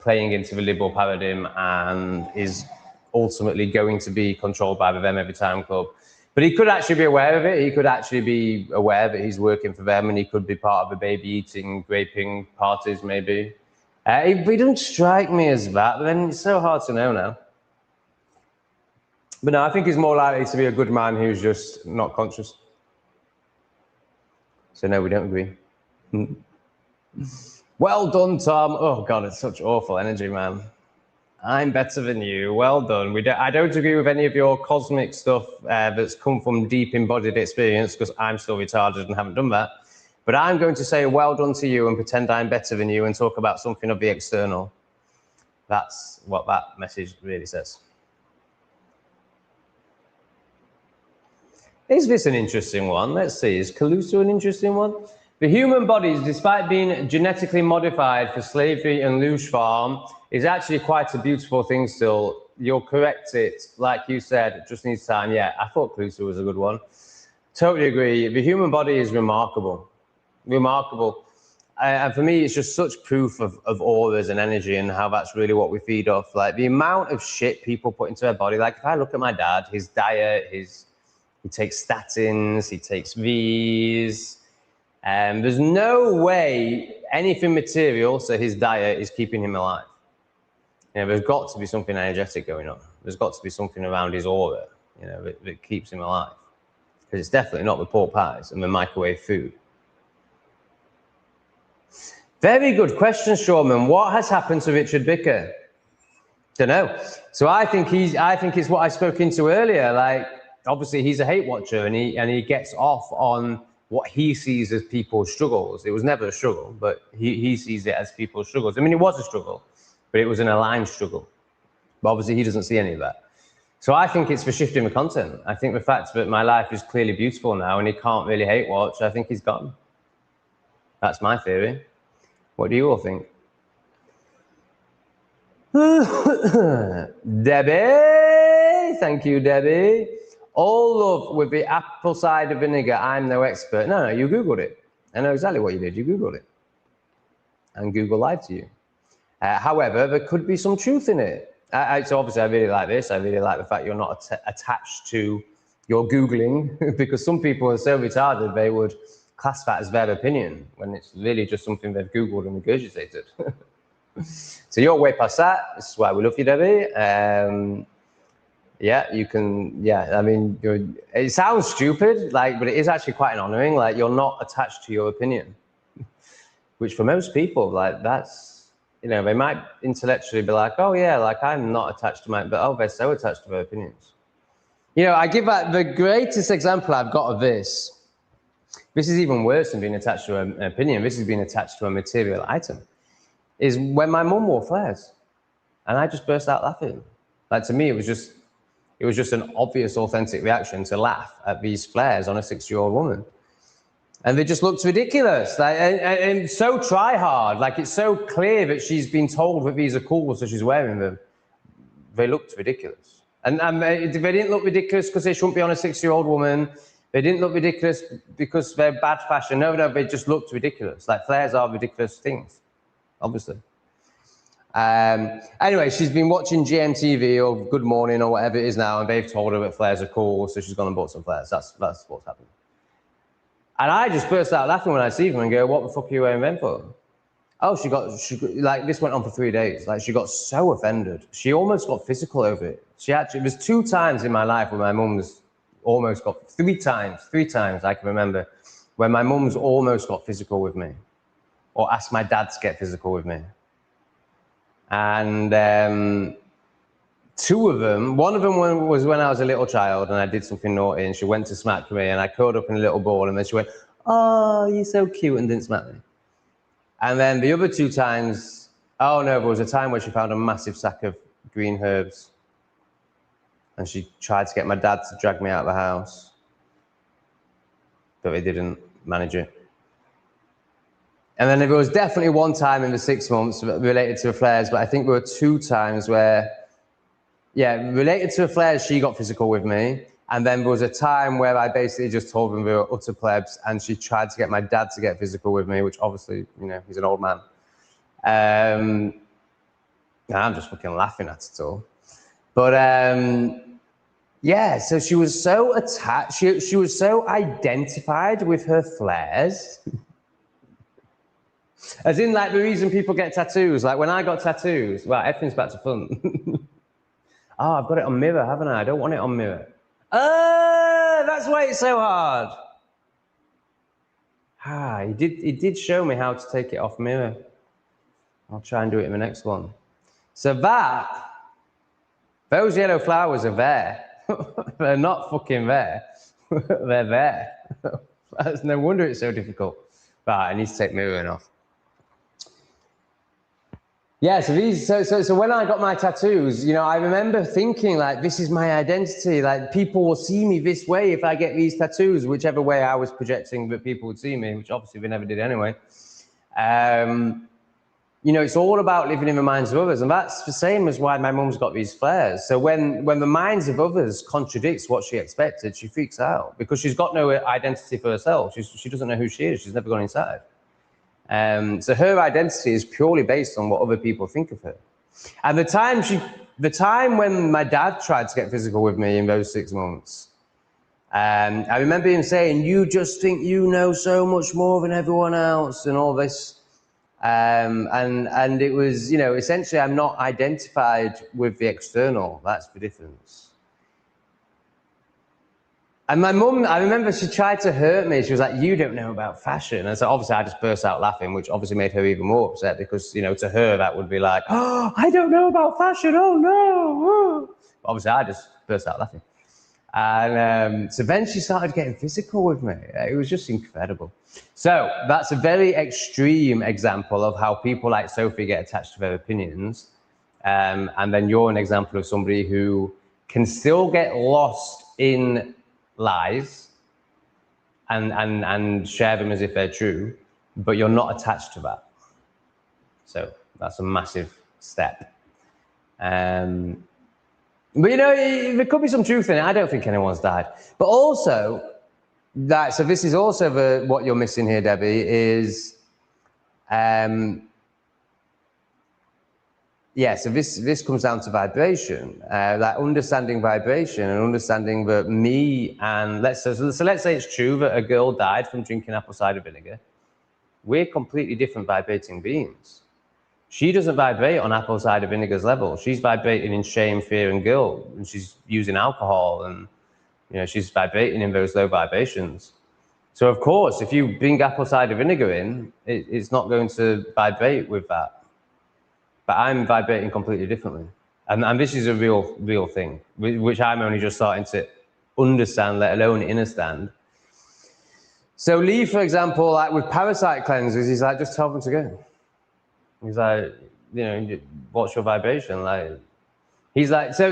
playing into the liberal paradigm and is ultimately going to be controlled by the Them Every Time Club. But he could actually be aware of it. He could actually be aware that he's working for them, and he could be part of the baby eating, raping parties, maybe. He doesn't strike me as that, but then it's so hard to know now. But no, I think he's more likely to be a good man who's just not conscious. So no, we don't agree. Well done, Tom. Oh God, it's such awful energy, man. I'm better than you. Well done. I don't agree with any of your cosmic stuff that's come from deep embodied experience because I'm still retarded and haven't done that. But I'm going to say well done to you and pretend I'm better than you and talk about something of the external. That's what that message really says. Is this an interesting one? Let's see. Is Caluso an interesting one? The human body, despite being genetically modified for slavery and luge farm, is actually quite a beautiful thing still. You'll correct it, like you said, it just needs time. Yeah, I thought Caluso was a good one. Totally agree. The human body is remarkable. Remarkable. And for me, it's just such proof of auras and energy and how that's really what we feed off. Like the amount of shit people put into their body. Like if I look at my dad, his diet, he takes statins, he takes these. There's no way anything material, so his diet, is keeping him alive. You know, there's got to be something energetic going on. There's got to be something around his aura, you know, that keeps him alive. Because it's definitely not the pork pies and the microwave food. Very good question, Shawman. What has happened to Richard Bicker? Don't know. So I think it's what I spoke into earlier. Like, obviously, he's a hate watcher, and he gets off on what he sees as people's struggles. It was never a struggle, but he sees it as people's struggles. I mean, it was a struggle, but it was an aligned struggle. But obviously, he doesn't see any of that. So I think it's for shifting the content. I think the fact that my life is clearly beautiful now and he can't really hate watch, I think he's gone. That's my theory. What do you all think? Debbie! Thank you, Debbie. All love with the apple cider vinegar. I'm no expert. No, you Googled it. I know exactly what you did. You Googled it. And Google lied to you. However, there could be some truth in it. So obviously, I really like this. I really like the fact you're not attached to your Googling because some people are so retarded, they would class that as their opinion when it's really just something they've Googled and regurgitated. So you're way past that. This is why we love you, Debbie. Yeah, you can. Yeah, I mean, it sounds stupid, like, but it is actually quite honoring. Like, you're not attached to your opinion, which for most people, like, that's, you know, they might intellectually be like, oh yeah, like I'm not attached to mine, but oh, they're so attached to their opinions. You know, I give that the greatest example I've got of this. This is even worse than being attached to an opinion. This is being attached to a material item. Is when my mum wore flares, and I just burst out laughing. Like, to me, it was just an obvious, authentic reaction to laugh at these flares on a 60-year-old woman. And they just looked ridiculous, like, and so try hard. Like, it's so clear that she's been told that these are cool, so she's wearing them. They looked ridiculous. And they didn't look ridiculous because they shouldn't be on a 60-year-old woman. They didn't look ridiculous because they're bad fashion. No, they just looked ridiculous. Like, flares are ridiculous things, obviously. Anyway, she's been watching GMTV or Good Morning or whatever it is now, and they've told her that flares are cool, so she's gone and bought some flares. That's what's happened. And I just burst out laughing when I see them and go, what the fuck are you wearing them for? Oh, she like, this went on for 3 days. Like, she got so offended. She almost got physical over it. There's 2 times in my life where my mum's almost got, 3 times I can remember, where my mum's almost got physical with me or asked my dad to get physical with me. And 2 of them, one of them was when I was a little child and I did something naughty and she went to smack me and I curled up in a little ball and then she went, oh, you're so cute, and didn't smack me. And then the other 2 times, oh no, there was a time where she found a massive sack of green herbs and she tried to get my dad to drag me out of the house, but they didn't manage it. And then there was definitely 1 time in the 6 months related to the flares, but I think there were 2 times where, yeah, related to the flares, she got physical with me. And then there was a time where I basically just told them they were utter plebs, and she tried to get my dad to get physical with me, which obviously, you know, he's an old man. I'm just fucking laughing at it all. But yeah, so she was so attached, she was so identified with her flares. As in, like, the reason people get tattoos, like when I got tattoos, well, everything's back to fun. Oh, I've got it on mirror, haven't I? I don't want it on mirror. That's why it's so hard. He did show me how to take it off mirror. I'll try and do it in the next one. So those yellow flowers are there. They're not fucking there. They're there. That's no wonder it's so difficult. Right, I need to take mirroring off. Yeah, so when I got my tattoos, you know, I remember thinking, like, this is my identity. Like, people will see me this way if I get these tattoos, whichever way I was projecting that people would see me, which obviously they never did anyway. You know, it's all about living in the minds of others, and that's the same as why my mum's got these flares. So when the minds of others contradicts what she expected, she freaks out because she's got no identity for herself. She doesn't know who she is. She's never gone inside. So her identity is purely based on what other people think of her. And the time when my dad tried to get physical with me in those 6 months, I remember him saying, you just think you know so much more than everyone else and all this. And it was, you know, essentially I'm not identified with the external. That's the difference. And my mum, I remember she tried to hurt me. She was like, you don't know about fashion. And so obviously I just burst out laughing, which obviously made her even more upset because, you know, to her that would be like, oh, I don't know about fashion. Oh no. But obviously I just burst out laughing. And so then she started getting physical with me. It was just incredible. So that's a very extreme example of how people like Sophie get attached to their opinions. And then you're an example of somebody who can still get lost in lies and share them as if they're true, but you're not attached to that. So that's a massive step. But you know, there could be some truth in it. I don't think anyone's died. But also, so this is also what you're missing here, Debbie, is yeah, so this comes down to vibration, like understanding vibration and understanding that me and let's say it's true that a girl died from drinking apple cider vinegar. We're completely different vibrating beings. She doesn't vibrate on apple cider vinegar's level. She's vibrating in shame, fear, and guilt, and she's using alcohol, and she's vibrating in those low vibrations. So of course, if you bring apple cider vinegar in, it's not going to vibrate with that. But I'm vibrating completely differently, and this is a real thing, which I'm only just starting to understand, let alone understand. So Lee, for example, like with parasite cleanses, he's like, just tell them to go. He's like, what's your vibration? Like, he's like, so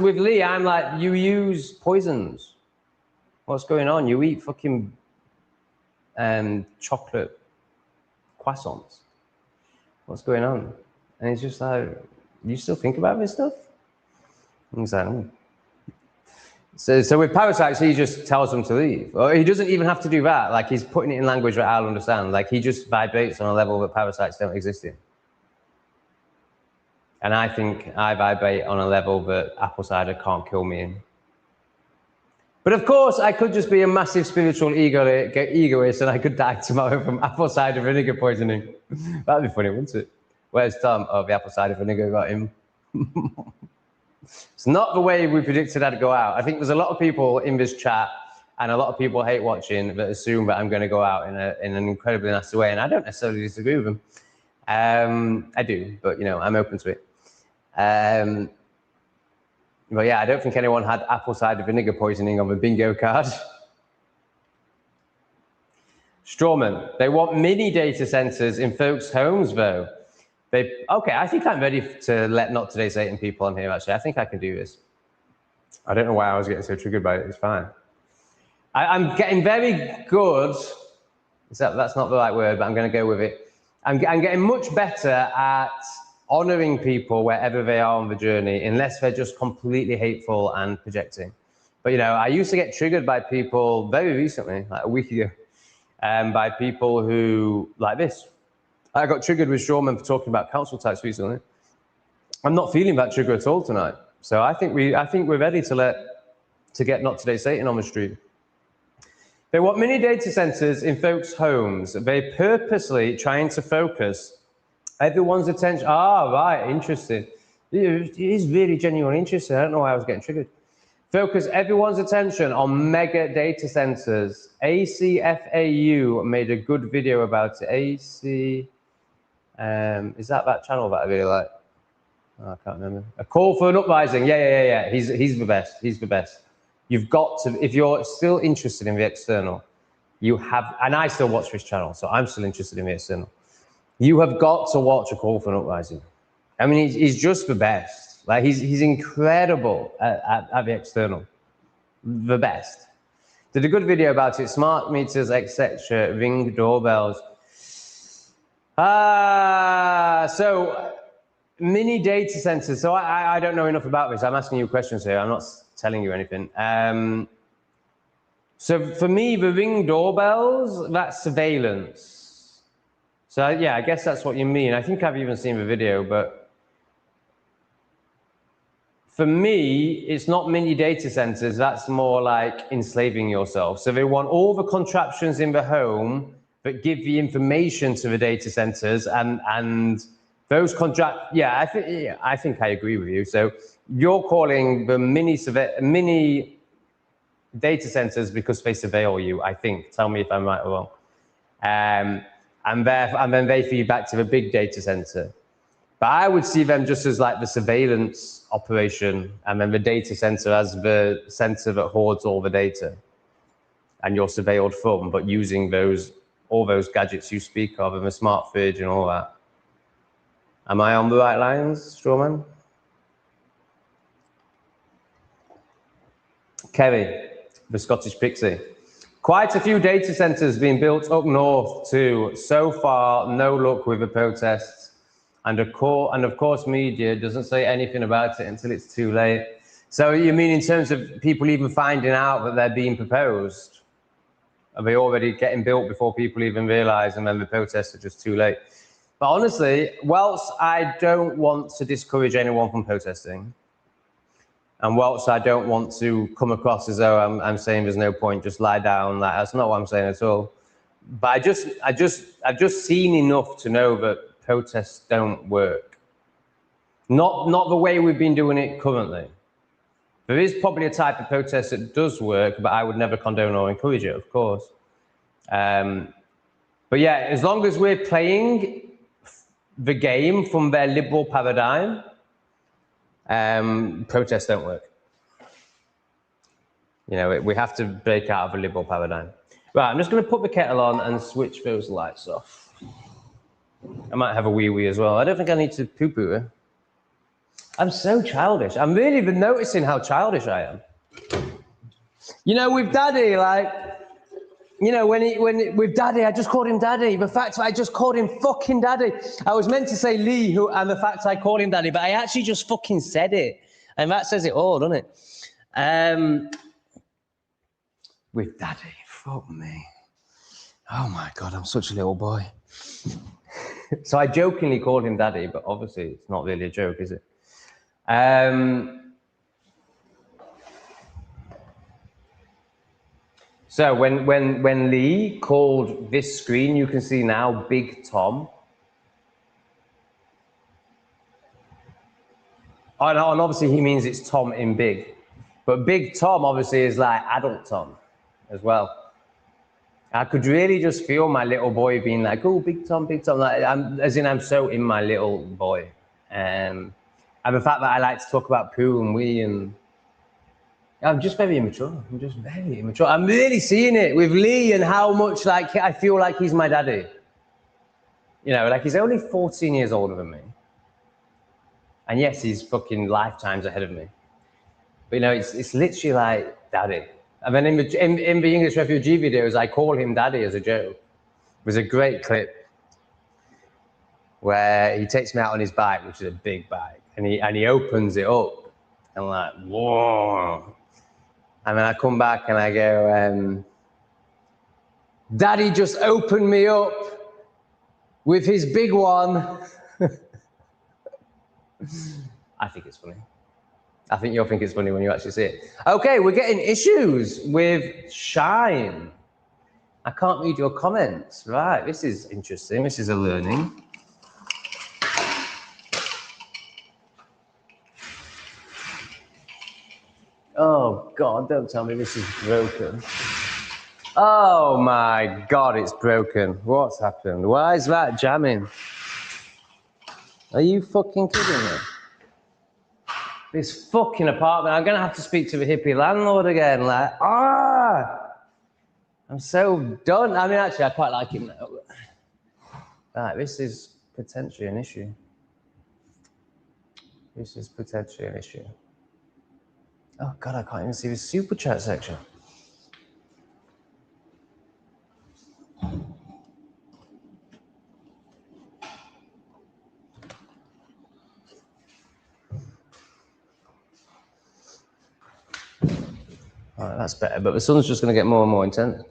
with Lee, I'm like, you use poisons. What's going on? You eat fucking chocolate croissants. What's going on? And he's just like, you still think about this stuff? And he's like, oh. So with parasites, he just tells them to leave. Or he doesn't even have to do that. Like, he's putting it in language that I'll understand. Like, he just vibrates on a level that parasites don't exist in. And I think I vibrate on a level that apple cider can't kill me in. But of course, I could just be a massive spiritual egoist and I could die tomorrow from apple cider vinegar poisoning. That'd be funny, wouldn't it? Where's Tom? Oh, the apple cider vinegar got him. It's not the way we predicted I'd go out. I think there's a lot of people in this chat and a lot of people hate watching that assume that I'm going to go out in an incredibly nasty way. And I don't necessarily disagree with them. I do, but I'm open to it. But yeah, I don't think anyone had apple cider vinegar poisoning on the bingo card. Strawman, they want mini data centers in folks' homes though. Okay, I think I'm ready to let Not Today Satan people on here, actually. I think I can do this. I don't know why I was getting so triggered by it. It's fine. I'm getting very good. That's not the right word, but I'm going to go with it. I'm getting much better at honoring people wherever they are on the journey, unless they're just completely hateful and projecting. But, I used to get triggered by people very recently, like a week ago, by people who, like this. I got triggered with Shawman for talking about council tax recently. I'm not feeling that trigger at all tonight. So I think we're ready to get Not Today Satan on the street. They want mini data centers in folks' homes. They're purposely trying to focus everyone's attention. Ah, right, interesting. It is really genuinely interesting. I don't know why I was getting triggered. Focus everyone's attention on mega data centers. ACFAU made a good video about it. AC. Is that channel that I really like? Oh, I can't remember. A Call for an Uprising. Yeah. He's the best. He's the best. You've got to, if you're still interested in the external, you have, and I still watch this channel, so I'm still interested in the external. You have got to watch A Call for an Uprising. I mean, he's just the best. Like, he's incredible at the external. The best. Did a good video about it. Smart meters, etc. Ring doorbells. So mini data centers. So I don't know enough about this. I'm asking you questions here. I'm not telling you anything. So for me, the Ring doorbells, that's surveillance. So yeah, I guess that's what you mean. I think I've even seen the video, but for me, it's not mini data centers. That's more like enslaving yourself. So they want all the contraptions in the home that give the information to the data centers, and those I think I agree with you. So you're calling the mini data centers because they surveil you, I think. Tell me if I'm right or wrong. And then they feed back to the big data center. But I would see them just as like the surveillance operation, and then the data center as the center that hoards all the data. And you're surveilled from, but using all those gadgets you speak of, and the smart fridge and all that. Am I on the right lines, Strawman? Kerry, the Scottish Pixie. Quite a few data centers being built up north too. So far, no luck with the protests. And of course, media doesn't say anything about it until it's too late. So you mean in terms of people even finding out that they're being proposed? Are they already getting built before people even realize, and then the protests are just too late? But honestly, whilst I don't want to discourage anyone from protesting, and whilst I don't want to come across as though I'm saying there's no point, just lie down, like, that's not what I'm saying at all. But I've just seen enough to know that protests don't work. Not the way we've been doing it currently. There is probably a type of protest that does work, but I would never condone or encourage it, of course. But yeah, as long as we're playing the game from their liberal paradigm, protests don't work. You know, we have to break out of a liberal paradigm. Right, I'm just going to put the kettle on and switch those lights off. I might have a wee-wee as well. I don't think I need to poo-poo. I'm so childish. I'm really been noticing how childish I am. You know, with Daddy, like, you know, with Daddy, I just called him Daddy. The fact I just called him fucking Daddy. I was meant to say Lee, and the fact I called him Daddy, but I actually just fucking said it. And that says it all, doesn't it? With Daddy, fuck me. Oh my God, I'm such a little boy. So I jokingly called him Daddy, but obviously it's not really a joke, is it? So when Lee called this screen, you can see now Big Tom. And obviously he means it's Tom in big. But Big Tom obviously is like adult Tom as well. I could really just feel my little boy being like, oh, Big Tom, Big Tom. Like, I'm so in my little boy. And the fact that I like to talk about poo and wee, and I'm just very immature. I'm just very immature. I'm really seeing it with Lee and how much like I feel like he's my daddy. You know, like he's only 14 years older than me. And yes, he's fucking lifetimes ahead of me. But you know, it's literally like daddy. And then in the English refugee videos, I call him daddy as a joke. There's a great clip where he takes me out on his bike, which is a big bike, and he opens it up, and I'm like, whoa. And then I come back and I go, Daddy just opened me up with his big one. I think it's funny. I think you'll think it's funny when you actually see it. Okay, we're getting issues with Shine. I can't read your comments. Right, this is interesting. This is a learning. Oh, God, don't tell me this is broken. Oh, my God, it's broken. What's happened? Why is that jamming? Are you fucking kidding me? This fucking apartment, I'm going to have to speak to the hippie landlord again. Like, I'm so done. I mean, actually, I quite like him now. Right, this is potentially an issue. This is potentially an issue. Oh, God, I can't even see the super chat section. All right, that's better, but the sun's just going to get more and more intense.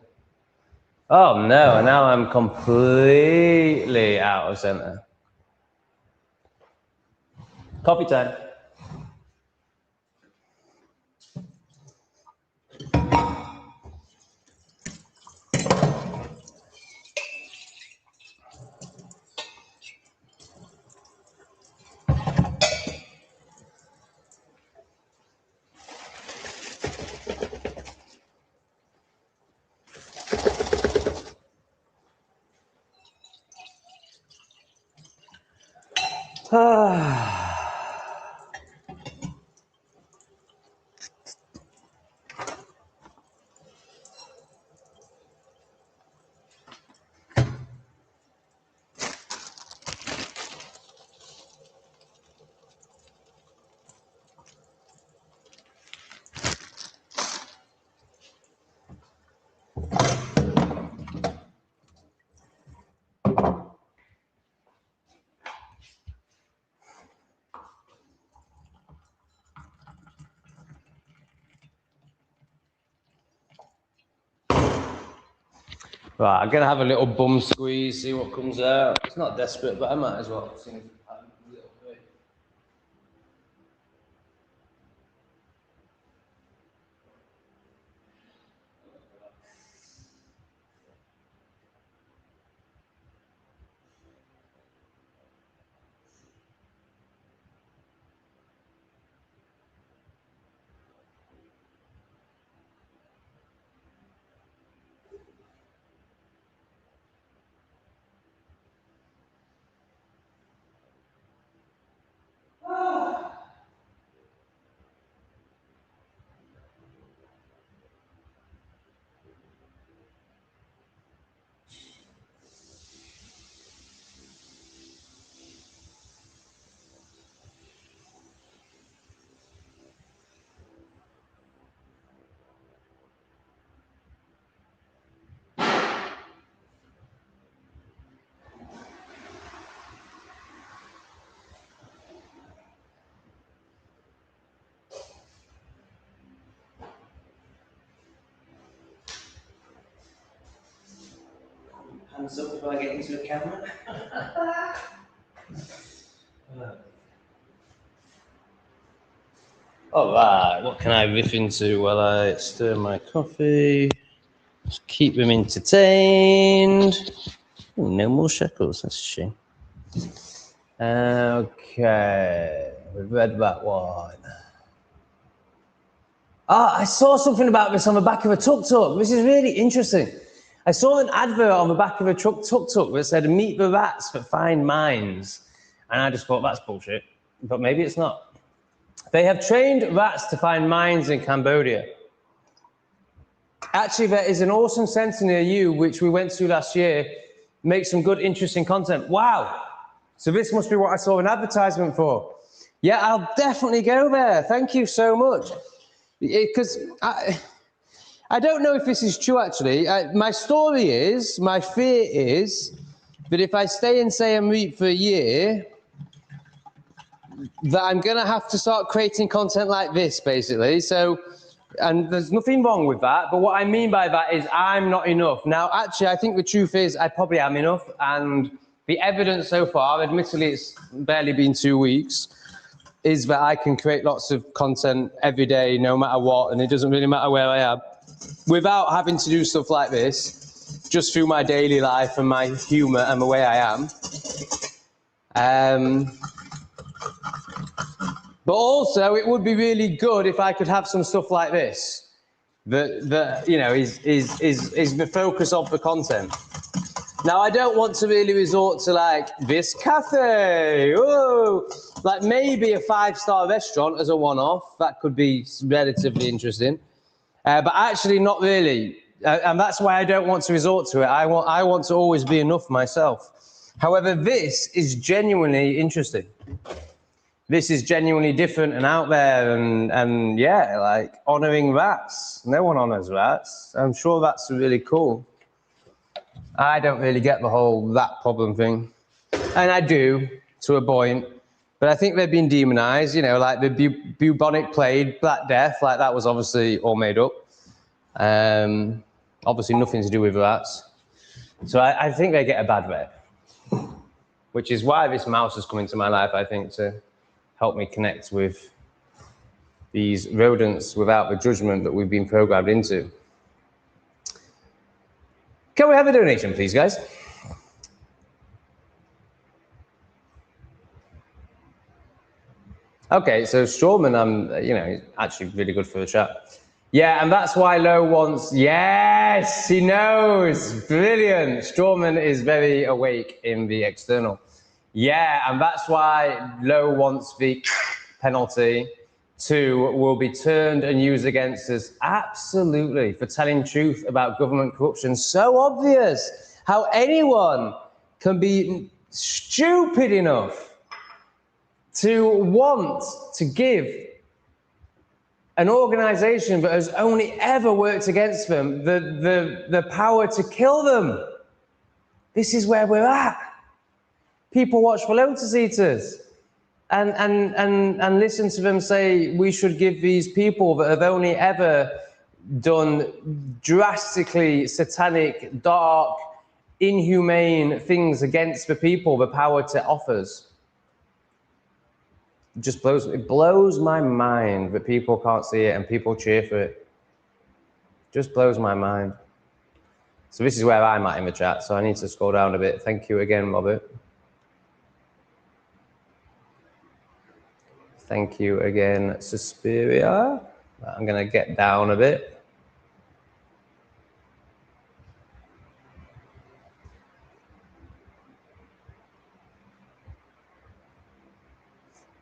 Oh, no, now I'm completely out of center. Coffee time. Right, I'm going to have a little bum squeeze, see what comes out. It's not desperate, but I might as well. hands up if I get into a camera. All right, what can I riff into while I stir my coffee? Just keep them entertained. Ooh, no more shekels, that's a shame. Okay, we've read that one. I saw something about this on the back of a tuk-tuk. This is really interesting. I saw an advert on the back of a tuk-tuk that said, "Meet the rats that find mines." And I just thought, that's bullshit. But maybe it's not. They have trained rats to find mines in Cambodia. Actually, there is an awesome centre near you, which we went to last year, makes some good, interesting content. Wow. So this must be what I saw an advertisement for. Yeah, I'll definitely go there. Thank you so much. Because I don't know if this is true, actually. My story is, my fear is, that if I stay in Siem Reap for a year, that I'm going to have to start creating content like this, basically. So, and there's nothing wrong with that. But what I mean by that is I'm not enough. Now, actually, I think the truth is I probably am enough. And the evidence so far, admittedly, it's barely been 2 weeks, is that I can create lots of content every day, no matter what, and it doesn't really matter where I am, without having to do stuff like this, just through my daily life and my humour and the way I am. But also, it would be really good if I could have some stuff like this, that you know, is the focus of the content. Now, I don't want to really resort to like this cafe, whoa, like maybe a 5-star restaurant as a one-off. That could be relatively interesting, but actually not really. And that's why I don't want to resort to it. I want to always be enough myself. However, this is genuinely interesting. This is genuinely different and out there, and yeah, like honouring rats. No one honours rats. I'm sure that's really cool. I don't really get the whole rat problem thing. And I do, to a point. But I think they've been demonized, you know, like the bubonic plague, Black Death, like that was obviously all made up. Obviously nothing to do with rats. So I think they get a bad rep. Which is why this mouse has come into my life, I think, to help me connect with these rodents without the judgment that we've been programmed into. Can we have a donation, please, guys? Okay, so Strawman, you know, he's actually really good for the chat. Yeah, and that's why Low wants, yes, he knows, brilliant. Strawman is very awake in the external. Yeah, and that's why Low wants the penalty to will be turned and used against us. Absolutely, for telling truth about government corruption. So obvious how anyone can be stupid enough to want to give an organization that has only ever worked against them the power to kill them. This is where we're at. People watch for Lotus Eaters and listen to them say we should give these people that have only ever done drastically satanic, dark, inhumane things against the people the power to offers. It blows my mind that people can't see it and people cheer for it. Just blows my mind. So this is where I'm at in the chat, so I need to scroll down a bit. Thank you again, Robert. Thank you again, Suspiria. I'm going to get down a bit.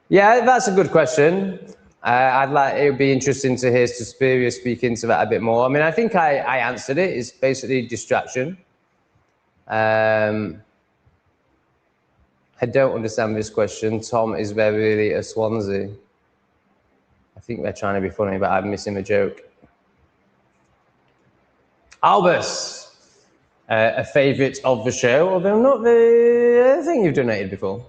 Yeah, that's a good question. It would be interesting to hear Suspiria speak into that a bit more. I mean, I think I answered it. It's basically distraction. I don't understand this question. Tom, is there really a Swansea? I think they're trying to be funny, but I'm missing the joke. Albus, a favourite of the show, although not the thing you've donated before.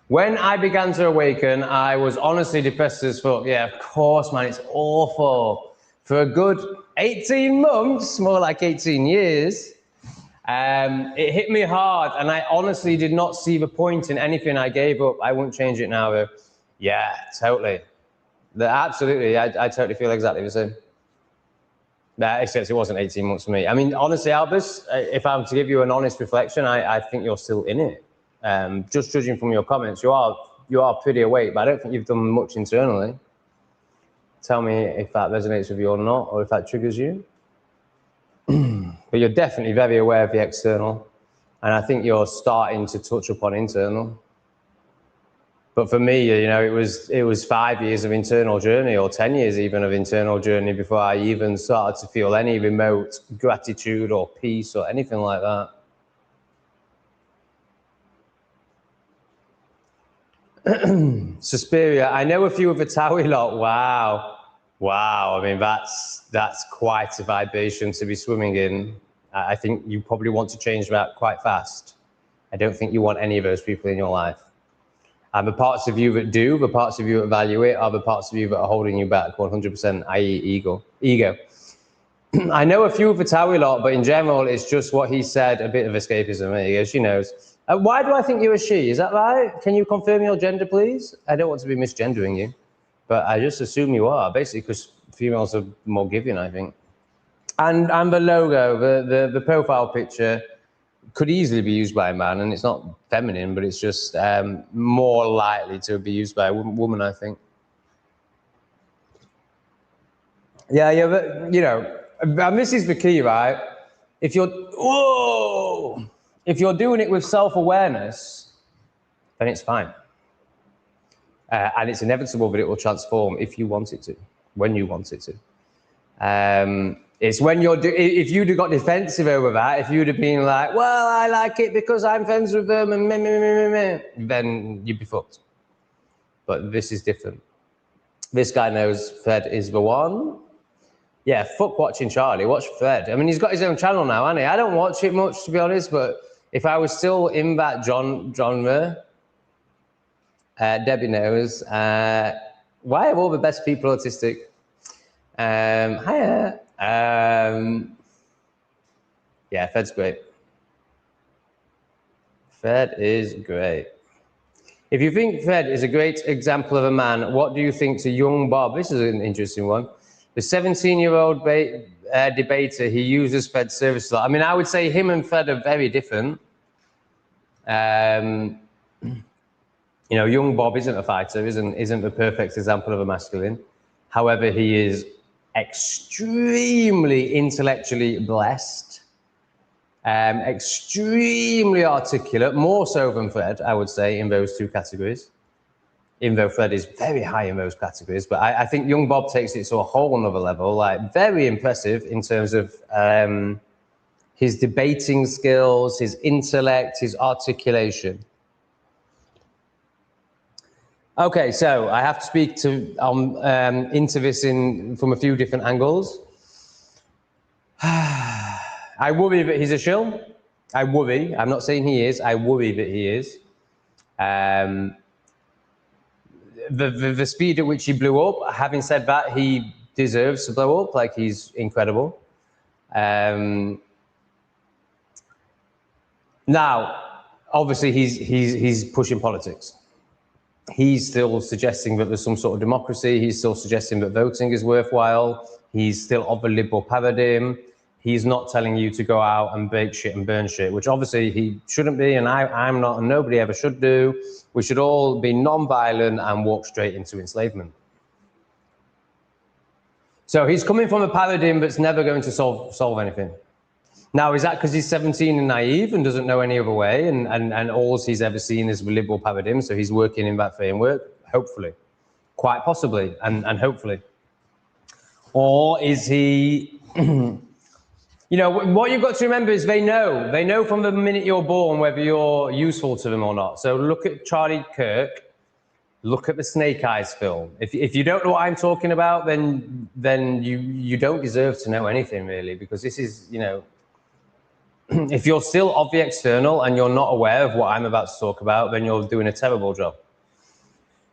When I began to awaken, I was honestly depressed as fuck. Yeah, of course, man, it's awful. For a good 18 months, more like 18 years, It hit me hard, and I honestly did not see the point in anything I gave up. I wouldn't change it now, though. Yeah, totally. Absolutely, I totally feel exactly the same. Except it wasn't 18 months for me. I mean, honestly, Albus, if I'm to give you an honest reflection, I think you're still in it. Just judging from your comments, you are pretty awake, but I don't think you've done much internally. Tell me if that resonates with you or not, or if that triggers you. But you're definitely very aware of the external, and I think you're starting to touch upon internal. But for me, you know, it was 5 years of internal journey, or 10 years even of internal journey, before I even started to feel any remote gratitude or peace or anything like that. Suspiria, I know a few of the Towie lot. Wow. I mean, that's quite a vibration to be swimming in. I think you probably want to change that quite fast. I don't think you want any of those people in your life. And the parts of you that do, the parts of you that value it, are the parts of you that are holding you back 100%, i.e. ego. I know a few of the Towie lot, but in general, it's just what he said, a bit of escapism. There you go, she knows. Why do I think you're a she? Is that right? Can you confirm your gender, please? I don't want to be misgendering you, but I just assume you are, basically because females are more giving, I think. And the logo, the profile picture could easily be used by a man, and it's not feminine, but it's just more likely to be used by a woman, I think. Yeah, but, you know, and this is the key, right? If you're doing it with self-awareness, then it's fine. And it's inevitable that it will transform if you want it to, when you want it to. It's when if you'd have got defensive over that, if you'd have been like, well, I like it because I'm friends with them, and then you'd be fucked. But this is different. This guy knows Fred is the one. Yeah, fuck watching Charlie, watch Fred. I mean, he's got his own channel now, hasn't he? I don't watch it much, to be honest, but if I was still in that genre, Debbie knows. Why are all the best people autistic? Hiya. Yeah, Fred's great. Fred is great. If you think Fred is a great example of a man, what do you think to young Bob? This is an interesting one. The 17-year-old debater, he uses Fred's service a lot. I mean, I would say him and Fred are very different. You know, young Bob isn't a fighter, isn't the perfect example of a masculine. However, he is extremely intellectually blessed, extremely articulate, more so than Fred, I would say, in those two categories. Even though Fred is very high in those categories, but I think young Bob takes it to a whole another level, like very impressive in terms of his debating skills, his intellect, his articulation. Okay, so I have to speak into this from a few different angles. I worry that he's a shill. I worry. I'm not saying he is. I worry that he is. The speed at which he blew up, having said that, he deserves to blow up. Like, he's incredible. Now, obviously, he's pushing politics. He's still suggesting that there's some sort of democracy. He's still suggesting that voting is worthwhile. He's still of the liberal paradigm. He's not telling you to go out and bake shit and burn shit, which obviously he shouldn't be, and I'm not, and nobody ever should do. We should all be non-violent and walk straight into enslavement. So he's coming from a paradigm that's never going to solve anything. Now, is that because he's 17 and naive and doesn't know any other way, and all he's ever seen is the liberal paradigm, so he's working in that framework? Hopefully. Quite possibly, and hopefully. Or is he... You know, what you've got to remember is they know from the minute you're born whether you're useful to them or not. So look at Charlie Kirk, look at the Snake Eyes film. If you don't know what I'm talking about, then you don't deserve to know anything, really, because this is, you know, if you're still of the external and you're not aware of what I'm about to talk about, then you're doing a terrible job.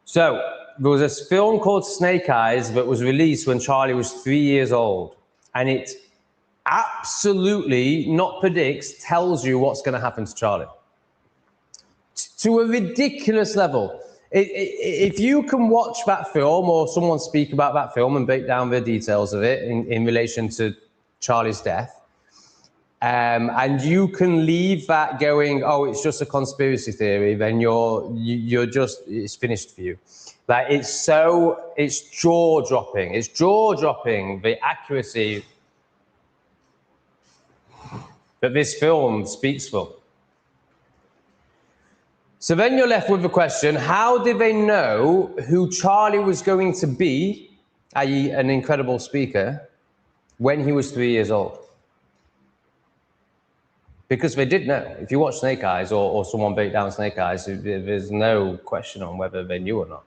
So there was this film called Snake Eyes that was released when Charlie was 3 years old, and it absolutely, not predicts, tells you what's going to happen to Charlie. To a ridiculous level. If you can watch that film or someone speak about that film and break down the details of it in relation to Charlie's death, and you can leave that going, oh, it's just a conspiracy theory, then you're just, it's finished for you. Like, it's jaw-dropping. It's jaw-dropping, the accuracy that this film speaks for. So then you're left with the question, how did they know who Charlie was going to be, i.e. an incredible speaker, when he was 3 years old? Because they did know. If you watch Snake Eyes or someone break down Snake Eyes, there's no question on whether they knew or not.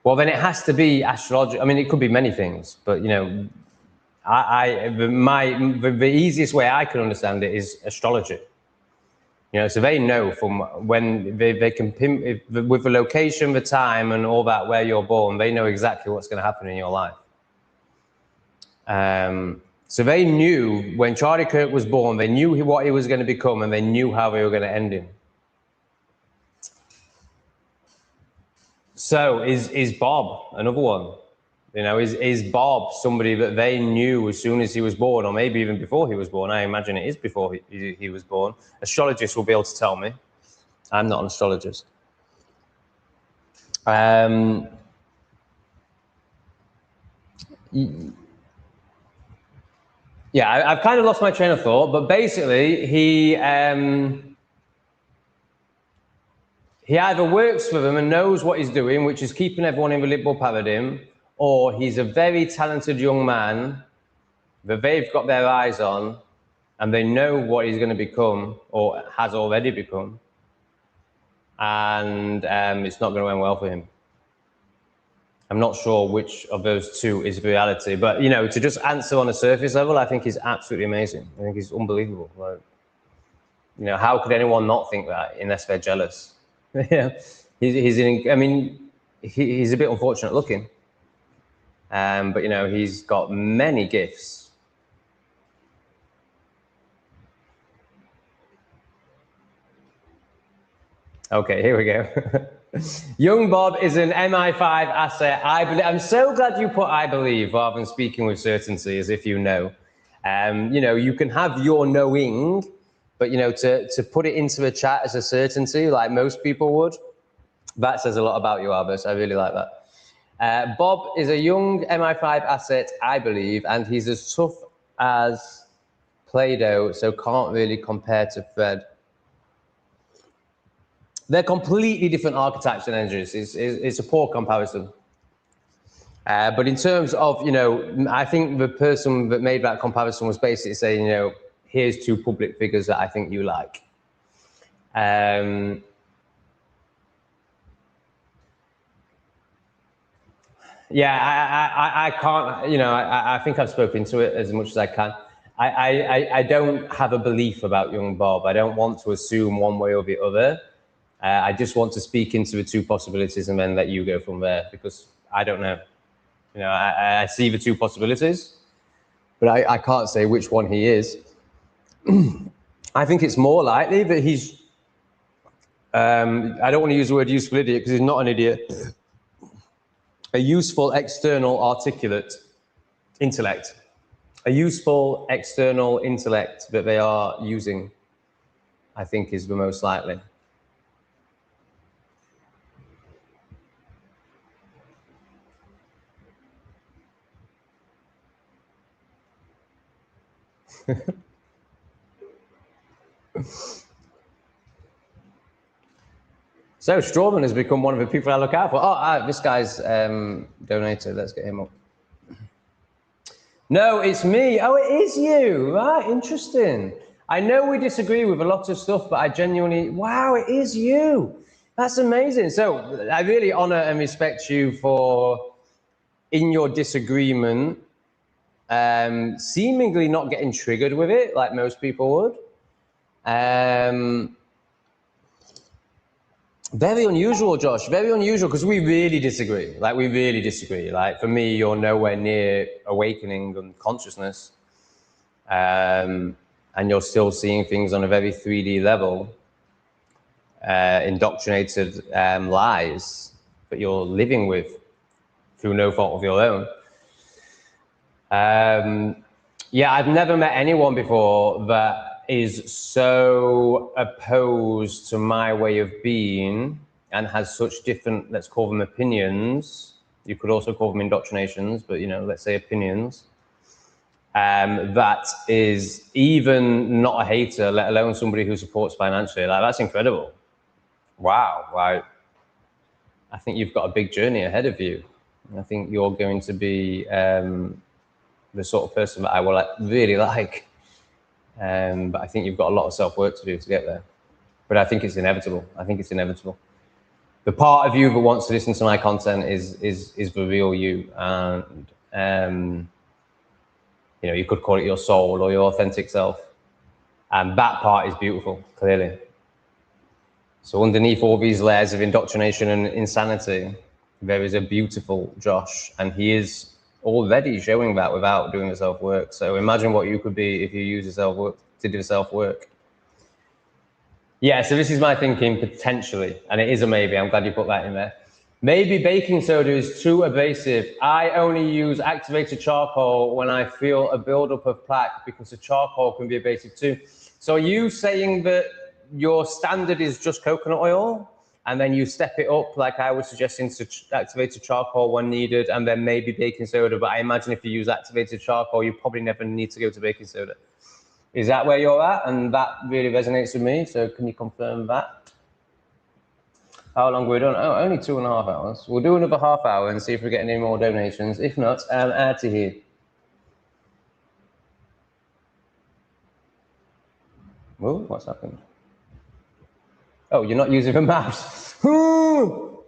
Well, then it has to be astrology. I mean, it could be many things, but you know, the easiest way I can understand it is astrology. You know, so they know from when they can pin with the location, the time, and all that where you're born. They know exactly what's going to happen in your life. So they knew when Charlie Kirk was born. They knew what he was going to become, and they knew how they were going to end him. So is Bob another one? You know, is Bob somebody that they knew as soon as he was born, or maybe even before he was born? I imagine it is before he was born. Astrologists will be able to tell me. I'm not an astrologist. Yeah, I've kind of lost my train of thought, but basically he either works for them and knows what he's doing, which is keeping everyone in the liberal paradigm, or he's a very talented young man that they've got their eyes on and they know what he's going to become or has already become, and it's not going to end well for him. I'm not sure which of those two is reality, but you know, to just answer on a surface level, I think he's absolutely amazing. I think he's unbelievable. Like, you know, how could anyone not think that unless they're jealous? Yeah, he's a bit unfortunate looking, but you know, he's got many gifts. Okay, here we go. Young Bob is an MI5 asset. I'm so glad you put "I believe" rather than speaking with certainty, as if you know. You know, you can have your knowing, but you know, to put it into the chat as a certainty, like most people would, that says a lot about you, Albus. I really like that. Bob is a young MI5 asset, I believe, and he's as tough as Play-Doh, so can't really compare to Fred. They're completely different archetypes and energies. It's a poor comparison. But in terms of, you know, I think the person that made that comparison was basically saying, you know, here's two public figures that I think you like. Yeah, I can't, you know, I think I've spoken to it as much as I can. I don't have a belief about young Bob. I don't want to assume one way or the other. I just want to speak into the two possibilities and then let you go from there, because I don't know. You know, I see the two possibilities, but I can't say which one he is. I think it's more likely that he's, I don't want to use the word useful idiot because he's not an idiot, a useful external articulate intellect, a useful external intellect that they are using, I think is the most likely. So Strawman has become one of the people I look out for. Oh, this guy's donated. Let's get him up. No, it's me. Oh, it is you. Right, interesting. I know we disagree with a lot of stuff, but I genuinely, wow, it is you. That's amazing. So I really honor and respect you for, in your disagreement, seemingly not getting triggered with it like most people would. Very unusual, Josh, very unusual, because we really disagree. Like, we really disagree. Like, for me, you're nowhere near awakening and consciousness. and you're still seeing things on a very 3D level, indoctrinated lies that you're living with through no fault of your own. Yeah, I've never met anyone before that is so opposed to my way of being and has such different, let's call them opinions. You could also call them indoctrinations, but you know, let's say opinions. That is even not a hater, let alone somebody who supports financially. Like, that's incredible. Wow, right. I think you've got a big journey ahead of you. I think you're going to be the sort of person that I will really like. But I think you've got a lot of self-work to do to get there. But I think it's inevitable. I think it's inevitable. The part of you that wants to listen to my content is the real you. And you know, you could call it your soul or your authentic self. And that part is beautiful, clearly. So underneath all these layers of indoctrination and insanity, there is a beautiful Josh, and he is already showing that without doing the self-work. So imagine what you could be if you use the self-work to do the self-work. Yeah, so this is my thinking, potentially, and it is a maybe. I'm glad you put that in there. Maybe baking soda is too abrasive. I only use activated charcoal when I feel a buildup of plaque, because the charcoal can be abrasive too. So are you saying that your standard is just coconut oil, and then you step it up, like I was suggesting, to activated charcoal when needed, and then maybe baking soda? But I imagine if you use activated charcoal, you probably never need to go to baking soda. Is that where you're at? And that really resonates with me. So can you confirm that? How long we're done? Oh, only 2.5 hours. We'll do another half hour and see if we get any more donations. If not, I'm out of here. Oh, what's happened? Oh, you're not using a mouse. Ooh,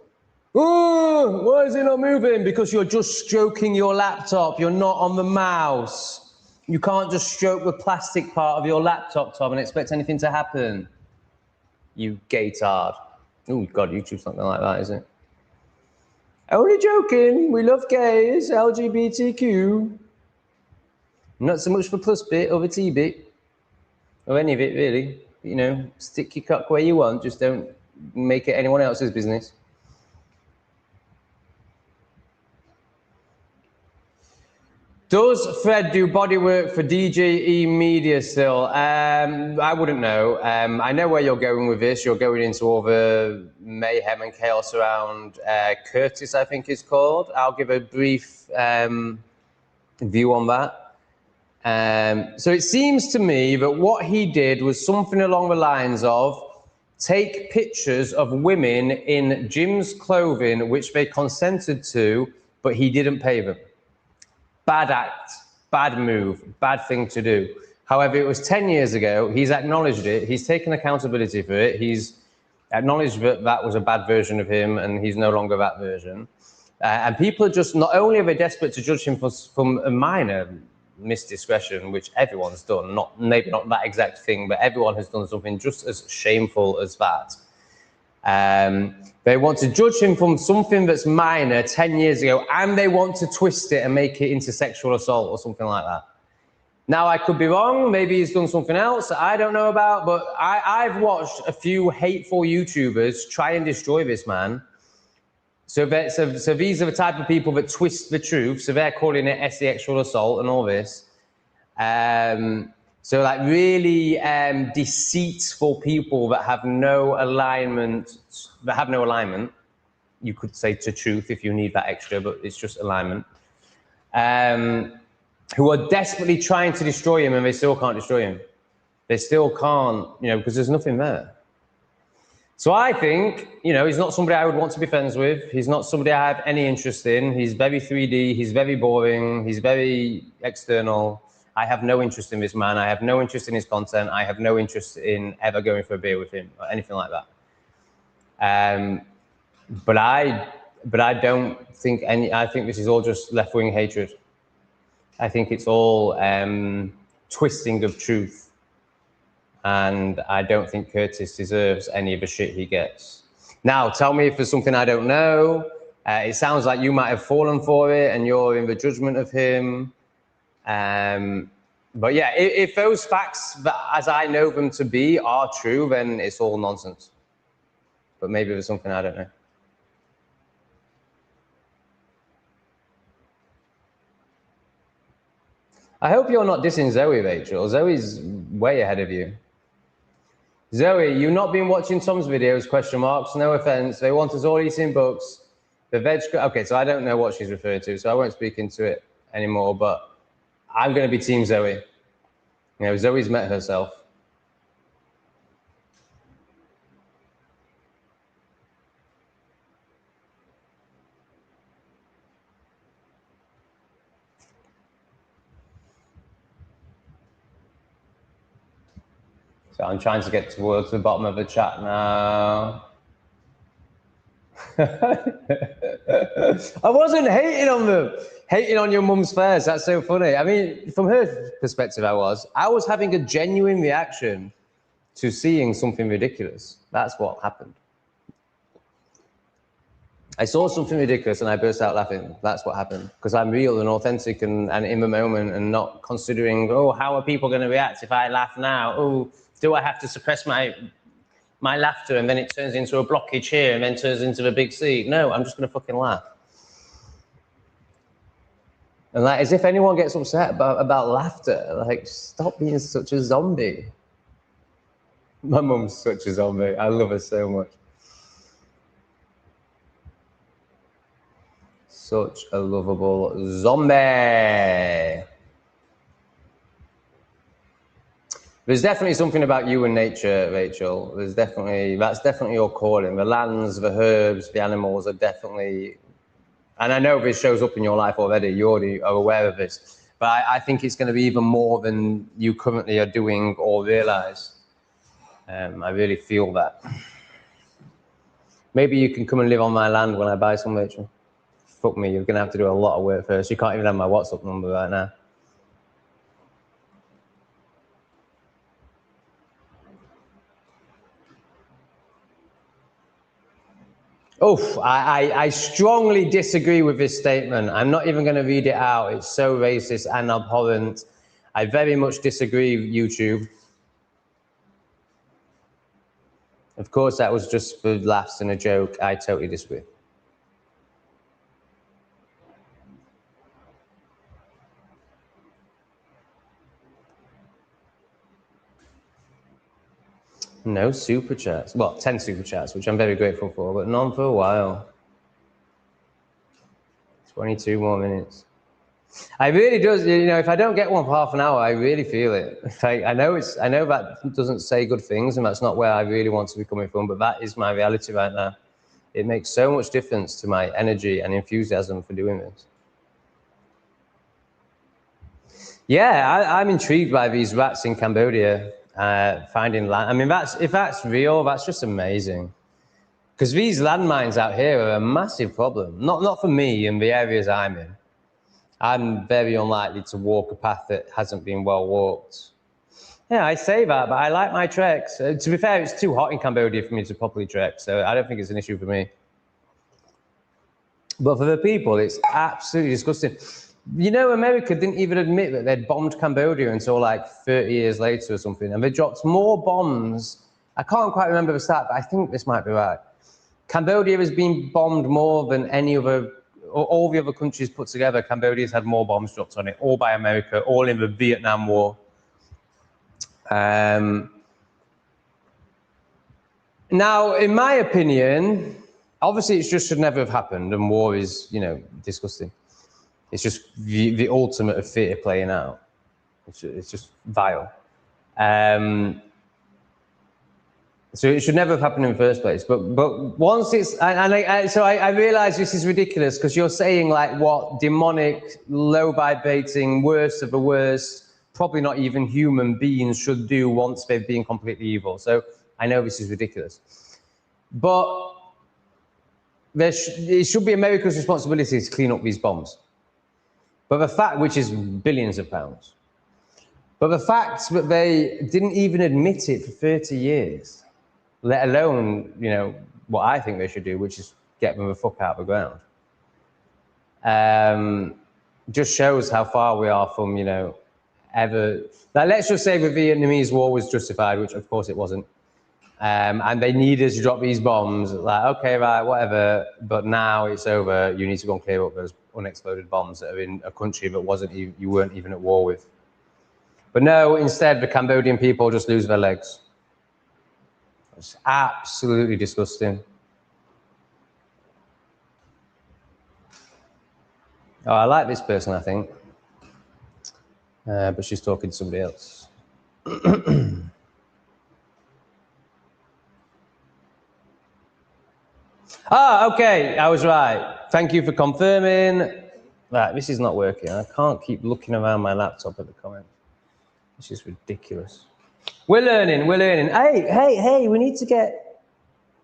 why is it not moving? Because you're just stroking your laptop. You're not on the mouse. You can't just stroke the plastic part of your laptop, Tom, and expect anything to happen. You gaitard. Oh, God, YouTube's something like that, isn't it? Only joking. We love gays, LGBTQ. Not so much for plus bit or the T bit, or any of it, really. You know, stick your cock where you want. Just don't make it anyone else's business. Does Fred do bodywork for DJE Media still? I wouldn't know. I know where you're going with this. You're going into all the mayhem and chaos around Curtis, I think it's called. I'll give a brief view on that. So it seems to me that what he did was something along the lines of take pictures of women in Jim's clothing, which they consented to, but he didn't pay them. Bad act, bad move, bad thing to do. However, it was 10 years ago. He's acknowledged it. He's taken accountability for it. He's acknowledged that that was a bad version of him, and he's no longer that version. And people are just, not only are they desperate to judge him for a minor misdiscretion, which everyone's done, maybe not that exact thing, but everyone has done something just as shameful as that. They want to judge him from something that's minor 10 years ago, and they want to twist it and make it into sexual assault or something like that. Now, I could be wrong. Maybe he's done something else that I don't know about, but I've watched a few hateful YouTubers try and destroy this man. So these are the type of people that twist the truth. So they're calling it sexual assault and all this. So like really deceitful people that have no alignment, you could say, to truth if you need that extra, but it's just alignment. Who are desperately trying to destroy him, and they still can't destroy him. They still can't, you know, because there's nothing there. So I think, you know, he's not somebody I would want to be friends with. He's not somebody I have any interest in. He's very 3D. He's very boring. He's very external. I have no interest in this man. I have no interest in his content. I have no interest in ever going for a beer with him or anything like that. But I don't think I think this is all just left-wing hatred. I think it's all twisting of truth. And I don't think Curtis deserves any of the shit he gets. Now, tell me if there's something I don't know. It sounds like you might have fallen for it and you're in the judgment of him. But yeah, if those facts, that, as I know them to be, are true, then it's all nonsense. But maybe there's something I don't know. I hope you're not dissing Zoe, Rachel. Zoe's way ahead of you. Zoe, you've not been watching Tom's videos, question marks, no offense. They want us all eating books. The veg, okay, so I don't know what she's referring to, so I won't speak into it anymore, but I'm going to be team Zoe. You know, Zoe's met herself. So I'm trying to get towards the bottom of the chat now. I wasn't hating on them. Hating on your mum's fairs. That's so funny. I mean, from her perspective, I was having a genuine reaction to seeing something ridiculous. That's what happened. I saw something ridiculous and I burst out laughing. That's what happened. Because I'm real and authentic and in the moment and not considering, oh, how are people going to react if I laugh now? Oh, do I have to suppress my laughter and then it turns into a blockage here and then turns into a big C? No, I'm just going to fucking laugh. And like, as if anyone gets upset about laughter, like, stop being such a zombie. My mum's such a zombie. I love her so much. Such a lovable zombie. There's definitely something about you and nature, Rachel. That's definitely your calling. The lands, the herbs, the animals are definitely, and I know this shows up in your life already. You already are aware of this, but I think it's going to be even more than you currently are doing or realize. I really feel that. Maybe you can come and live on my land when I buy some, Rachel. Fuck me, you're going to have to do a lot of work first. You can't even have my WhatsApp number right now. Oh, I strongly disagree with this statement. I'm not even going to read it out. It's so racist and abhorrent. I very much disagree with YouTube. Of course, that was just for laughs and a joke. I totally disagree. No super chats. Well, 10 super chats, which I'm very grateful for, but none for a while. 22 more minutes. I really does, you know, if I don't get one for half an hour, I really feel it. Like, I know that doesn't say good things and that's not where I really want to be coming from, but that is my reality right now. It makes so much difference to my energy and enthusiasm for doing this. Yeah, I'm intrigued by these rats in Cambodia. Finding land. I mean, if that's real, that's just amazing. Because these landmines out here are a massive problem. Not for me in the areas I'm in. I'm very unlikely to walk a path that hasn't been well walked. Yeah, I say that, but I like my treks. To be fair, it's too hot in Cambodia for me to properly trek, so I don't think it's an issue for me. But for the people, it's absolutely disgusting. You know, America didn't even admit that they'd bombed Cambodia until like 30 years later or something. And they dropped more bombs. I can't quite remember the stat, but I think this might be right. Cambodia has been bombed more than any other, all the other countries put together. Cambodia's had more bombs dropped on it, all by America, all in the Vietnam War. Now, in my opinion, obviously it just should never have happened. And war is, you know, disgusting. It's just the ultimate of theatre playing out. It's just vile. So it should never have happened in the first place. But once it's, so I realize this is ridiculous because you're saying like what demonic, low vibrating, worst of the worst, probably not even human beings should do once they've been completely evil. So I know this is ridiculous. But it should be America's responsibility to clean up these bombs. But the fact, which is billions of pounds, but the fact that they didn't even admit it for 30 years, let alone, you know, what I think they should do, which is get them the fuck out of the ground, just shows how far we are from, you know, ever. Like, let's just say the Vietnamese war was justified, which of course it wasn't. And they needed to drop these bombs. Like, okay, right, whatever. But now it's over. You need to go and clear up those unexploded bombs that are in a country that you weren't even at war with. But no, instead, the Cambodian people just lose their legs. It's absolutely disgusting. Oh, I like this person, I think. But she's talking to somebody else. Ah, okay, I was right. Thank you for confirming. Right, this is not working. I can't keep looking around my laptop at the comments. This is ridiculous. We're learning. Hey, we need to get...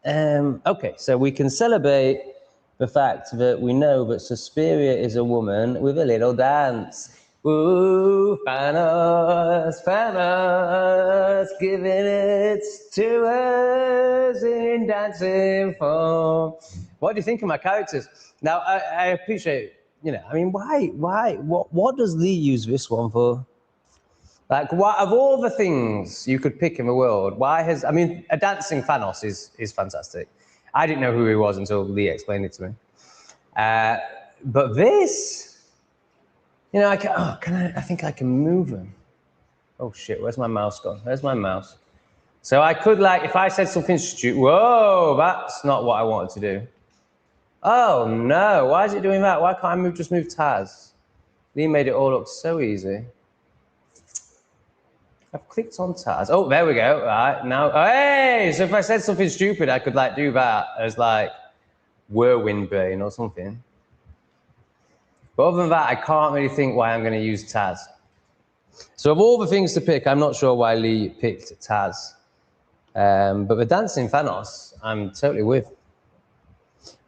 okay, so we can celebrate the fact that we know that Suspiria is a woman with a little dance. Ooh, Thanos, giving it to us in dancing form. What do you think of my characters? Now, I appreciate, I mean, why, what does Lee use this one for? Like, what, of all the things you could pick in the world, I mean, a dancing Thanos is fantastic. I didn't know who he was until Lee explained it to me. But this, I think I can move him. Oh shit, where's my mouse gone? Where's my mouse? So I could, like, if I said something stupid, whoa, that's not what I wanted to do. Oh no, why is it doing that? Why can't I just move Taz? Lee made it all look so easy. I've clicked on Taz. Oh, there we go. Right, now, hey, so if I said something stupid, I could, like, do that as, like, whirlwind brain or something. But other than that, I can't really think why I'm going to use Taz. So of all the things to pick, I'm not sure why Lee picked Taz. But the dancing Thanos, I'm totally with.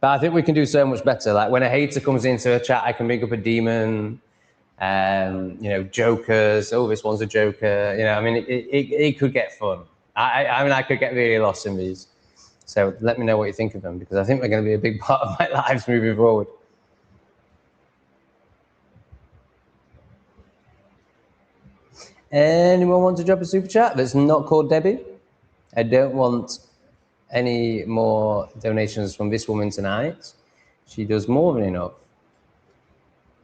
But I think we can do so much better. Like, when a hater comes into a chat, I can bring up a demon. Jokers. Oh, this one's a joker. I mean, it could get fun. I could get really lost in these. So let me know what you think of them, because I think they're going to be a big part of my lives moving forward. Anyone want to drop a super chat that's not called Debbie? I don't want any more donations from this woman tonight. She does more than enough.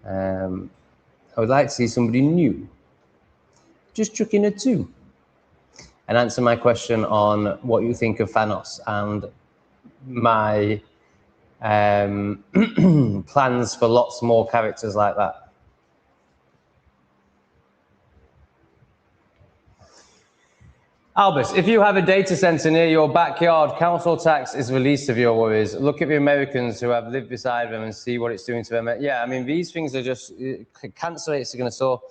I would like to see somebody new. Just chuck in a 2 and answer my question on what you think of Thanos and my plans for lots more characters like that. Albus, if you have a data center near your backyard, council tax is the least of your worries. Look at the Americans who have lived beside them and see what it's doing to them. Yeah, I mean, these things are just, cancer rates are going to soar.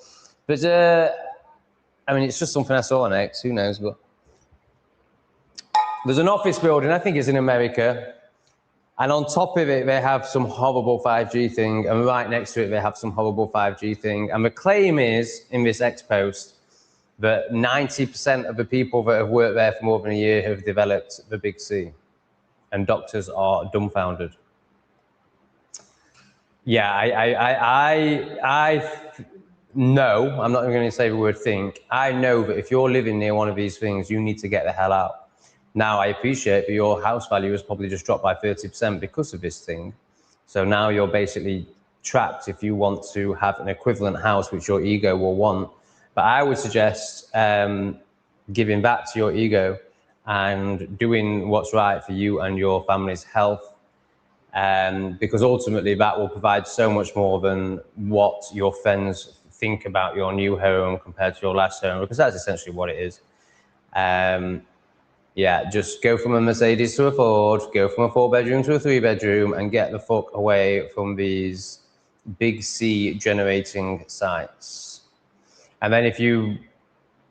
But, I mean, it's just something I saw on X, who knows, but. There's an office building, I think it's in America, and on top of it, they have some horrible 5G thing, and right next to it, they have some horrible 5G thing. And the claim is, in this X post, that 90% of the people that have worked there for more than a year have developed the big C, and doctors are dumbfounded. Yeah, I know, I'm not even going to say the word think, I know that if you're living near one of these things, you need to get the hell out. Now, I appreciate that your house value has probably just dropped by 30% because of this thing. So now you're basically trapped if you want to have an equivalent house, which your ego will want. But I would suggest giving back to your ego and doing what's right for you and your family's health, because ultimately that will provide so much more than what your friends think about your new home compared to your last home, because that's essentially what it is. Yeah, just go from a Mercedes to a Ford, go from a 4-bedroom to a 3-bedroom, and get the fuck away from these big C generating sites. And then if you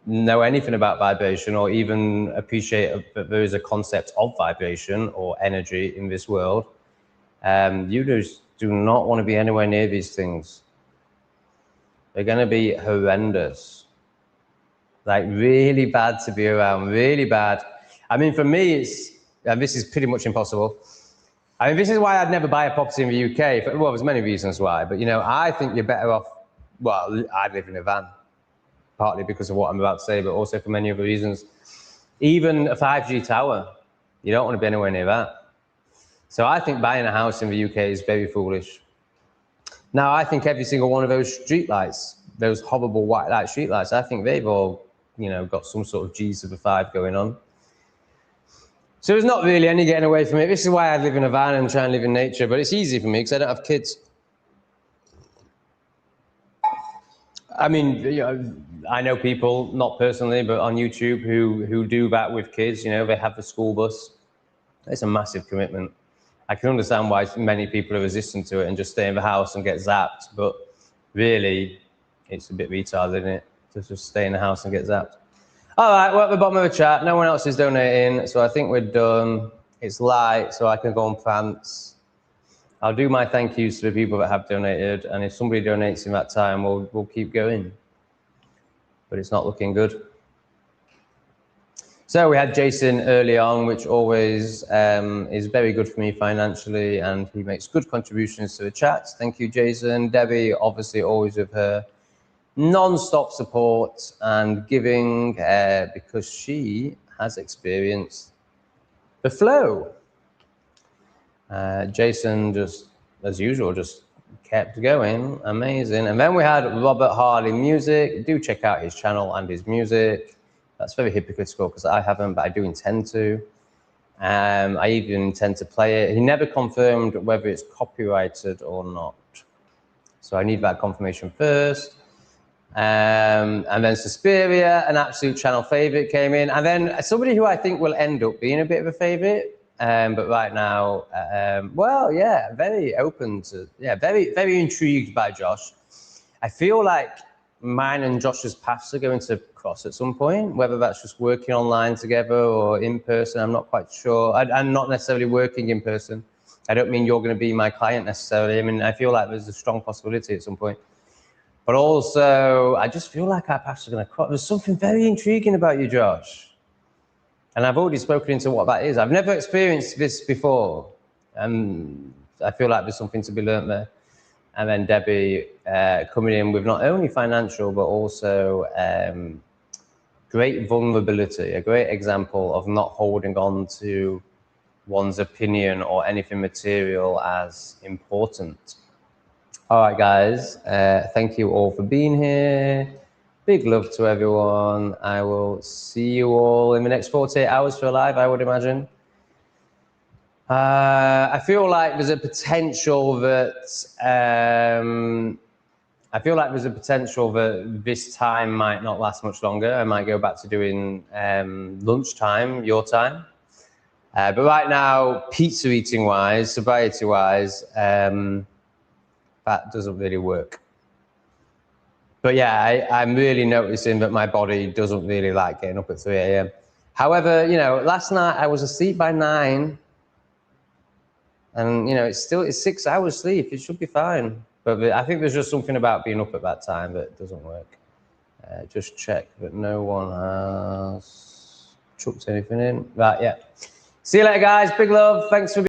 know anything about vibration, or even appreciate that there is a concept of vibration or energy in this world, you just do not want to be anywhere near these things. They're going to be horrendous. Like, really bad to be around, really bad. I mean, for me, and this is pretty much impossible. I mean, this is why I'd never buy a property in the UK. Well, there's many reasons why, but I think you're better off, well, I live in a van. partly because of what I'm about to say, but also for many other reasons. Even a 5G tower, you don't want to be anywhere near that. So I think buying a house in the UK is very foolish. Now, I think every single one of those streetlights, those horrible white light streetlights, I think they've all, got some sort of G to the 5 going on. So there's not really any getting away from it. This is why I live in a van and try and live in nature, but it's easy for me because I don't have kids. I mean, I know people, not personally, but on YouTube who do that with kids. They have the school bus. It's a massive commitment. I can understand why many people are resistant to it and just stay in the house and get zapped, but really, it's a bit retarded, isn't it? To just stay in the house and get zapped. All right, we're at the bottom of the chat. No one else is donating, so I think we're done. It's light, so I can go on pants. I'll do my thank yous to the people that have donated, and if somebody donates in that time, we'll keep going. But it's not looking good. So we had Jason early on, which always is very good for me financially, and he makes good contributions to the chat. Thank you, Jason. Debbie, obviously always with her non-stop support and giving because she has experienced the flow. Jason, just as usual, just kept going. Amazing. And then we had Robert Harley Music. Do check out his channel and his music. That's very hypocritical because I haven't, but I do intend to. I even intend to play it. He never confirmed whether it's copyrighted or not. So I need that confirmation first. And then Suspiria, an absolute channel favorite, came in. And then somebody who I think will end up being a bit of a favorite. But right now, well, yeah, very open to, very, very intrigued by Josh. I feel like mine and Josh's paths are going to cross at some point, whether that's just working online together or in person, I'm not quite sure. I'm not necessarily working in person. I don't mean you're going to be my client necessarily. I mean, I feel like there's a strong possibility at some point. But also, I just feel like our paths are going to cross. There's something very intriguing about you, Josh. And I've already spoken into what that is. I've never experienced this before. And I feel like there's something to be learnt there. And then Debbie coming in with not only financial, but also great vulnerability, a great example of not holding on to one's opinion or anything material as important. All right, guys, thank you all for being here. Big love to everyone. I will see you all in the next 48 hours for a live, I would imagine. I feel like there's a potential that this time might not last much longer. I might go back to doing lunchtime, your time. But right now, pizza eating wise, sobriety wise, that doesn't really work. But yeah, I'm really noticing that my body doesn't really like getting up at 3 a.m. However, last night I was asleep by 9. And, it's 6 hours sleep. It should be fine. But I think there's just something about being up at that time that doesn't work. Just check that no one has chucked anything in. Right, yeah. See you later, guys. Big love. Thanks for being